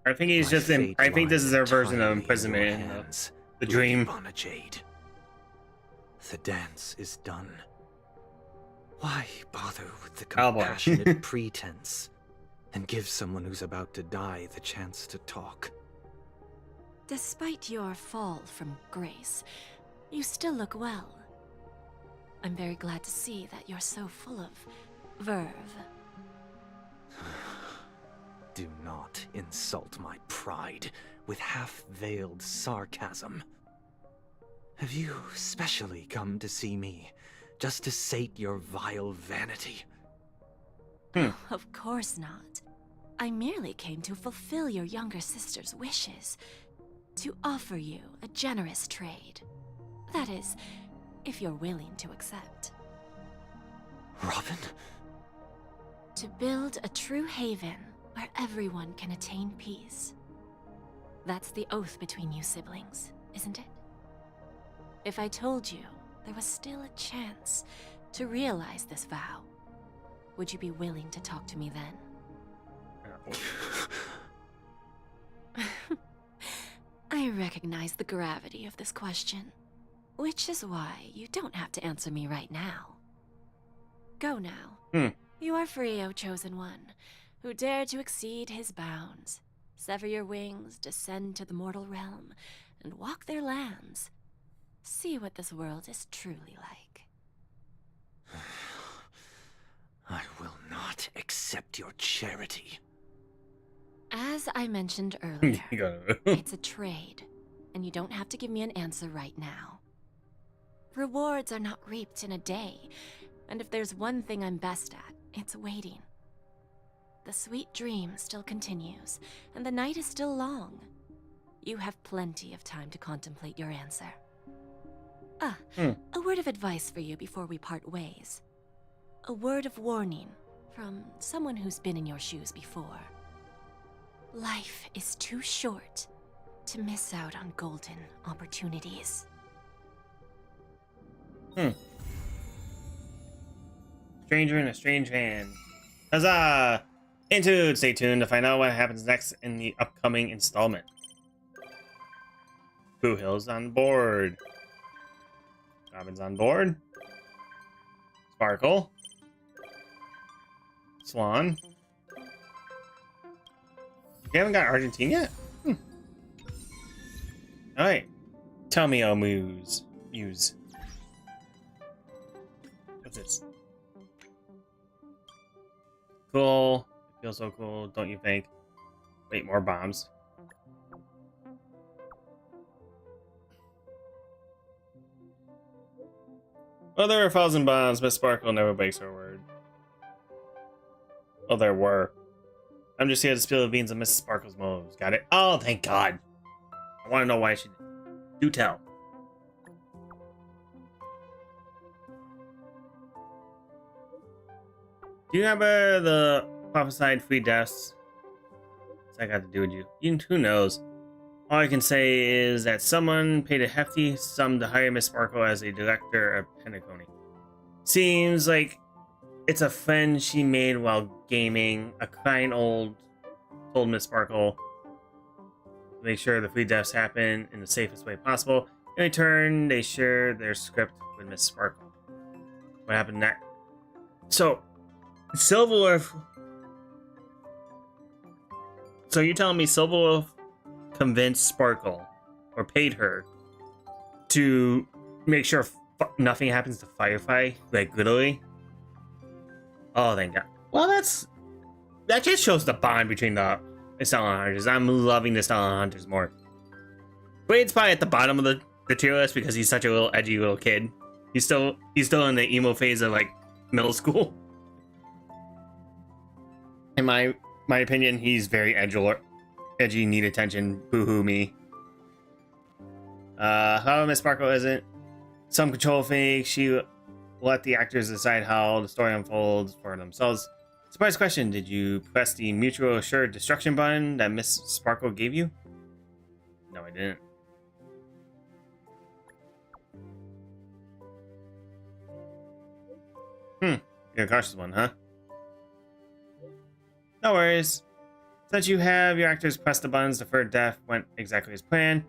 A: I think he's
N: My
A: just in.
N: fate
A: I think this
N: lies
A: is their version of
N: entirely in
A: imprisonment
N: your
A: in
N: hands,
A: the
N: Lady
A: dream.
N: Bonajade. The dance is done. Why bother with the
A: Cowboy.
N: compassionate pretense and give someone who's about to die the chance to talk?
E: Despite your fall from grace, you still look well. I'm very glad to see that you're so full of verve.
N: Do not insult my pride with half-veiled sarcasm. Have you specially come to see me just to sate your vile vanity?
E: Of course not. I merely came to fulfill your younger sister's wishes. To offer you a generous trade. That is, if you're willing to accept.
N: Robin?
E: To build a true haven where everyone can attain peace. That's the oath between you siblings, isn't it? If I told you there was still a chance to realize this vow, would you be willing to talk to me then? I recognize the gravity of this question, which is why you don't have to answer me right now. Go now. You are free, O Chosen One, who dare to exceed his bounds, sever your wings, descend to the mortal realm, and walk their lands. See what this world is truly like.
N: I will not accept your charity.
E: As I mentioned earlier, it's a trade, and you don't have to give me an answer right now. Rewards are not reaped in a day, and if there's one thing I'm best at, it's waiting. The sweet dream still continues, and the night is still long. You have plenty of time to contemplate your answer. A word of advice for you before we part ways. A word of warning from someone who's been in your shoes before. Life is too short to miss out on golden opportunities.
A: Stranger in a strange hand. Huzzah! Into stay tuned to find out what happens next in the upcoming installment. Pooh Hill's on board. Robin's on board. Sparkle. Swan. You haven't got Argentine yet? Alright. Tell me, oh Muse. What's this? Cool. It feels so cool, don't you think? Wait, more bombs. Well, there are 1,000 bombs, but Sparkle never breaks her word. Oh, there were. I'm just here to spill the beans of Miss Sparkle's moves. Got it? Oh, thank God. I want to know why she did. Do tell. Do you remember the prophesied free deaths? What's that got to do with you? Who knows? All I can say is that someone paid a hefty sum to hire Miss Sparkle as a director of Penacony. Seems like it's a friend she made while gaming. A kind old told Miss Sparkle to make sure the free deaths happen in the safest way possible. In return, they share their script with Miss Sparkle. What happened next? So, Silverwolf. So you're telling me Silverwolf convinced Sparkle, or paid her, to make sure nothing happens to Firefly, like literally? Oh, thank God. Well, that just shows the bond between the Stallion Hunters. I'm loving the Stallion Hunters more. Blade's probably at the bottom of the tier list because he's such a little edgy little kid. He's still in the emo phase of like middle school. In my opinion, he's very edgy, need attention, boo-hoo me. However, Miss Sparkle isn't. Some control freak, she let the actors decide how the story unfolds for themselves. Surprise question, did you press the mutual assured destruction button that Miss Sparkle gave you? No, I didn't. You're a cautious one, huh? No worries. Since you have your actors press the buttons, the third death went exactly as planned.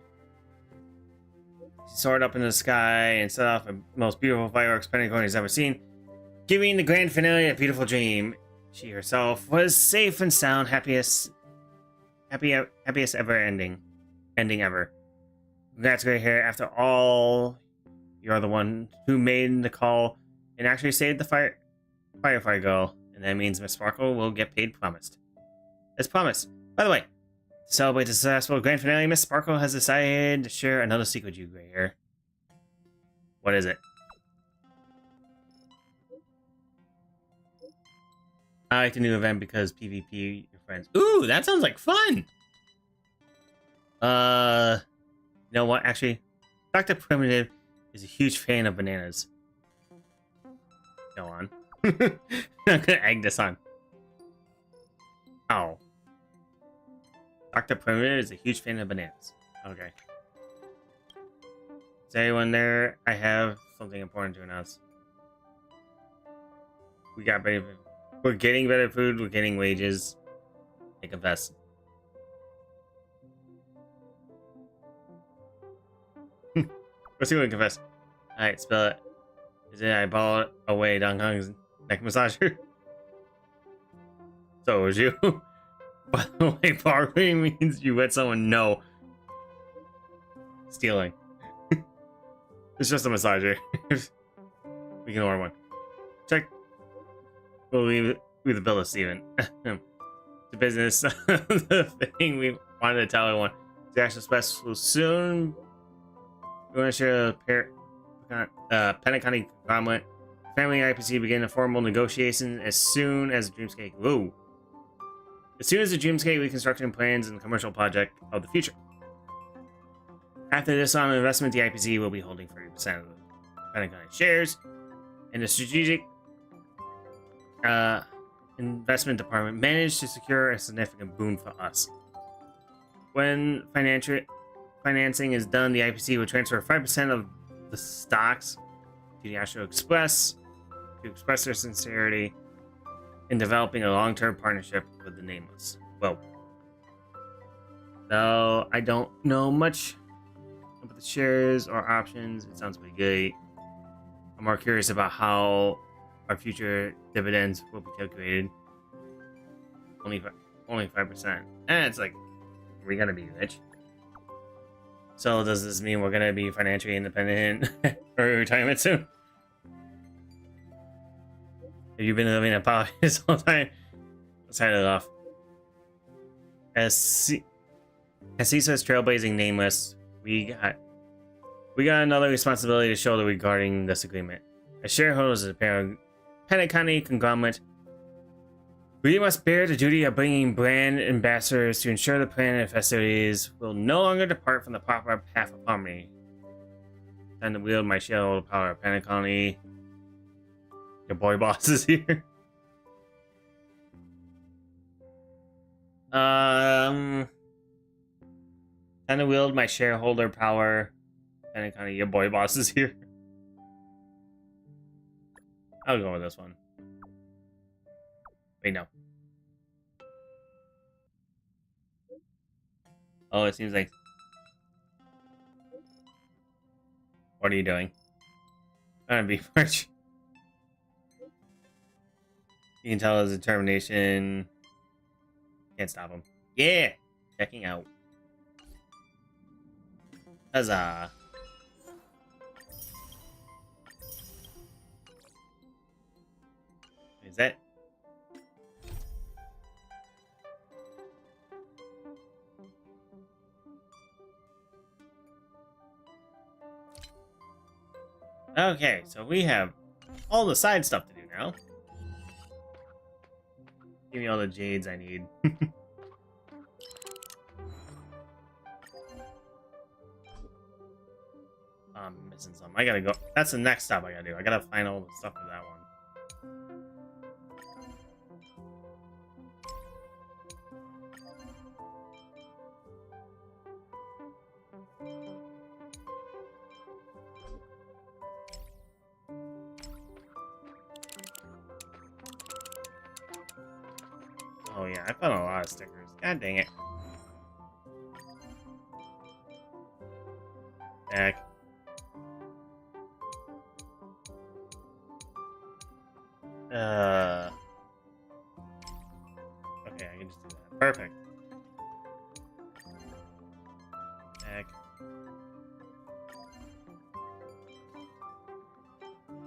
A: She soared up into the sky and set off the most beautiful fireworks Penacony has ever seen, giving the grand finale a beautiful dream. She herself was safe and sound, happiest ever ending ever. Congrats, gray hair. After all, you're the one who made the call and actually saved the Firefly girl, and that means Miss Sparkle will get paid promised. As promised. By the way, to celebrate the successful grand finale, Miss Sparkle has decided to share another secret with you, gray hair. What is it? I like the new event because PvP your friends. Ooh, that sounds like fun! You know what? Actually, Dr. Primitive is a huge fan of bananas. Go on. I'm gonna egg this on. Oh. Dr. Primitive is a huge fan of bananas. Okay. Is anyone there? I have something important to announce. We're getting better food, we're getting wages. I confess. Let's see what we confess. Alright, spell it. Is it I bought away Dong Kong's neck massager? So it was you. By the way, borrowing means you let someone know. Stealing. It's just a massager. We can order one. Check. We'll leave the bill to Steven. The business. The thing we wanted to tell everyone. The actual special will soon. We want to share a Penacony conglomerate. Family and IPC begin a formal negotiation as soon as Dreamscape. Whoa. As soon as the Dreamscape reconstruction plans and commercial project of the future. After this round of investment, the IPC will be holding 30% of the Penacony shares, and the strategic investment department managed to secure a significant boon for us. When financing is done, the IPC will transfer 5% of the stocks to the Astro Express to express their sincerity in developing a long-term partnership with the Nameless. Well, though I don't know much about the shares or options, it sounds pretty good. I'm more curious about how our future dividends will be calculated. Only 5%. And it's like, are we gonna be rich? So does this mean we're gonna be financially independent for retirement soon? Have you been living in poverty this whole time? Let's head it off. As CISA's trailblazing Nameless, we got another responsibility to shoulder regarding this agreement. As shareholders of the Penacony conglomerate, we must bear the duty of bringing brand ambassadors to ensure the plan and festivities will no longer depart from the proper path of harmony. Time to wield my shareholder power of Penacony. Your boy boss is here. Time to wield my shareholder power. Penacony, your boy boss is here. I'll go with this one. Wait, no. Oh, it seems like... What are you doing? I'm gonna be much. You can tell his determination. Can't stop him. Yeah! Checking out. Huzzah. Is that? Okay, so we have all the side stuff to do now. Give me all the jades I need. I'm missing some. I gotta go. That's the next stop I gotta do. I gotta find all the stuff for that one. Oh yeah, I found a lot of stickers. God dang it. Heck. Okay, I can just do that. Perfect. Heck.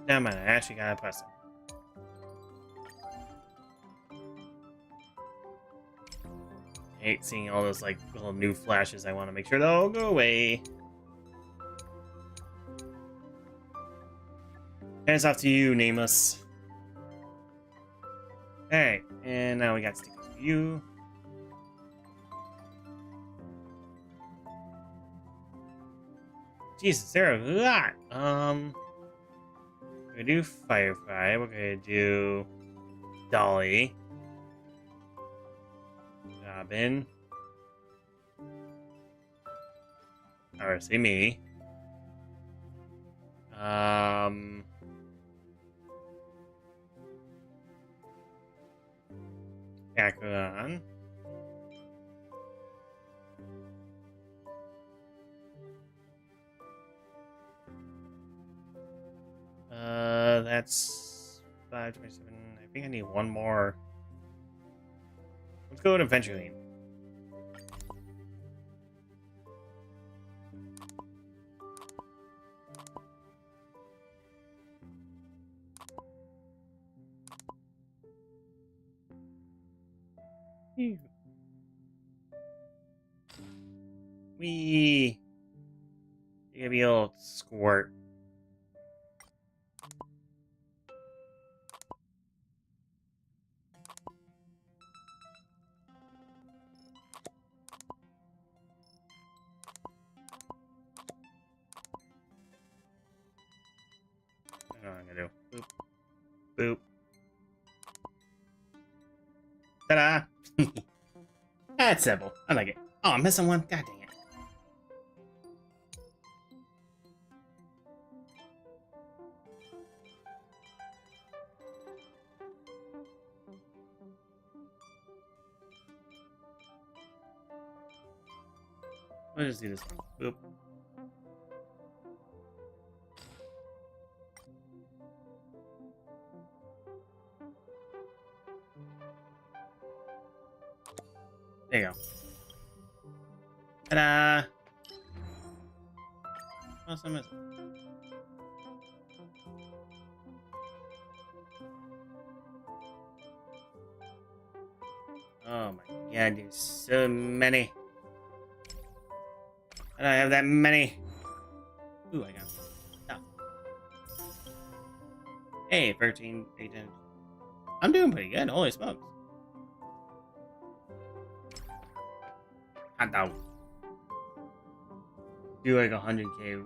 A: Never mind, I actually gotta press it. I hate seeing all those like little new flashes. I want to make sure they'll all go away. Hands off to you, Nameless. Alright, and now we got stickers for you. Jesus, there are a lot. We're gonna do Firefly. We're gonna do Dolly. Robin. Or say me. Kakuran. That's 527. I think I need one more. Let's go with Adventureline. Wee. You gotta be a little squirt. I know what I'm gonna do. Boop. Boop. Ta-da! That's simple. I like it. Oh, I'm missing one. God dang it. Let's just do this one. Boop. There you go. Ta-da! What else am I missing? Oh my god, there's so many. I don't have that many. Ooh, I got stuff. Hey, 13, 18. I'm doing pretty good, holy smokes. Hot dog. Do like 100k.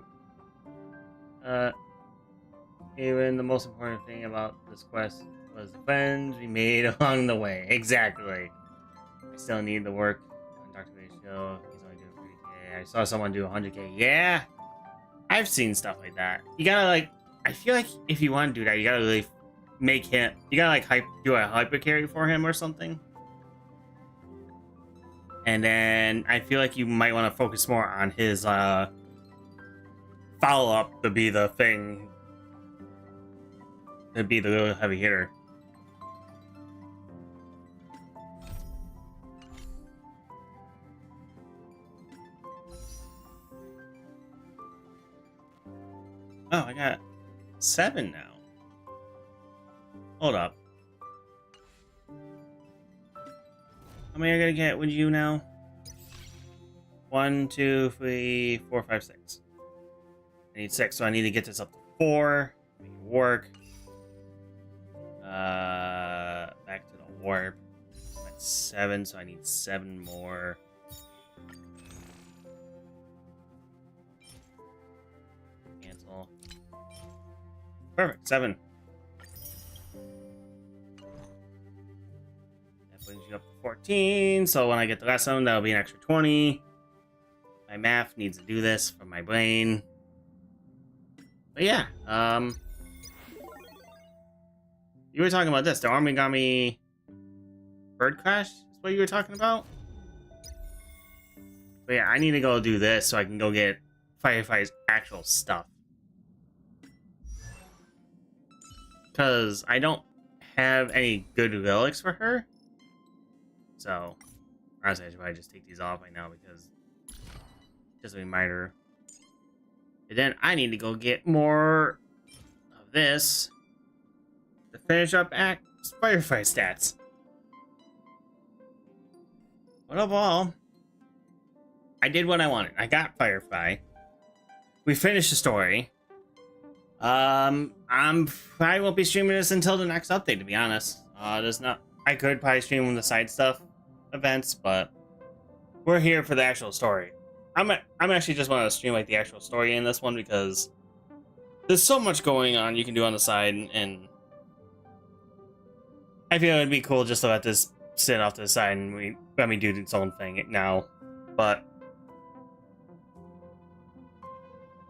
A: Even the most important thing about this quest was the friends we made along the way. Exactly. I still need the work on Dr. Ratio. He's only doing 30k. I saw someone do 100k. Yeah, I've seen stuff like that. You gotta like. I feel like if you want to do that, you gotta really make him. You gotta like do a hyper carry for him or something. And then I feel like you might want to focus more on his follow-up to be the thing. To be the real heavy hitter. Oh, I got 7 now. Hold up. How many are gonna get with you now? 1, 2, 3, 4, 5, 6. I need 6, so I need to get this up to 4. Make it work. Back to the warp. I'm at 7, so I need 7 more. Cancel. Perfect, 7. That brings you up to 14. So when I get the last one, that'll be an extra 20. My math needs to do this for my brain. But yeah, you were talking about this, the origami bird crash is what you were talking about. But yeah, I need to go do this so I can go get Firefly's actual stuff. Because I don't have any good relics for her. So, honestly, I should probably just take these off right now because just a reminder. And then I need to go get more of this to finish up Firefly stats. But overall, I did what I wanted. I got Firefly. We finished the story. I probably won't be streaming this until the next update, to be honest. I could probably stream the side stuff events, but we're here for the actual story. I'm actually just want to stream like the actual story in this one because there's so much going on you can do on the side, and I feel it'd be cool just to let this sit off to the side and let me do its own thing now. But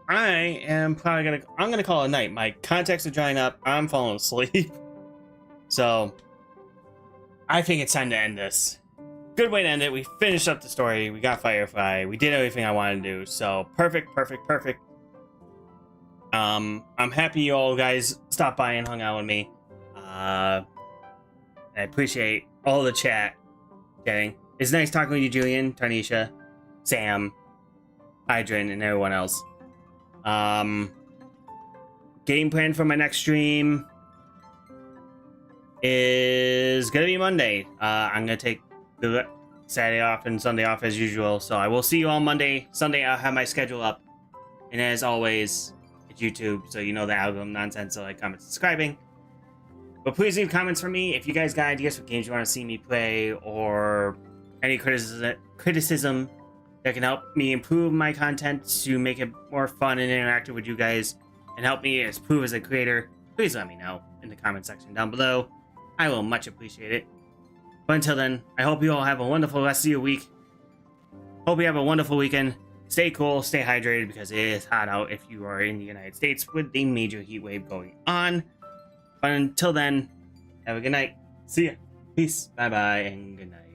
A: I'm gonna call it a night. My contacts are drying up. I'm falling asleep. So I think it's time to end this. Good way to end it. We finished up the story. We got Firefly. We did everything I wanted to do. So perfect. I'm happy you all guys stopped by and hung out with me. I appreciate all the chat getting. It's nice talking with you, Julian, Tarnisha, Sam, Hydran, and everyone else. Game plan for my next stream is gonna be Monday. I'm gonna take the Saturday off and Sunday off as usual, so I will see you on Monday. Sunday I'll have my schedule up, and as always, it's YouTube, so you know the algorithm nonsense, so like, comment, subscribing. But please leave comments for me if you guys got ideas for games you want to see me play, or any criticism that can help me improve my content to make it more fun and interactive with you guys, and help me improve as a creator. Please let me know in the comment section down below. I will much appreciate it. But until then, I hope you all have a wonderful rest of your week. Hope you have a wonderful weekend. Stay cool, stay hydrated, because it is hot out if you are in the United States with the major heat wave going on. But until then, have a good night. See ya. Peace. Bye-bye, and good night.